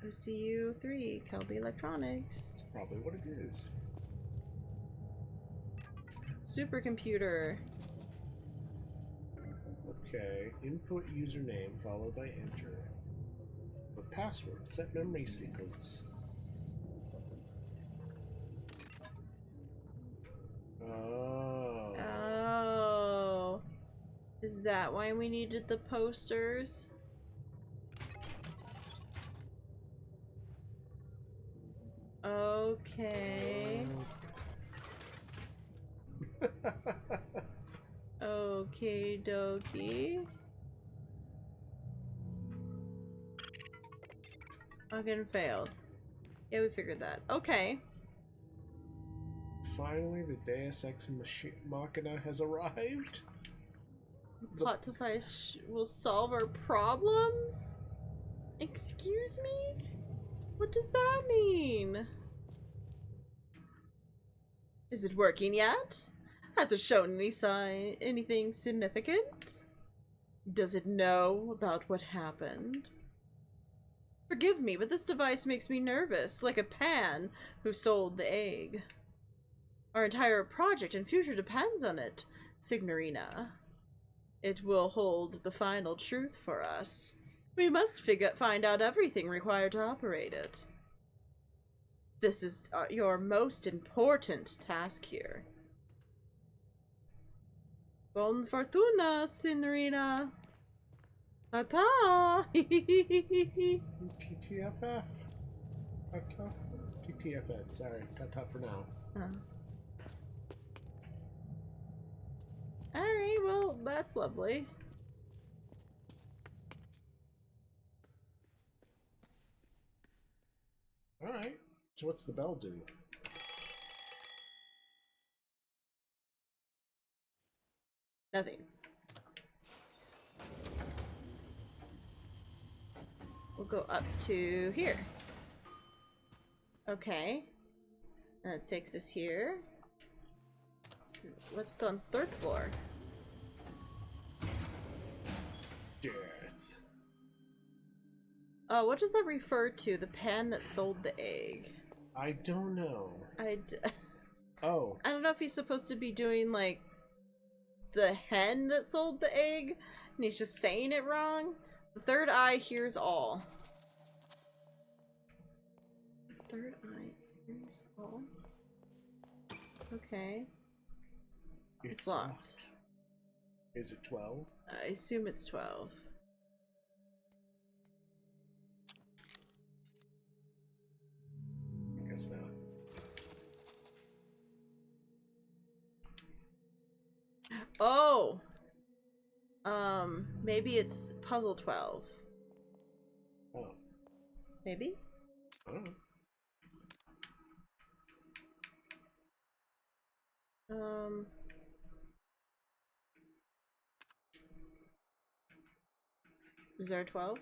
OCU 3, Kelby Electronics. That's probably what it is. Supercomputer. Okay. Input username followed by enter. A password. Set memory sequence. Oh. Oh. Is that why we needed the posters? Okay. Okay, dokie. Fucking failed. Yeah, we figured that. Okay. Finally, the Deus Ex Machina has arrived. Plot device will solve our problems? Excuse me? What does that mean? Is it working yet? Has it shown any anything significant? Does it know about what happened? Forgive me, but this device makes me nervous, like a pan who sold the egg. Our entire project and future depends on it, Signorina. It will hold the final truth for us. We must find out everything required to operate it. This is your most important task here. Buon fortuna, Signorina. Ta-ta! TTFF. Ta-ta. TTFN, sorry. Ta-ta for now. Alright, well, that's lovely. Alright. So what's the bell do? Nothing. We'll go up to here. Okay. That takes us here. So what's on the 3rd floor? Death. Oh, what does that refer to? The pan that sold the egg. I don't know. Oh. I don't know if he's supposed to be doing, like, the hen that sold the egg, and he's just saying it wrong. The third eye hears all. Third eye hears all. Okay. It's locked. Is it 12? I assume it's 12. I guess not. Oh! Maybe it's puzzle 12. Oh. Maybe? I don't know. Is there a 12?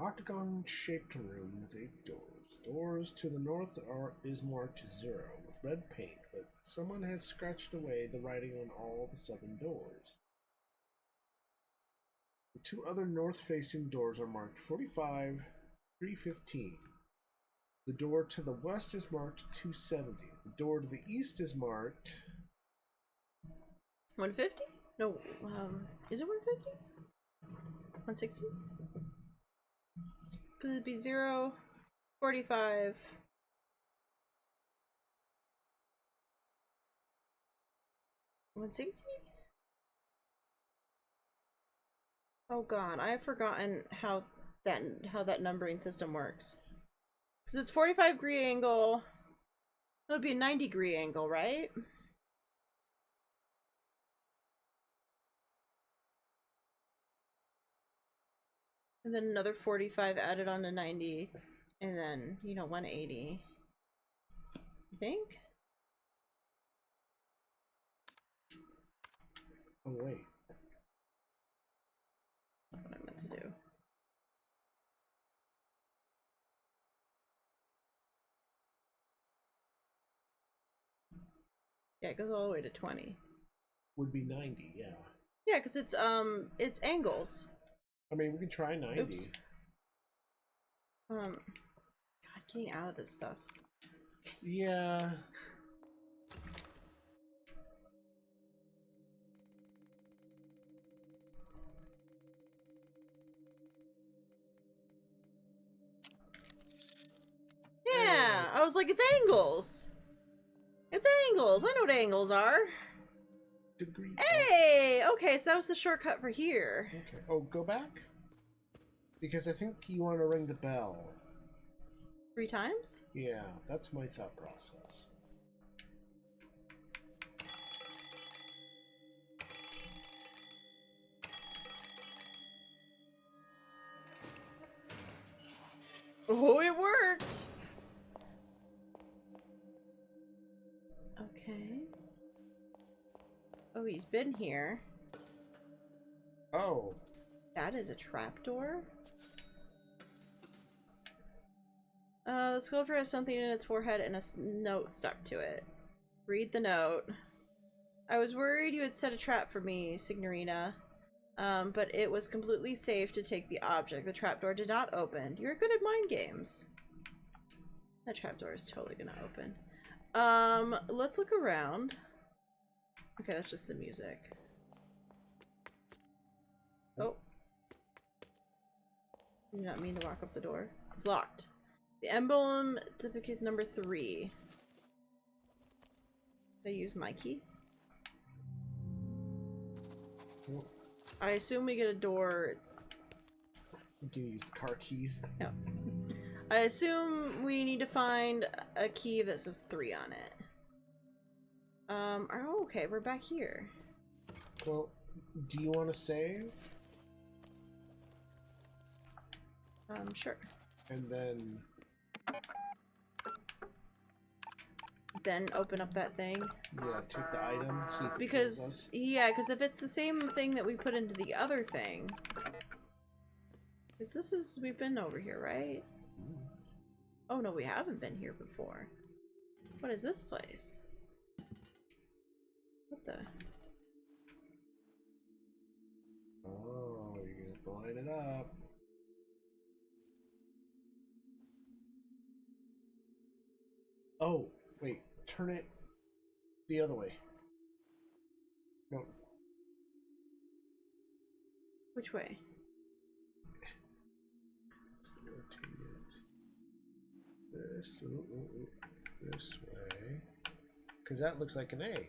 Octagon-shaped room with 8 doors. Doors to the north is marked 0 with red paint, but someone has scratched away the writing on all the southern doors. The 2 other north-facing doors are marked 45, 315. The door to the west is marked 270. The door to the east is marked 150? No, is it 150? 160? Could it be 0, 45? $160? Oh god, I have forgotten how that numbering system works. Because it's 45-degree angle. That would be a 90-degree angle, right? And then another 45 added on to 90. And then, 180. I think? Oh, wait. That's what I meant to do. Yeah, it goes all the way to 20. Would be 90, yeah. Yeah, because it's angles. I mean, we can try 90. Oops. God, getting out of this stuff. Yeah. Yeah, I was like, it's angles. It's angles. I know what angles are. Degree. Hey, okay, so that was the shortcut for here. Okay. Oh, go back? Because I think you want to ring the bell. 3 times? Yeah, that's my thought process. Oh, it worked! Okay. Oh, he's been here. Oh. That is a trapdoor? The sculpture has something in its forehead and a note stuck to it. Read the note. I was worried you had set a trap for me, Signorina. But it was completely safe to take the object. The trapdoor did not open. You're good at mind games. That trapdoor is totally gonna open. Let's look around. Okay, that's just the music. Oh. You do not mean to lock up the door. It's locked. The emblem duplicate number 3. Did I use my key? Well, I assume we get a door. you can use the car keys. No. I assume we need to find a key that says 3 on it. Oh, okay, we're back here. Well, do you want to save? Sure. And then Open up that thing. yeah, take the item. See if it kills Because, us. yeah, because if it's the same thing that we put into the other thing. Because this is, we've been over here, right? Oh no, we haven't been here before. What is this place? What the? Oh, you're gonna have to light it up. Oh, wait, turn it the other way. No. Which way? This way. Because that looks like an A.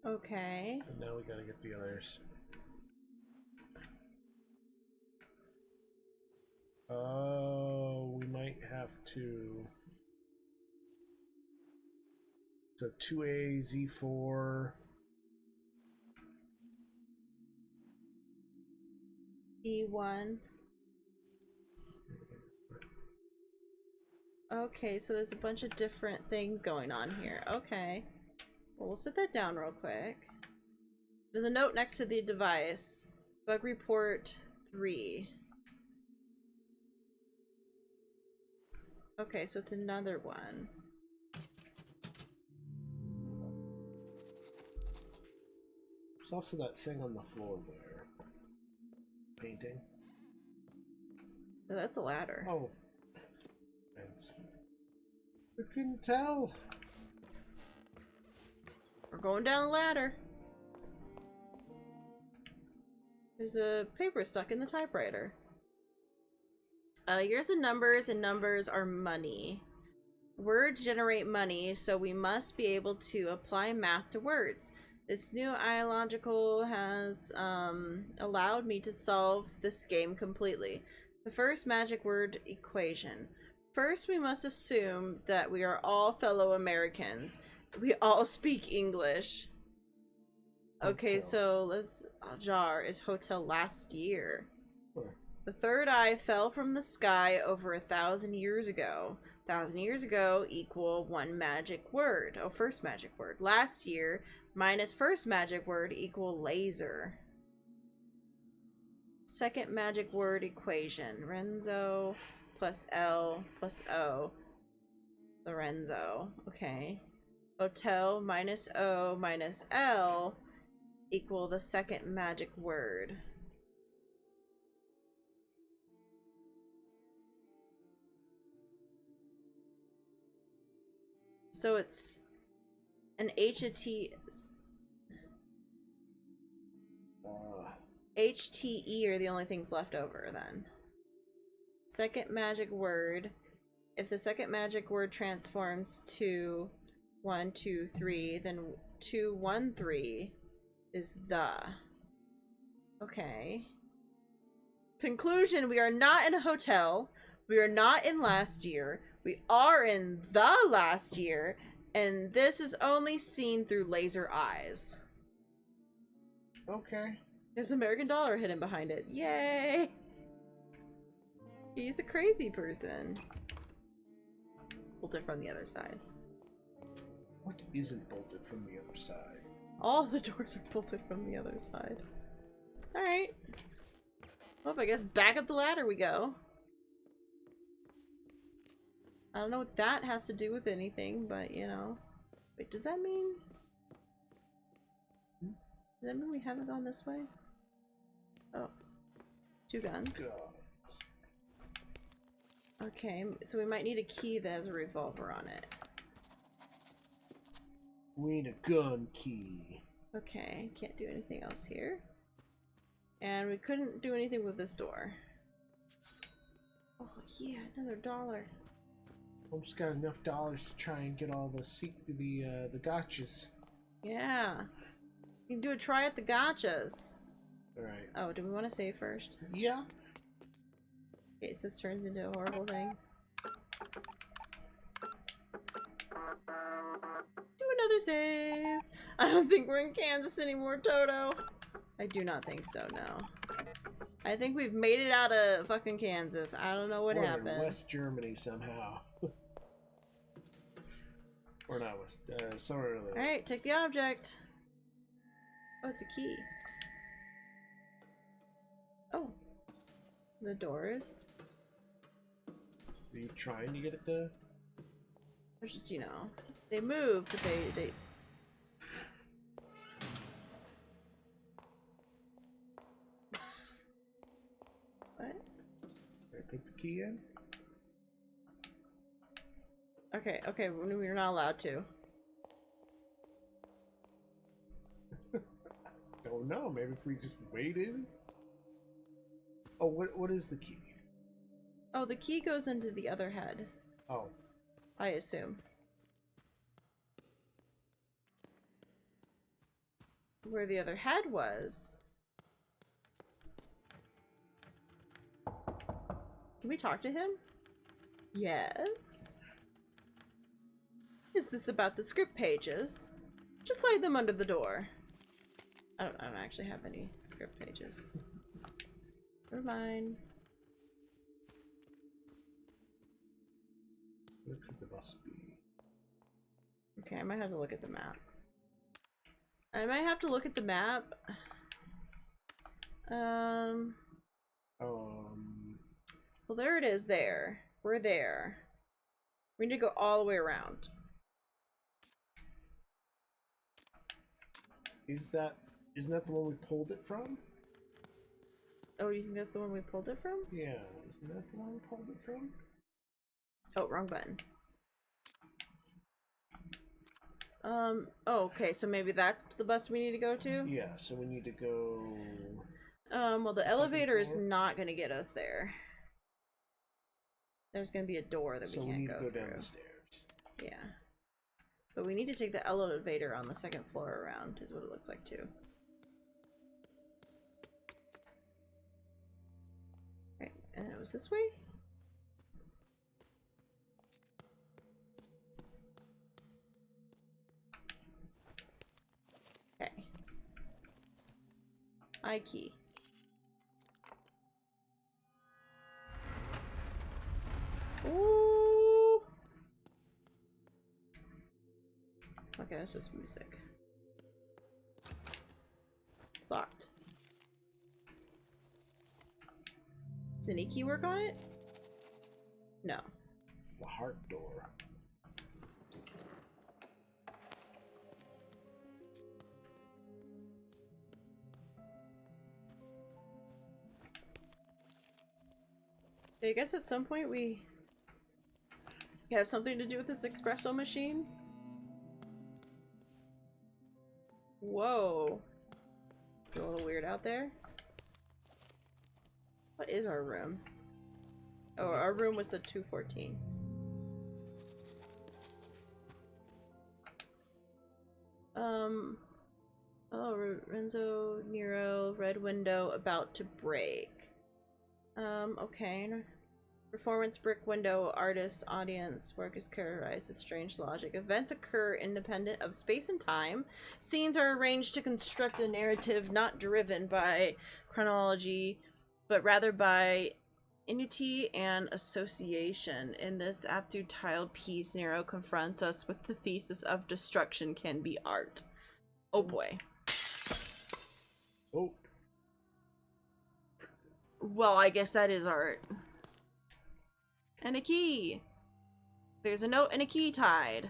Okay. And now we gotta get the others. Oh, we might have to. So 2A, Z4. E1. Okay, so there's a bunch of different things going on here. Okay. Well, we'll set that down real quick. There's a note next to the device. Bug report 3. Okay, so it's another one. There's also that thing on the floor there. Painting. Oh, that's a ladder. Oh. It's... I couldn't tell. We're going down the ladder. There's a paper stuck in the typewriter. Years and numbers are money. Words generate money, so we must be able to apply math to words. This new illogical has allowed me to solve this game completely. The first magic word equation. First, we must assume that we are all fellow Americans. We all speak English. Okay, Hotel. so let's jar is hotel last year. Where? The third eye fell from the sky over 1,000 years ago. 1,000 years ago equal one magic word. Oh, first magic word. Last year minus first magic word equal laser. Second magic word equation. Renzo plus L plus O. Lorenzo. Okay. Hotel minus O minus L equal the second magic word. So it's an H and T, H, T, E are the only things left over then. Second magic word. If the second magic word transforms to 1, 2, 3, then 2, 1, 3 is the. Okay. Conclusion, we are not in a hotel. We are not in last year. We are in the last year, and this is only seen through laser eyes. Okay. There's an American dollar hidden behind it. Yay! He's a crazy person. Bolted from the other side. What isn't bolted from the other side? All the doors are bolted from the other side. Alright. Well, I guess back up the ladder we go. I don't know what that has to do with anything, but you know. Wait, does that mean... Does that mean we haven't gone this way? Oh. 2 guns. God. Okay, so we might need a key that has a revolver on it. We need a gun key. Okay, can't do anything else here. And we couldn't do anything with this door. Oh yeah, another $1. Almost got enough dollars to try and get all the gotchas. Yeah. You can do a try at the gotchas. Alright. Oh, do we want to save first? Yeah. In case this turns into a horrible thing. Do another save. I don't think we're in Kansas anymore, Toto. I do not think so, no. I think we've made it out of fucking Kansas. I don't know what We're happened. in West Germany somehow. Or not West, somewhere earlier. Alright, take the object. Oh, it's a key. Oh. The doors. Are you trying to get at the... They're just, you know, they move, but they... What? Did I put the key in? Okay, okay, we're not allowed to. Don't know, maybe if we just waited? Oh, what is the key? Oh, the key goes into the other head. Oh. I assume. Where the other head was. Can we talk to him? Yes. Is this about the script pages? Just slide them under the door. I don't actually have any script pages. Never mind. Where could the bus be? Okay, I might have to look at the map. Well, there it is there. We're there. We need to go all the way around. Isn't that the one we pulled it from? Oh, you think that's the one we pulled it from? Yeah, isn't that the one we pulled it from? Oh, wrong button. Oh, okay, so maybe that's the bus we need to go to? Yeah, so we need to go... Well, the elevator is floor? not gonna get us there. There's gonna be a door that we can't go through. So we need to go down the stairs. Yeah. But we need to take the elevator on the 2nd floor around, is what it looks like, too. Right, and it was this way? Okay. I key. Ooh. Okay, that's just music. Locked. Does any key work on it? No. It's the heart door. I guess at some point we have something to do with this espresso machine. Whoa. Feel a little weird out there. What is our room? Oh, our room was the 214. Oh, Renzo, Nero, red window about to break. Okay. Performance brick window, artist, audience, work is characterized as strange logic. Events occur independent of space and time. Scenes are arranged to construct a narrative not driven by chronology, but rather by unity and association. In this aptitude tiled piece, Nero confronts us with the thesis of destruction can be art. Oh boy. Oh. Well, I guess that is art. And a key. There's a note and a key tied.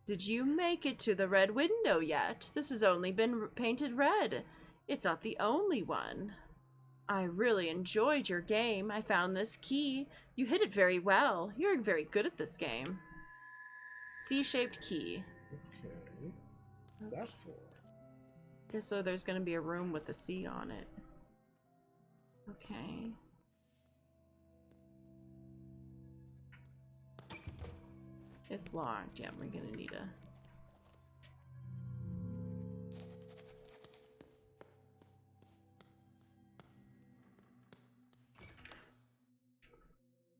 Did you make it to the red window yet? This has only been painted red. It's not the only one. I really enjoyed your game. I found this key. You hit it very well. You're very good at this game. C-shaped key. Okay. What's that for? Guess so there's gonna be a room with a C on it. Okay. It's locked. Yeah, we're gonna need a...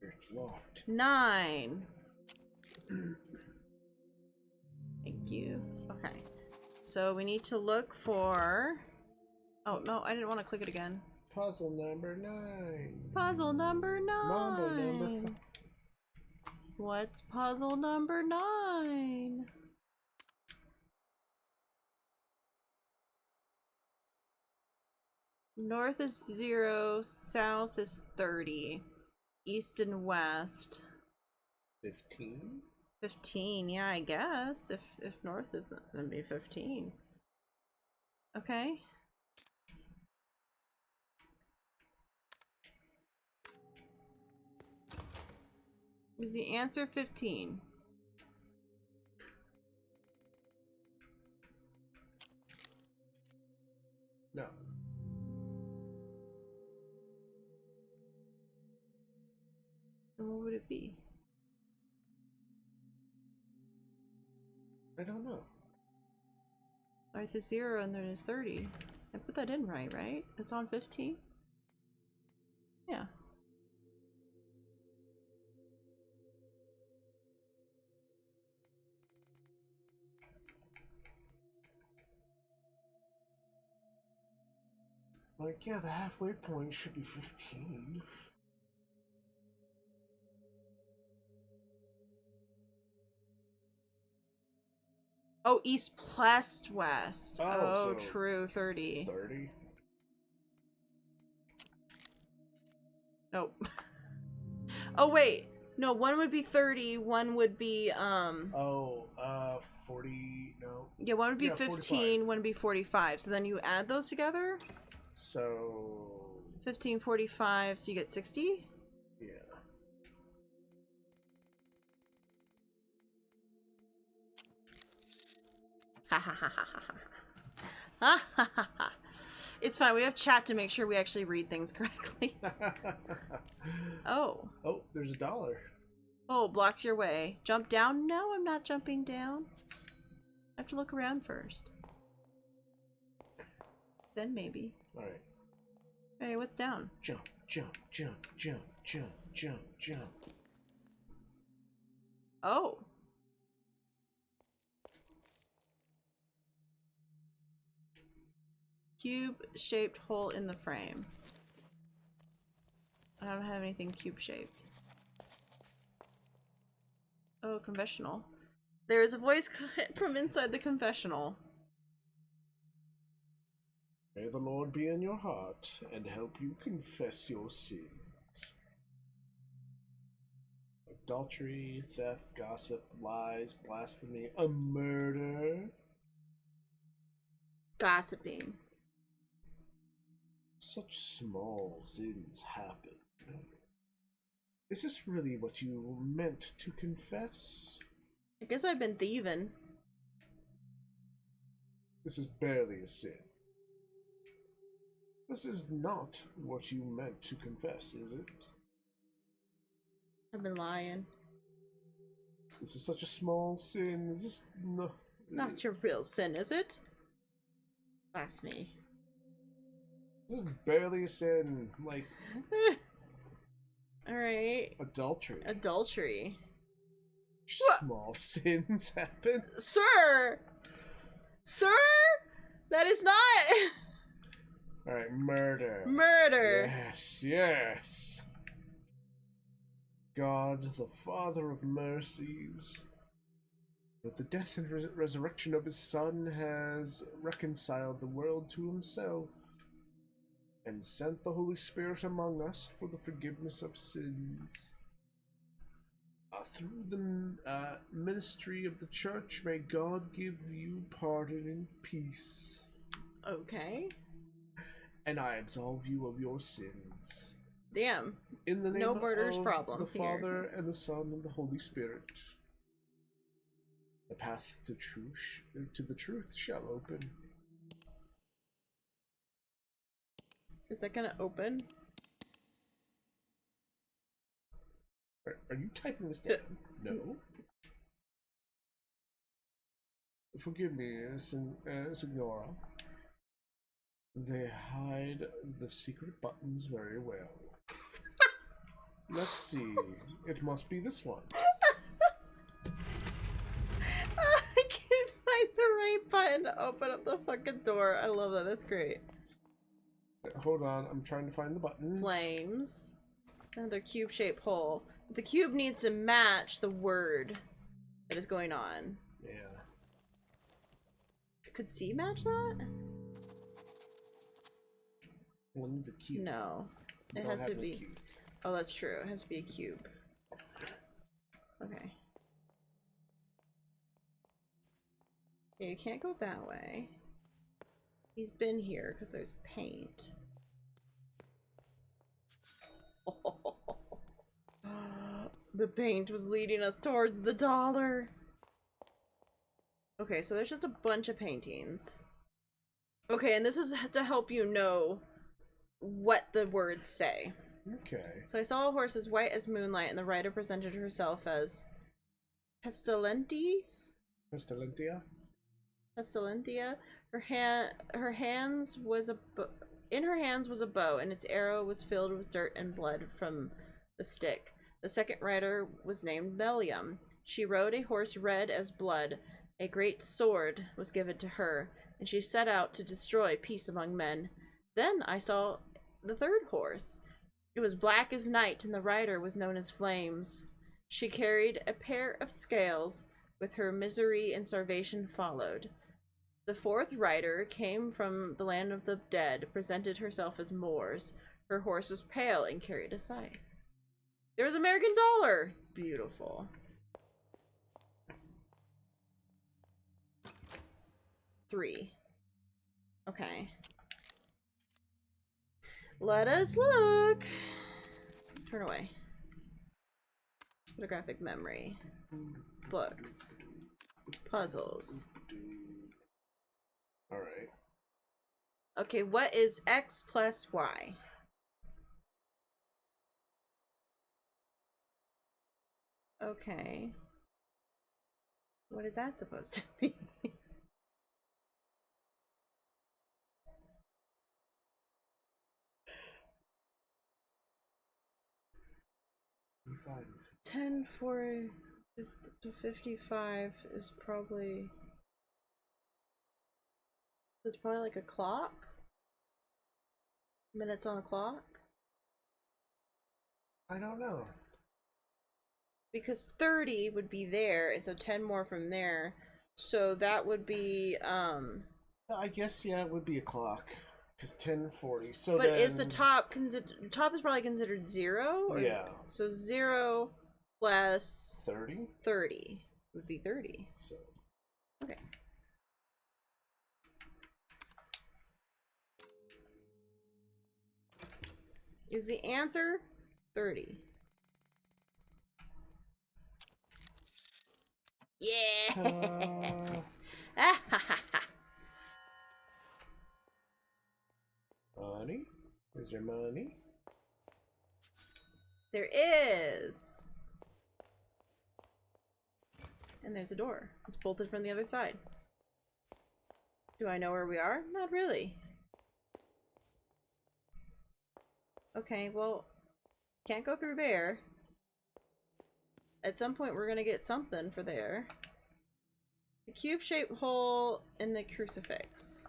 It's locked. 9. Thank you. Okay. So we need to look for... Oh, no, I didn't want to click it again. Puzzle number 9. Puzzle number 9. Mambo number 5. What's puzzle number 9? North is 0, south is 30. East and west. 15? 15, yeah, I guess. If north is then be 15. Okay. Is the answer 15? No. And what would it be? I don't know. Alright, the 0 and then is 30. I put that in right? It's on 15? Yeah. Like, yeah, the halfway point should be 15. Oh, east, west. Oh, so true, 30. 30? Nope. Oh, wait. No, one would be 30, one would be, 40, no. Yeah, one would be 15, 45. one would be 45. So then you add those together? So... 15, 45, so you get 60? Yeah. Ha ha ha ha ha ha. Ha ha ha ha. It's fine, we have chat to make sure we actually read things correctly. Oh. Oh, there's $1. Oh, blocks your way. Jump down? No, I'm not jumping down. I have to look around first. Then maybe. Alright. Hey, what's down? Jump, jump, jump, jump, jump, jump, jump. Oh. Cube-shaped hole in the frame. I don't have anything cube-shaped. Oh, confessional. There is a voice from inside the confessional. May the Lord be in your heart and help you confess your sins. Adultery, theft, gossip, lies, blasphemy, a murder. Gossiping. Such small sins happen. Is this really what you meant to confess? I guess I've been thieving. This is barely a sin. This is not what you meant to confess, is it? I've been lying. This is such a small sin. Is this no? Not your real sin, is it? Blasphemy. This is barely a sin. Like Alright. adultery. Adultery. Small sins happen. Sir! Sir? That is not... Alright, murder. Murder. Yes, yes. God, the Father of mercies, that the death and resurrection of his Son has reconciled the world to himself, and sent the Holy Spirit among us for the forgiveness of sins. Through the ministry of the church, may God give you pardon and peace. Okay. And I absolve you of your sins. Damn. In the name no murders of problem the here. Father, and the Son, and the Holy Spirit. The path to the truth shall open. Is that gonna open? Are you typing this down? No. Forgive me, Signora. They hide the secret buttons very well. Let's see. It must be this one. I can't find the right button to open up the fucking door. I love that. That's great. Hold on, I'm trying to find the buttons. Flames. Another cube-shaped hole. The cube needs to match the word that is going on. Yeah. Could C match that? One needs a cube. No. It has to be. Cubes. Oh, that's true. It has to be a cube. Okay. Yeah, you can't go that way. He's been here because there's paint. The paint was leading us towards the dollar. Okay, so there's just a bunch of paintings. Okay, and this is to help you know what the words say. Okay. So I saw a horse as white as moonlight, and the rider presented herself as Pestilenti? Pestilentia? Pestilentia. Her hands was in her hands was a bow, and its arrow was filled with dirt and blood from the stick. The second rider was named Bellium. She rode a horse red as blood. A great sword was given to her, and she set out to destroy peace among men. Then I saw the third horse. It was black as night, and the rider was known as Flames. She carried a pair of scales. With her misery and starvation followed. The fourth rider came from the land of the dead, presented herself as Moors. Her horse was pale and carried a scythe. There's American dollar! Beautiful. Three. Okay. Let us look! Turn away. Photographic memory. Books. Puzzles. Alright. Okay, what is X plus Y? Okay. What is that supposed to be? Five. 10 for 55 is probably... It's probably like a clock? Minutes on a clock? I don't know. Because 30 would be there, and so 10 more from there. So that would be, I guess, yeah, it would be a clock. Because 10:40. So but then... is the top considered... Top is probably considered 0? Or... Yeah. So 0 plus... 30? 30 would be 30. So... Okay. Is the answer 30? Yeah! Money? Is there money? There is! And there's a door. It's bolted from the other side. Do I know where we are? Not really. Okay, well, can't go through there. At some point, we're gonna get something for there. The cube-shaped hole in the crucifix.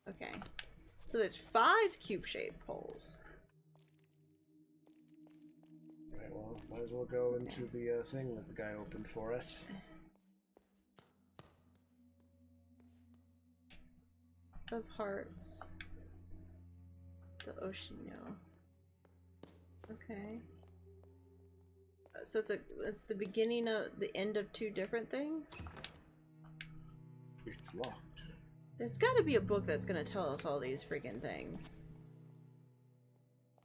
Okay. So there's 5 cube-shaped holes. Right, well, might as well go into the thing that the guy opened for us. Of hearts. The ocean, no. Okay. So it's the beginning of the end of two different things? It's locked. There's gotta be a book that's gonna tell us all these freaking things.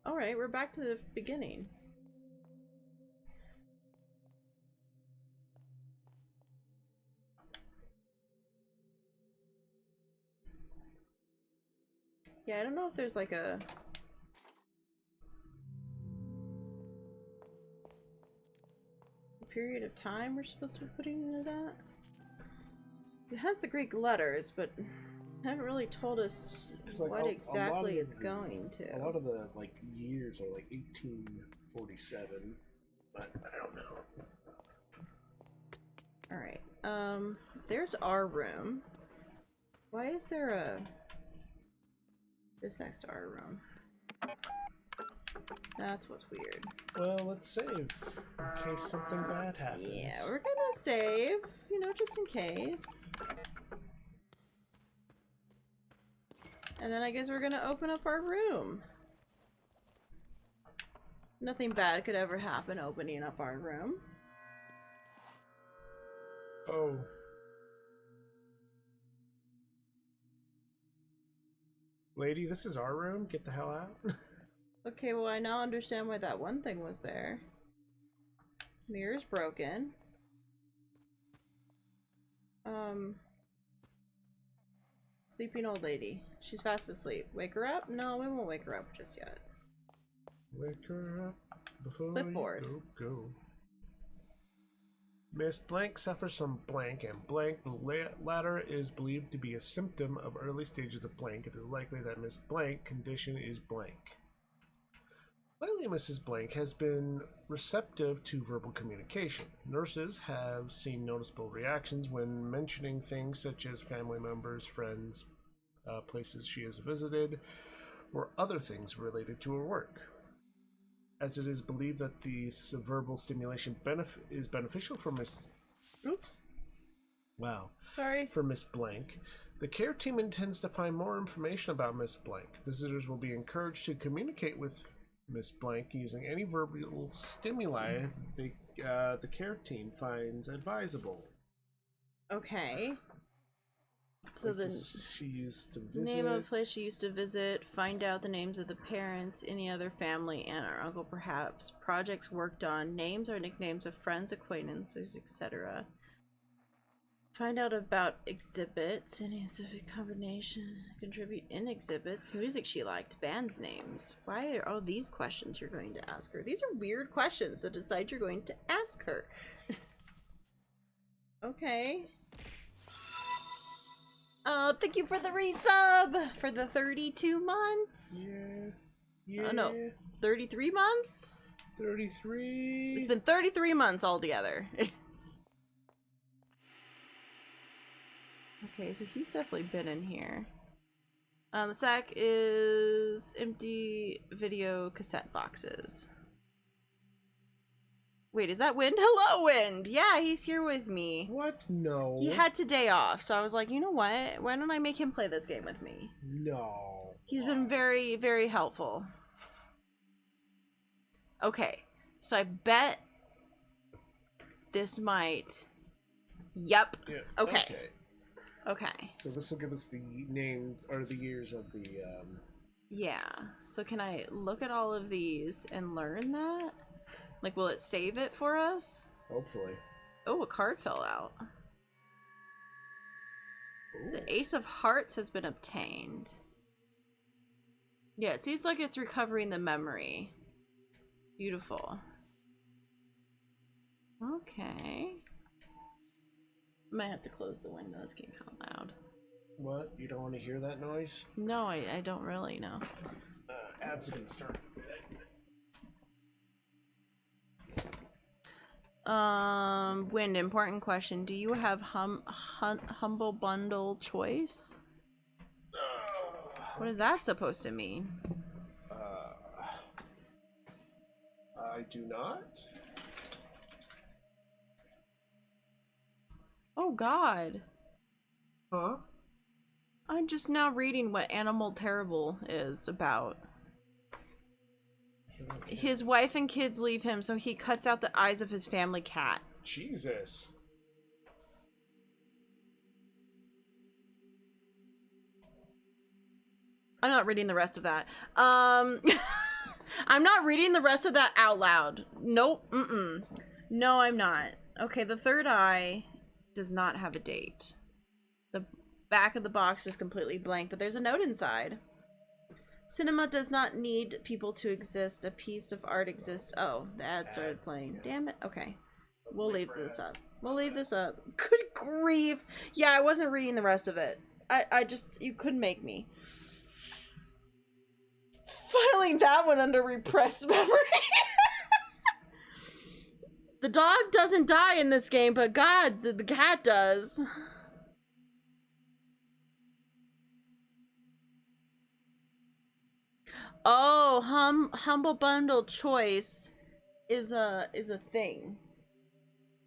Alright, we're back to the beginning. Yeah, I don't know if there's like a period of time we're supposed to be putting into that. It has the Greek letters, but haven't really told us like what exactly it's the, going to. A lot of the like years are like 1847, but I don't know. All right. There's our room. Why is there a this next to our room? That's what's weird. Well, let's save in case something bad happens. Yeah, we're gonna save, you know, just in case. And then I guess we're gonna open up our room. Nothing bad could ever happen opening up our room. Oh. Lady, this is our room. Get the hell out. Okay, well I now understand why that one thing was there. Mirror's broken. Sleeping old lady. She's fast asleep. Wake her up? No, we won't wake her up just yet. Wake her up before Clipboard. you go. Miss Blank suffers from blank, and blank latter is believed to be a symptom of early stages of blank. It is likely that Miss Blank condition is blank. Lately, Mrs. Blank has been receptive to verbal communication. Nurses have seen noticeable reactions when mentioning things such as family members, friends, places she has visited, or other things related to her work. As it is believed that this verbal stimulation is beneficial for Miss... Oops. Wow. Sorry. For Miss Blank, the care team intends to find more information about Miss Blank. Visitors will be encouraged to communicate with Miss Blank using any verbal stimuli the care team finds advisable. Okay. So Places she used to visit. Name of a place she used to visit, find out the names of the parents, any other family, aunt or uncle perhaps, projects worked on, names or nicknames of friends, acquaintances, etc. Find out about exhibits, any specific combination, contribute in exhibits, music she liked, bands names. Why are all these questions you're going to ask her? These are weird questions to decide you're going to ask her. Okay. Oh, thank you for the resub for the 32 months. Yeah. Oh no, 33 months? 33. It's been 33 months altogether. Okay, so he's definitely been in here. The sack is empty video cassette boxes. Wait, is that Wind? Hello, Wind! Yeah, he's here with me. What? No. He had today off, so I was like, you know what? Why don't I make him play this game with me? No. He's been very, very helpful. Okay, so I bet this might... Yep. Yeah. Okay. Okay. So this will give us the name or the years of the Yeah. So can I look at all of these and learn that? Like, will it save it for us? Hopefully. Oh, a card fell out. Ooh. The Ace of Hearts has been obtained. Yeah, it seems like it's recovering the memory. Beautiful. Okay. Might have to close the windows, can't come loud. What? You don't want to hear that noise? No, I don't really know. Ads are gonna start. Wind, important question. Do you have humble bundle choice? What is that supposed to mean? I do not. Oh God. Huh? I'm just now reading what Animal Terrible is about. His wife and kids leave him, so he cuts out the eyes of his family cat. Jesus. I'm not reading the rest of that. I'm not reading the rest of that out loud. Nope. No, I'm not. Okay, the third eye does not have a date. The back of the box is completely blank, but there's a note inside. Cinema does not need people to exist. A piece of art exists. Oh, the ad started playing. Damn it. Okay. We'll leave this up. We'll leave this up. Good grief. Yeah, I wasn't reading the rest of it. I just, you couldn't make me. Filing that one under repressed memory. The dog doesn't die in this game, but God, the cat does. Oh, humble bundle choice is a thing.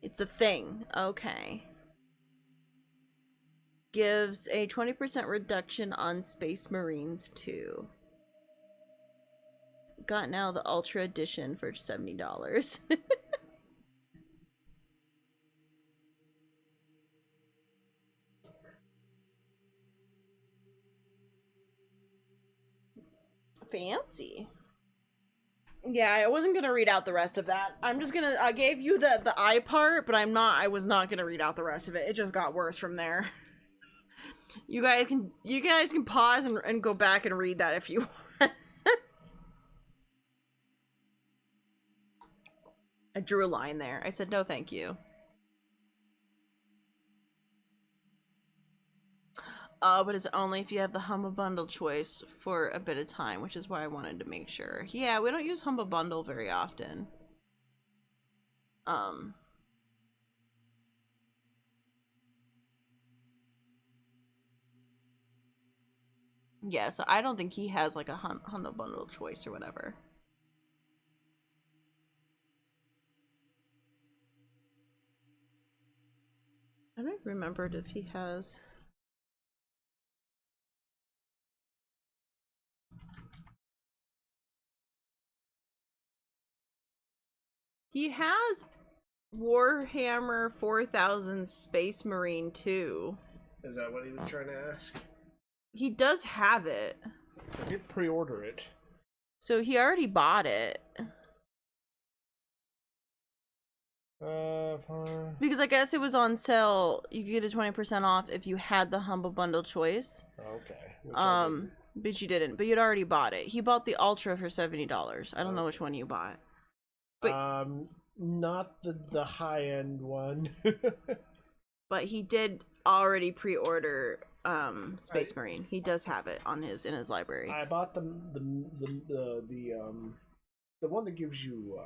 It's a thing. Okay. Gives a 20% reduction on Space Marines 2. Got now the Ultra Edition for $70. Fancy. Yeah, I wasn't gonna read out the rest of that. I'm just gonna, I gave you the eye part, but I was not gonna read out the rest of it. It just got worse from there. You guys can pause and go back and read that if you want. I drew a line there. I said no thank you. But it's only if you have the Humble Bundle choice for a bit of time, which is why I wanted to make sure. Yeah, we don't use Humble Bundle very often. Yeah, so I don't think he has like a Humble Bundle choice or whatever. I don't remember if he has. He has Warhammer 4000 Space Marine 2. Is that what he was trying to ask? He does have it. I did pre-order it. So he already bought it. Fine. Because I guess it was on sale. You could get a 20% off if you had the Humble Bundle choice. Okay. But you didn't. But you'd already bought it. He bought the Ultra for $70. I don't know which one you bought. But not the high-end one. but he did already pre-order Space Marine. He does have it on in his library. I bought the one that gives you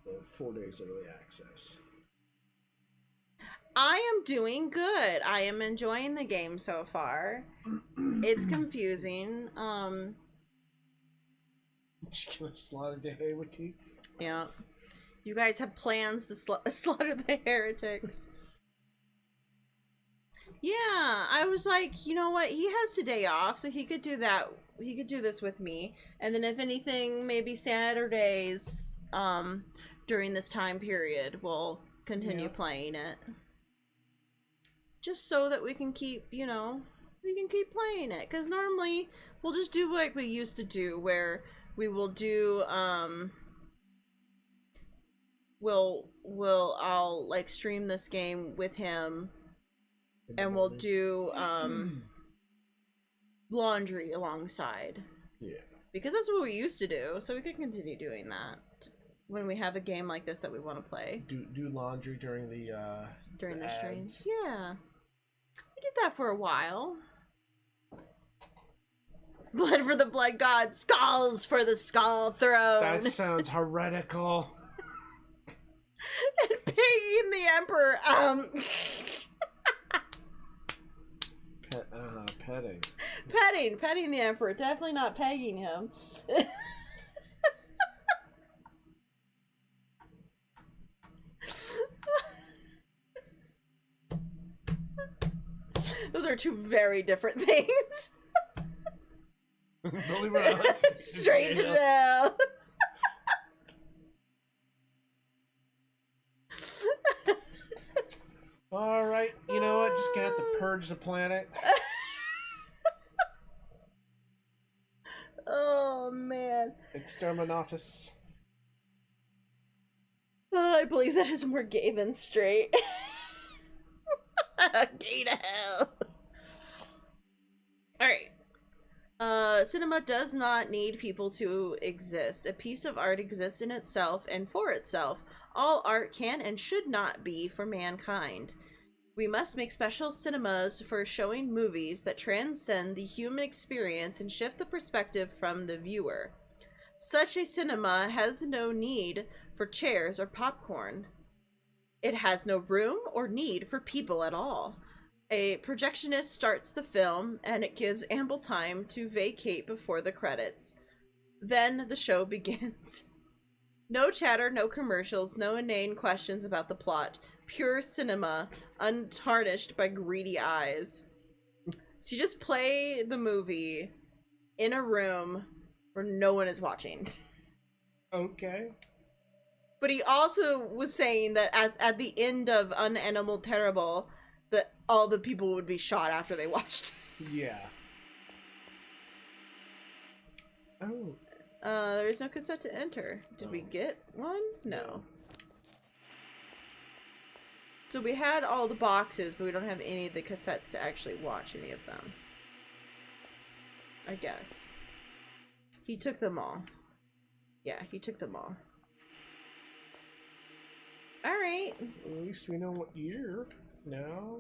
the 4 days early access. I am doing good. I am enjoying the game so far. It's confusing. Just gonna slaughter the heretics. Yeah. You guys have plans to slaughter the heretics. Yeah, I was like, you know what? He has today off, so he could do that. He could do this with me. And then if anything, maybe Saturdays, during this time period, we'll continue playing it. Just so that we can keep, you know, we can keep playing it. Because normally, we'll just do like we used to do, where we will do, I'll like stream this game with him, and we'll do laundry alongside. Yeah. Because that's what we used to do, so we could continue doing that when we have a game like this that we want to play. Do laundry during the streams. Yeah. We did that for a while. Blood for the blood god, skulls for the skull throne. That sounds heretical. And pegging the emperor. Petting the emperor. Definitely not pegging him. Those are two very different things. Believe it or not. Straight to jail. purge the planet. Oh man. Exterminatus. Oh, I believe that is more gay than straight. Gay to hell. Alright. Cinema does not need people to exist. A piece of art exists in itself and for itself. All art can and should not be for mankind. We must make special cinemas for showing movies that transcend the human experience and shift the perspective from the viewer. Such a cinema has no need for chairs or popcorn. It has no room or need for people at all. A projectionist starts the film, and it gives ample time to vacate before the credits. Then the show begins. No chatter, no commercials, no inane questions about the plot. Pure cinema, untarnished by greedy eyes. So you just play the movie in a room where no one is watching. Okay. But he also was saying that at the end of Unanimal Terrible, that all the people would be shot after they watched. Yeah. Oh. There is no cassette to enter. Did we get one? No. So we had all the boxes, but we don't have any of the cassettes to actually watch any of them. I guess. He took them all. Yeah, he took them all. Alright. At least we know what year now.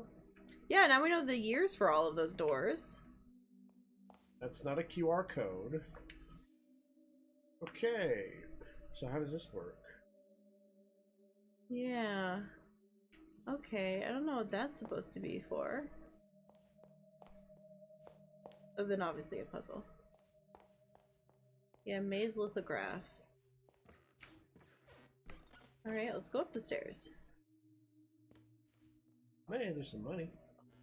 Yeah, now we know the years for all of those doors. That's not a QR code. Okay. So how does this work? Yeah. Okay, I don't know what that's supposed to be for. Other than obviously a puzzle. Yeah, maze lithograph. Alright, let's go up the stairs. Man, there's some money.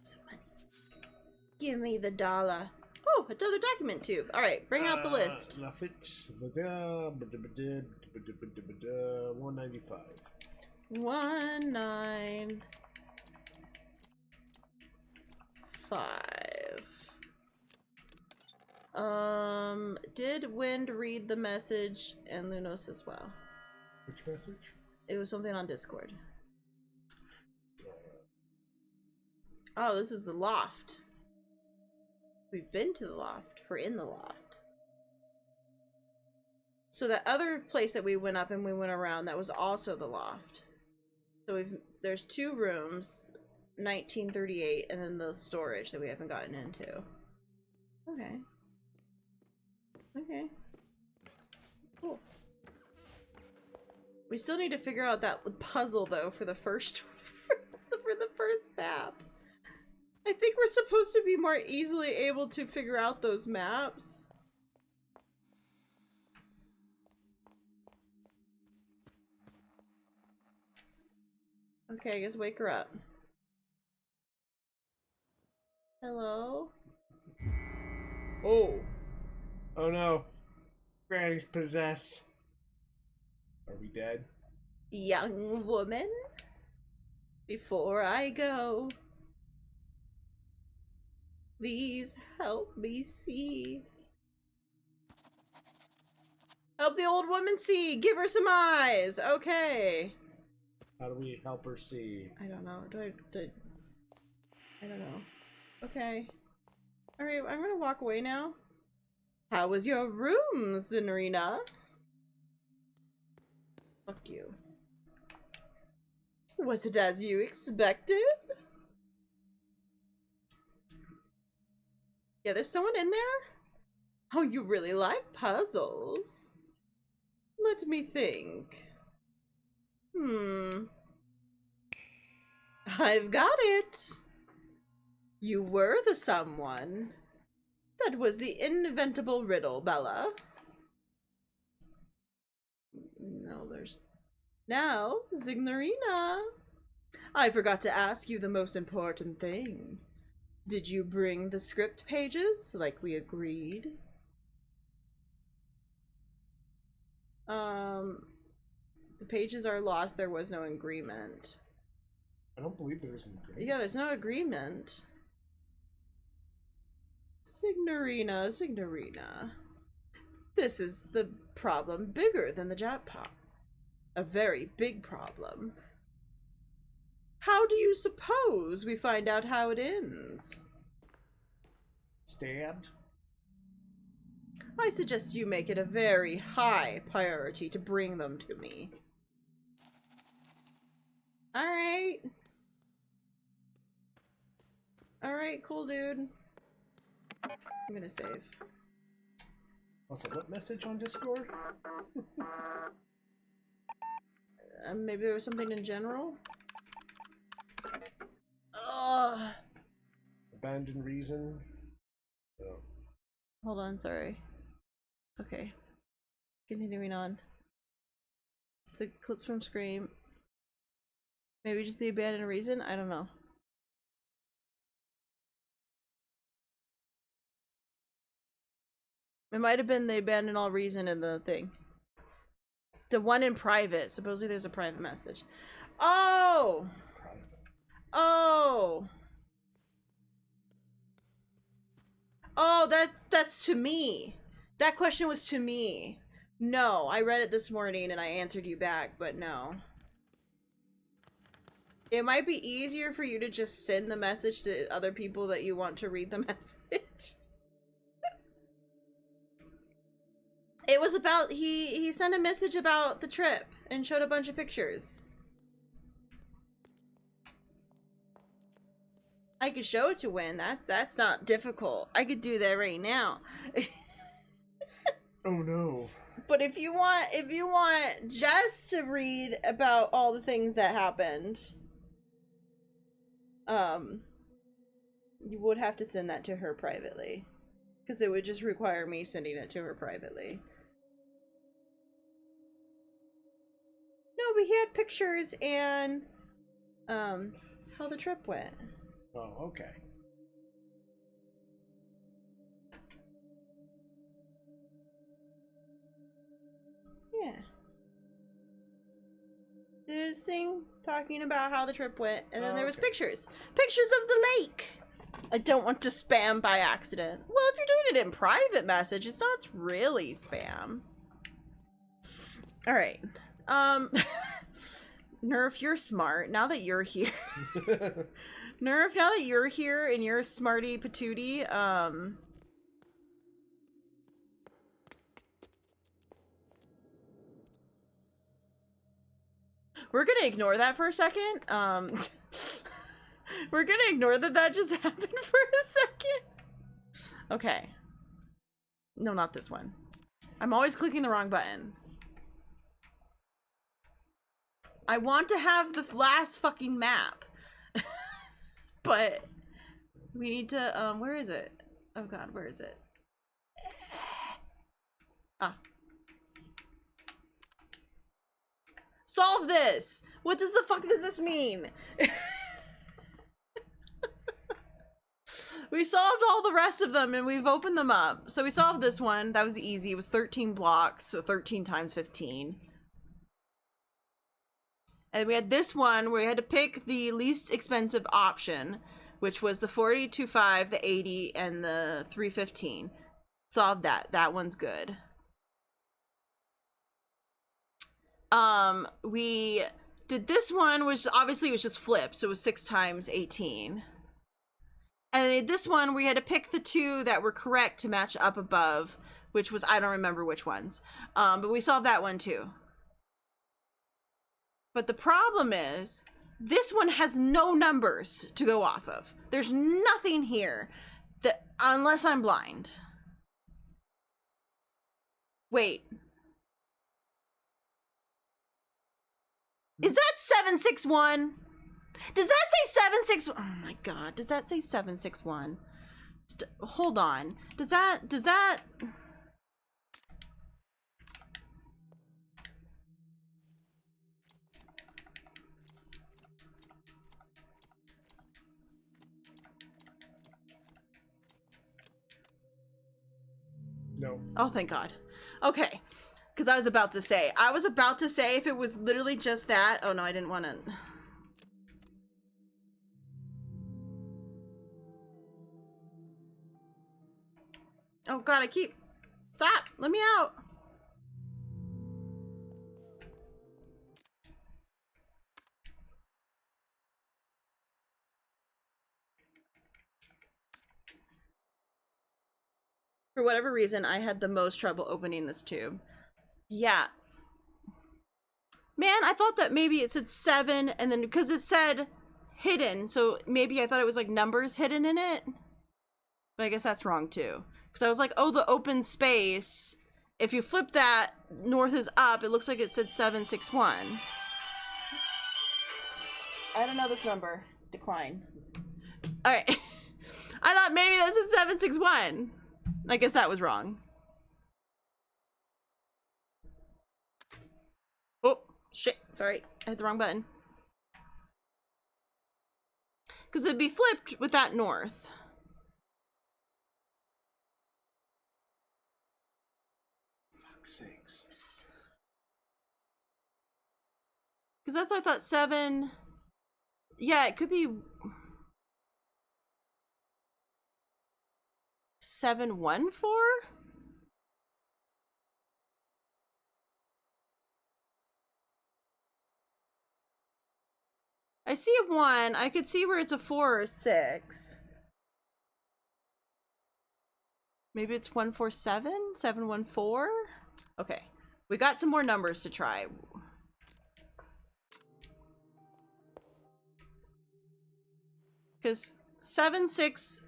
Some money. Give me the dollar. Oh, another document tube. Alright, bring out the list. 195. 195. Did Wind read the message and Lunos as well? Which message? It was something on Discord. Oh, this is the loft. We've been to the loft. We're in the loft. So that other place that we went up and we went around, that was also the loft. So there's two rooms, 1938, and then the storage that we haven't gotten into. Okay. Okay. Cool. We still need to figure out that puzzle though for the first for the first map. I think we're supposed to be more easily able to figure out those maps. Okay, I guess wake her up. Hello? Oh. Oh no. Granny's possessed. Are we dead? Young woman? Before I go, please help me see. Help the old woman see! Give her some eyes! Okay. How do we help her see? I don't know. I don't know. Okay. Alright, I'm gonna walk away now. How was your room, Signorina? Fuck you. Was it as you expected? Yeah, there's someone in there? Oh, you really like puzzles. Let me think. I've got it. You were the someone. That was the inventable riddle, Bella. No, there's... Now, Signorina. I forgot to ask you the most important thing. Did you bring the script pages, like we agreed? The pages are lost. There was no agreement. I don't believe there is an agreement. Yeah, there's no agreement. Signorina, Signorina. This is the problem bigger than the jackpot. A very big problem. How do you suppose we find out how it ends? Stabbed? I suggest you make it a very high priority to bring them to me. Alright. Alright, cool dude. I'm gonna save. Also, what message on Discord? Maybe there was something in general? Ugh. Abandoned reason? Oh. Hold on, sorry. Okay. Continuing on. So, clips from Scream. Maybe just the abandoned reason? I don't know. It might have been the abandon all reason in the thing. The one in private. Supposedly there's a private message. Oh! Oh! Oh, that's to me. That question was to me. No, I read it this morning and I answered you back, but no. It might be easier for you to just send the message to other people that you want to read the message. It was about, he sent a message about the trip and showed a bunch of pictures. I could show it to Win. That's not difficult. I could do that right now. Oh no. But if you want Jess to read about all the things that happened, you would have to send that to her privately. Because it would just require me sending it to her privately. No, but he had pictures and how the trip went. Oh, okay. Yeah. There's thing talking about how the trip went, and then there was pictures. Pictures of the lake! I don't want to spam by accident. Well, if you're doing it in private message, it's not really spam. Alright. Nerf, you're smart. Now that you're here. Nerf, now that you're here and you're smarty patootie, we're gonna ignore that for a second. We're gonna ignore that just happened for a second. Okay. No, not this one. I'm always clicking the wrong button. I want to have the last fucking map. But we need to, where is it? Oh god, where is it? Ah. Solve this! What does the fuck does this mean? We solved all the rest of them and we've opened them up. So we solved this one. That was easy. It was 13 blocks, so 13 times 15. And we had this one where we had to pick the least expensive option, which was the 40-25, the 80, and the 315. Solved that. That one's good. We did this one, which obviously was just flipped, so it was 6 times 18. And this one, we had to pick the two that were correct to match up above, which was, I don't remember which ones. But we solved that one too. But the problem is, this one has no numbers to go off of. There's nothing here that, unless I'm blind. Wait. Is that 761? Does that say 761? Oh my god, does that say 761? Hold on. Does that... No. Oh, thank God. Okay. Because I was about to say if it was literally just that. Oh, no, I didn't want to. Oh god, I keep... Stop! Let me out! For whatever reason, I had the most trouble opening this tube. Yeah. Man, I thought that maybe it said 7, and then, because it said hidden, so maybe I thought it was like numbers hidden in it. But I guess that's wrong too. Because I was like, oh, the open space. If you flip that, north is up, it looks like it said 761. I don't know this number. Decline. Alright. I thought maybe that said 761. I guess that was wrong. Oh, shit. Sorry. I hit the wrong button. Because it'd be flipped with that north. Fuck's sakes. Because that's what I thought 7... Yeah, it could be... 714? I see a 1. I could see where it's a 4 or 6. Maybe it's 147? 714? Okay. We got some more numbers to try. Because 7-6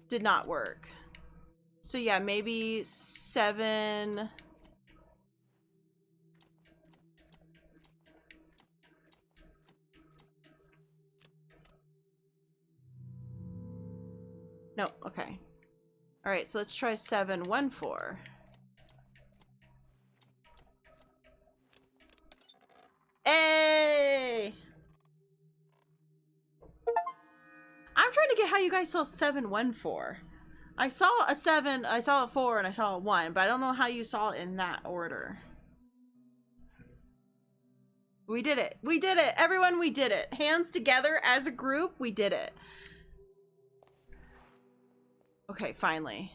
did not work. So yeah, maybe 7... No, okay. Alright, so let's try 714. Hey! I'm trying to get how you guys saw 714. I saw a 7, I saw a 4, and I saw a 1, but I don't know how you saw it in that order. We did it. We did it. Everyone, we did it. Hands together as a group, we did it. Okay, finally.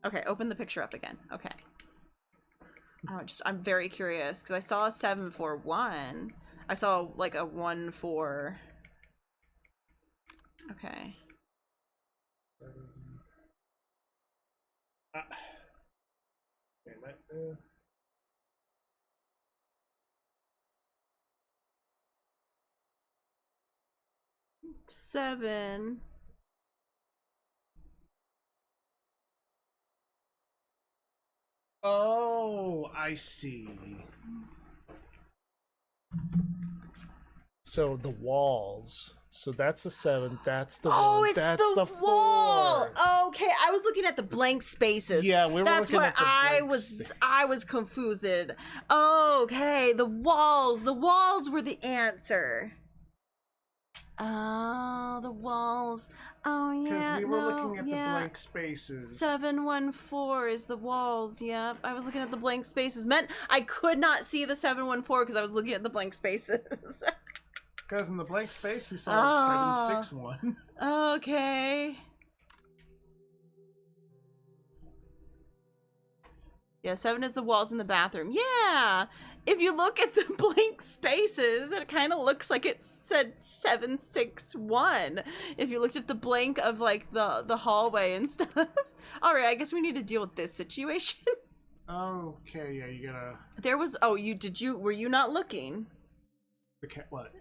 Okay, open the picture up again. Okay. I'm very curious because I saw a 741. I saw like a 1-4. Okay. Seven. Oh, I see. So the walls. So that's the 7. That's the Oh, one. it's That's the wall. 4. Okay, I was looking at the blank spaces. Yeah, we were That's looking why at the blank spaces. I was confused. Okay, the walls. The walls were the answer. Oh, the walls. Oh yeah. Because we were looking at the blank spaces. 714 is the walls. Yep. I was looking at the blank spaces. Meant I could not see the 714 because I was looking at the blank spaces. Because in the blank space we saw 761. Okay. Yeah, 7 is the walls in the bathroom. Yeah. If you look at the blank spaces, it kind of looks like it said 761. If you looked at the blank of like the hallway and stuff. All right, I guess we need to deal with this situation. Okay, yeah, you gotta. There was. Oh, were you not looking? The cat. What?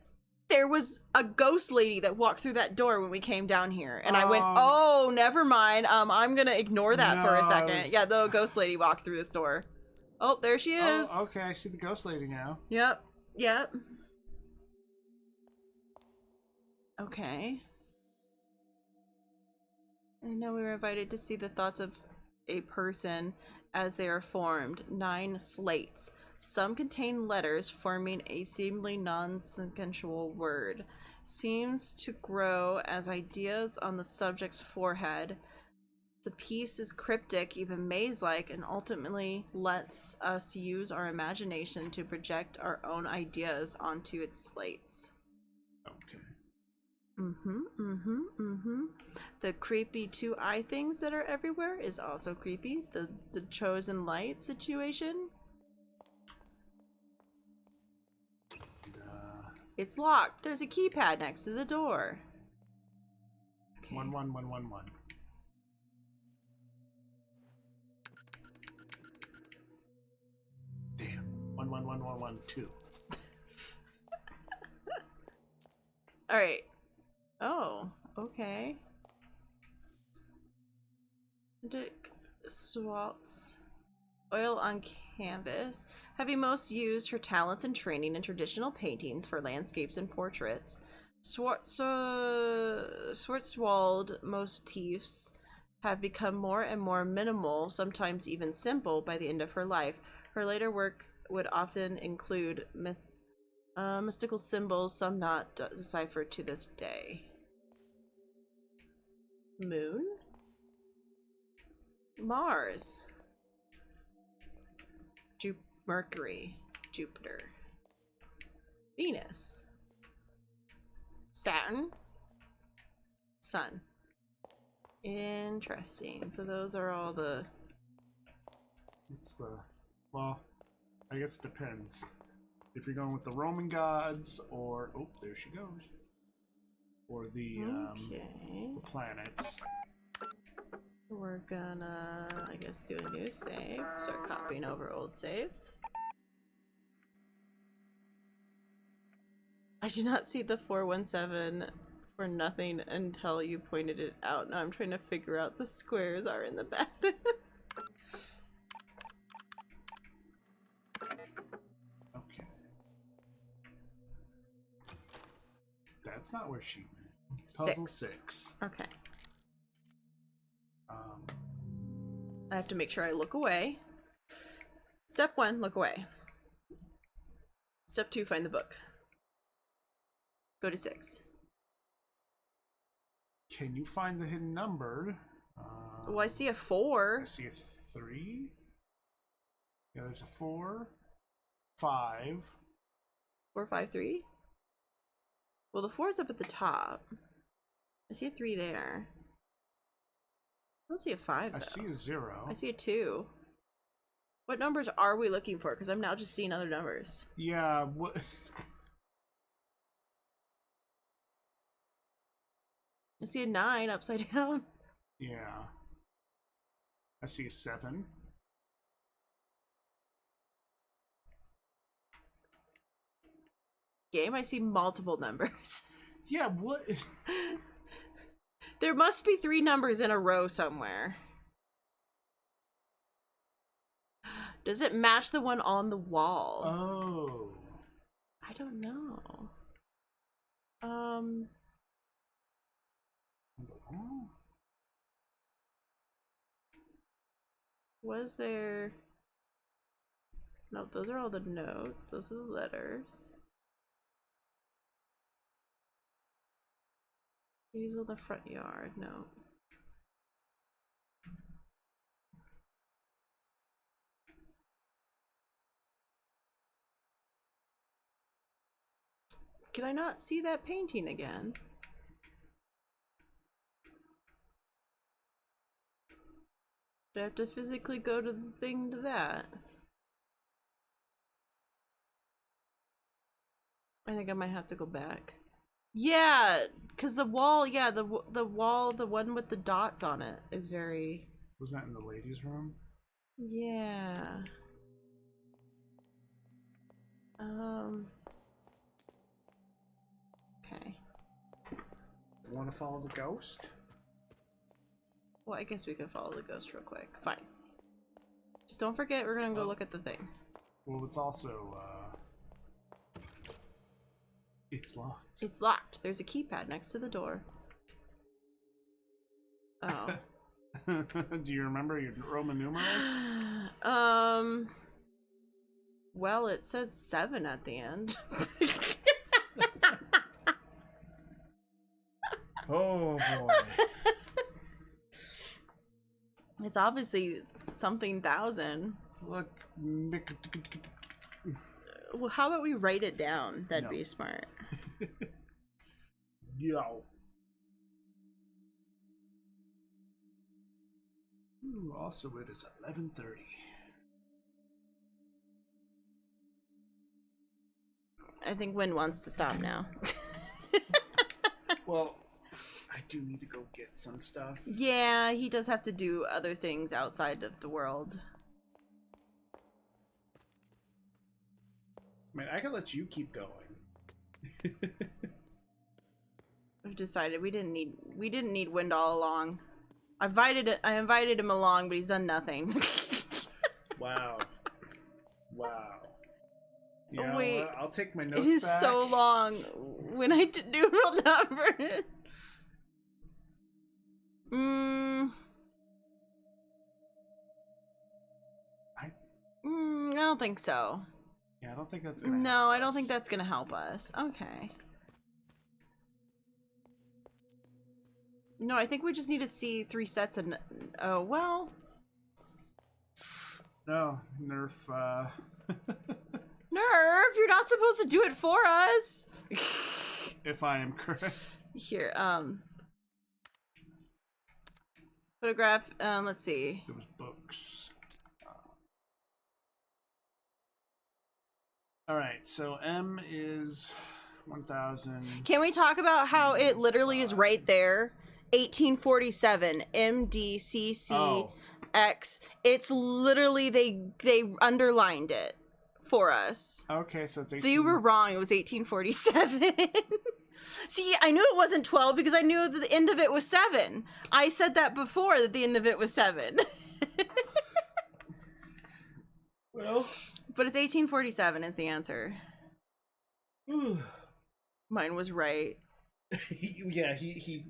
There was a ghost lady that walked through that door when we came down here, and I went, "Oh, never mind. I'm gonna ignore that for a second." Yeah, the ghost lady walked through this door. Oh, there she is. Oh, okay, I see the ghost lady now. Yep. Yep. Okay. I know we were invited to see the thoughts of a person as they are formed. 9 slates. Some contain letters forming a seemingly non-sequential word. Seems to grow as ideas on the subject's forehead. The piece is cryptic, even maze-like, and ultimately lets us use our imagination to project our own ideas onto its slates. Okay. The creepy two eye things that are everywhere is also creepy. The chosen light situation. It's locked. There's a keypad next to the door. Okay. 11111. Damn. 111112. All right. Oh, okay. Dick Swaltz. Oil on canvas. Having most used her talents and training in traditional paintings for landscapes and portraits, Schwarzwald motifs have become more and more minimal, sometimes even simple, by the end of her life. Her later work would often include mystical symbols, some not deciphered to this day. Moon? Mars. Mercury. Jupiter. Venus. Saturn. Sun. Interesting. So those are all the... It's the... Well, I guess it depends. If you're going with the Roman gods, or... Oh, there she goes. Or the, the planets. We're gonna, I guess, do a new save. Start copying over old saves. I did not see the 417 for nothing until you pointed it out. Now I'm trying to figure out the squares are in the back. Okay. That's not where she went. Puzzle 6. Okay. I have to make sure I look away. Step 1, look away. Step 2, find the book. Go to 6. Can you find the hidden number? Well, I see a 4. I see a 3. Yeah, there's a 4. 5. 4, 5, 3? Well, the 4 is up at the top. I see a 3 there. I don't see a 5, though. I see a 0. I see a 2. What numbers are we looking for? Because I'm now just seeing other numbers. Yeah, what... I see a 9 upside down. Yeah. I see a 7. Game, I see multiple numbers. Yeah, what? There must be 3 numbers in a row somewhere. Does it match the one on the wall? Oh. I don't know. Was there... No, those are all the notes. Those are the letters. These are the front yard. No. Can I not see that painting again? Do I have to physically go to the thing to that? I think I might have to go back. Yeah, because the wall, yeah, the wall, the one with the dots on it is very... Was that in the ladies' room? Yeah. Okay. Want to follow the ghost? Well, I guess we could follow the ghost real quick. Fine. Just don't forget, we're gonna go look at the thing. Well, it's also, it's locked. It's locked. There's a keypad next to the door. Oh. Do you remember your Roman numerals? Well, it says 7 at the end. Oh boy. It's obviously something thousand. Look. Well, how about we write it down? That'd be smart. Yo. Ooh, also it is 11:30. I think Wynn wants to stop now. Well, I do need to go get some stuff. Yeah, he does have to do other things outside of the world. I mean, I can let you keep going. We've decided we didn't need Wind all along. I invited him along, but he's done nothing. Wow. Wow. Yeah, Oh, wait. well, I'll take my notes It is back. so long when I did noodle numbers. I don't think so. Yeah, I don't think that's gonna help No, I don't us. think that's gonna help us. Okay. No, I think we just need to see 3 sets of... Oh, well... No, Nerf, Nerf, you're not supposed to do it for us! if I am correct. Here, photograph, let's see. It was books. Alright, so M is 1,000. Can we talk about how it literally is right there? 1847, MDCCX. Oh. It's literally, they underlined it for us. Okay, so it's 18. So you were wrong, it was 1847. See, I knew it wasn't 12 because I knew that the end of it was 7. I said that before, that the end of it was 7. Well. But it's 1847 is the answer. Mine was right. Yeah, he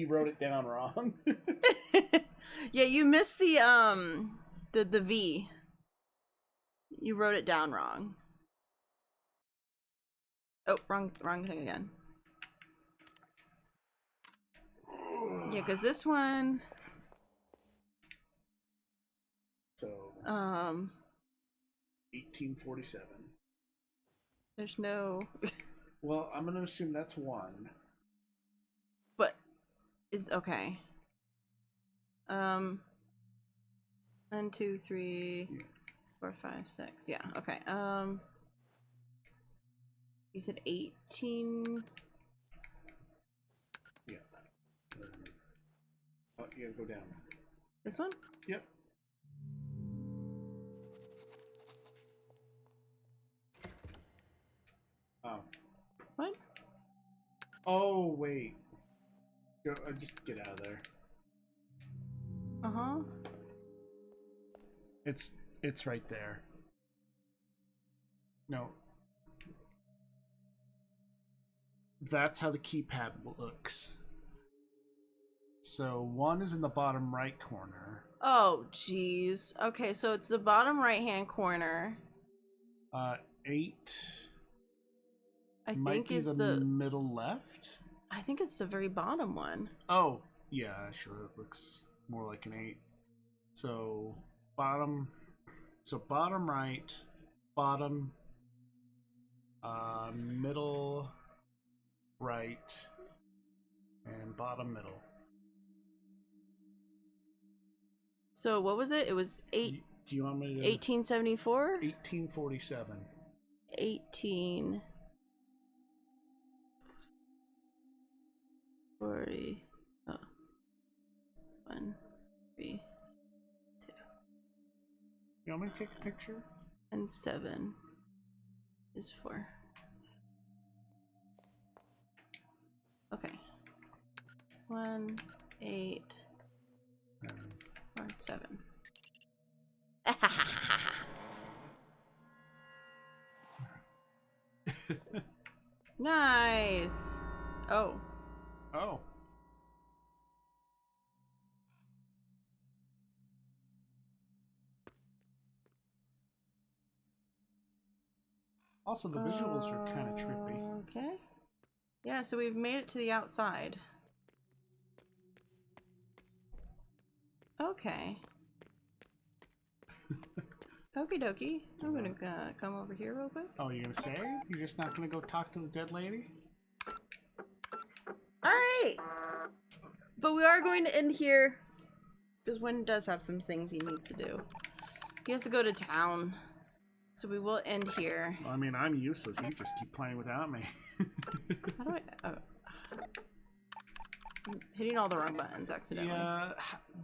wrote it down wrong. Yeah, you missed the V. You wrote it down wrong. Oh, wrong thing again. Yeah, because this one... So... 1847. There's no... Well, I'm gonna assume that's 1. But... is... okay. 1, 2, 3, 4, 5, 6. Yeah, okay. You said 18... Yeah. Oh, you gotta go down. This one? Yep. Oh. What? Oh, wait. Go, just get out of there. Uh-huh. It's right there. No. That's how the keypad looks. So 1 is in the bottom right corner. Oh, jeez. Okay, so it's the bottom right-hand corner. 8 I might think be is the middle left. I think it's the very bottom one. Oh, yeah, actually it looks more like an 8. So bottom right, bottom, middle right, and bottom middle. So what was it? It was Do you want me to 1874? 1847. 1840. Oh. 1, 3, 2. You want me to take a picture? And 7 is 4. Okay. 1, 8, 4, 7. Nice. Oh. Oh. Also, the visuals are kind of trippy. Okay. Yeah, so we've made it to the outside. Okay. Okie dokie. I'm gonna come over here real quick. Oh, you're gonna save? You're just not gonna go talk to the dead lady? Alright! But we are going to end here. Because Wynn does have some things he needs to do. He has to go to town. So we will end here. Well, I mean, I'm useless. You just keep playing without me. How do I... Oh. I'm hitting all the wrong buttons accidentally. Yeah,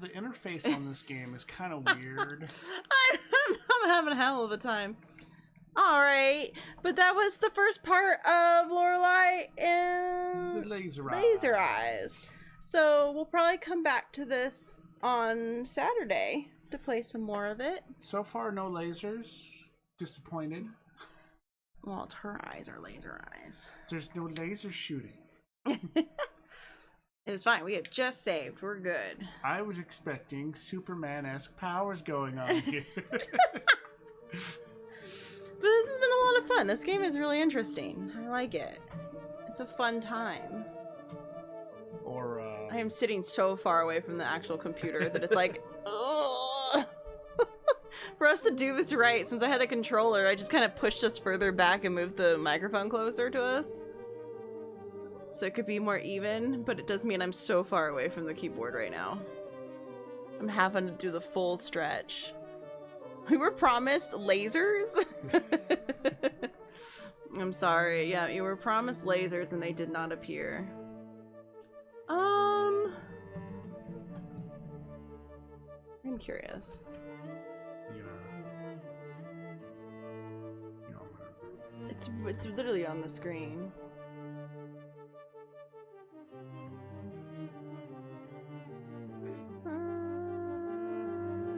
the interface on this game is kind of weird. I'm having a hell of a time. Alright, but that was the first part of Lorelei and The Laser Eyes. So we'll probably come back to this on Saturday to play some more of it. So far, no lasers. Disappointed. Well, it's her eyes are laser eyes. There's no laser shooting. It's fine. We have just saved. We're good. I was expecting Superman-esque powers going on here. But this has been a lot of fun. This game is really interesting. I like it. It's a fun time. Or, I am sitting so far away from the actual computer that it's like, ugh. For us to do this right, since I had a controller, I just kind of pushed us further back and moved the microphone closer to us. So it could be more even, but it does mean I'm so far away from the keyboard right now. I'm having to do the full stretch. We were promised lasers? I'm sorry. Yeah, you were promised lasers and they did not appear. I'm curious. It's literally on the screen.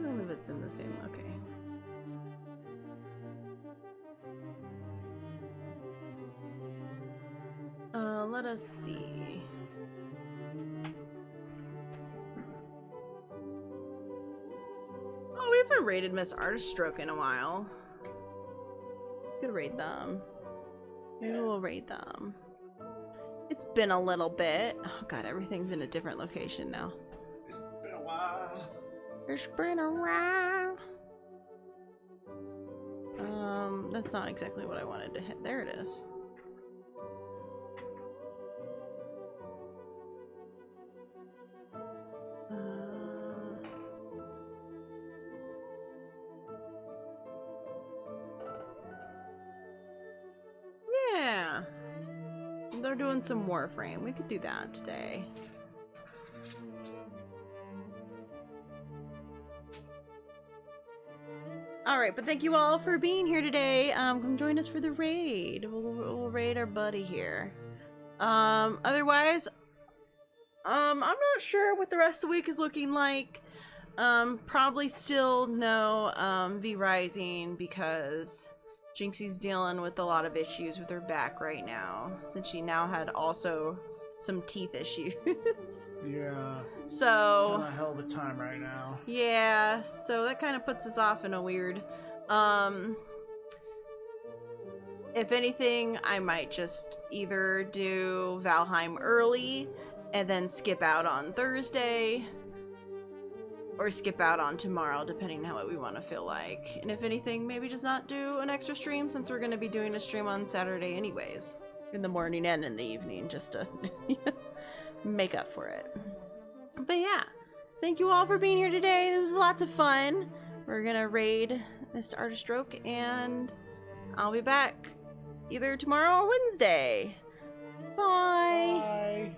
None of it's in the same. Okay. Let us see. Oh, we haven't rated Miss Artiststroke in a while. Could rate them. Maybe we'll rate them. It's been a little bit. Oh god, everything's in a different location now. It's been a while. It's been a while. That's not exactly what I wanted to hit. There it is. Yeah. They're doing some Warframe. We could do that today. Alright, but thank you all for being here today. Come join us for the raid. We'll raid our buddy here. Otherwise, I'm not sure what the rest of the week is looking like. Probably still no V-Rising because Jinxie's dealing with a lot of issues with her back right now, since she now had also some teeth issues. Yeah. So having a hell of a time right now. yeah, so that kind of puts us off in a weird. If anything, I might just either do Valheim early and then skip out on Thursday, or skip out on tomorrow, depending on what we want to feel like. And if anything, maybe just not do an extra stream, since we're going to be doing a stream on Saturday anyways. In the morning and in the evening, just to make up for it. But yeah, thank you all for being here today. This was lots of fun. We're going to raid Mr. Artiststroke, and I'll be back either tomorrow or Wednesday. Bye! Bye!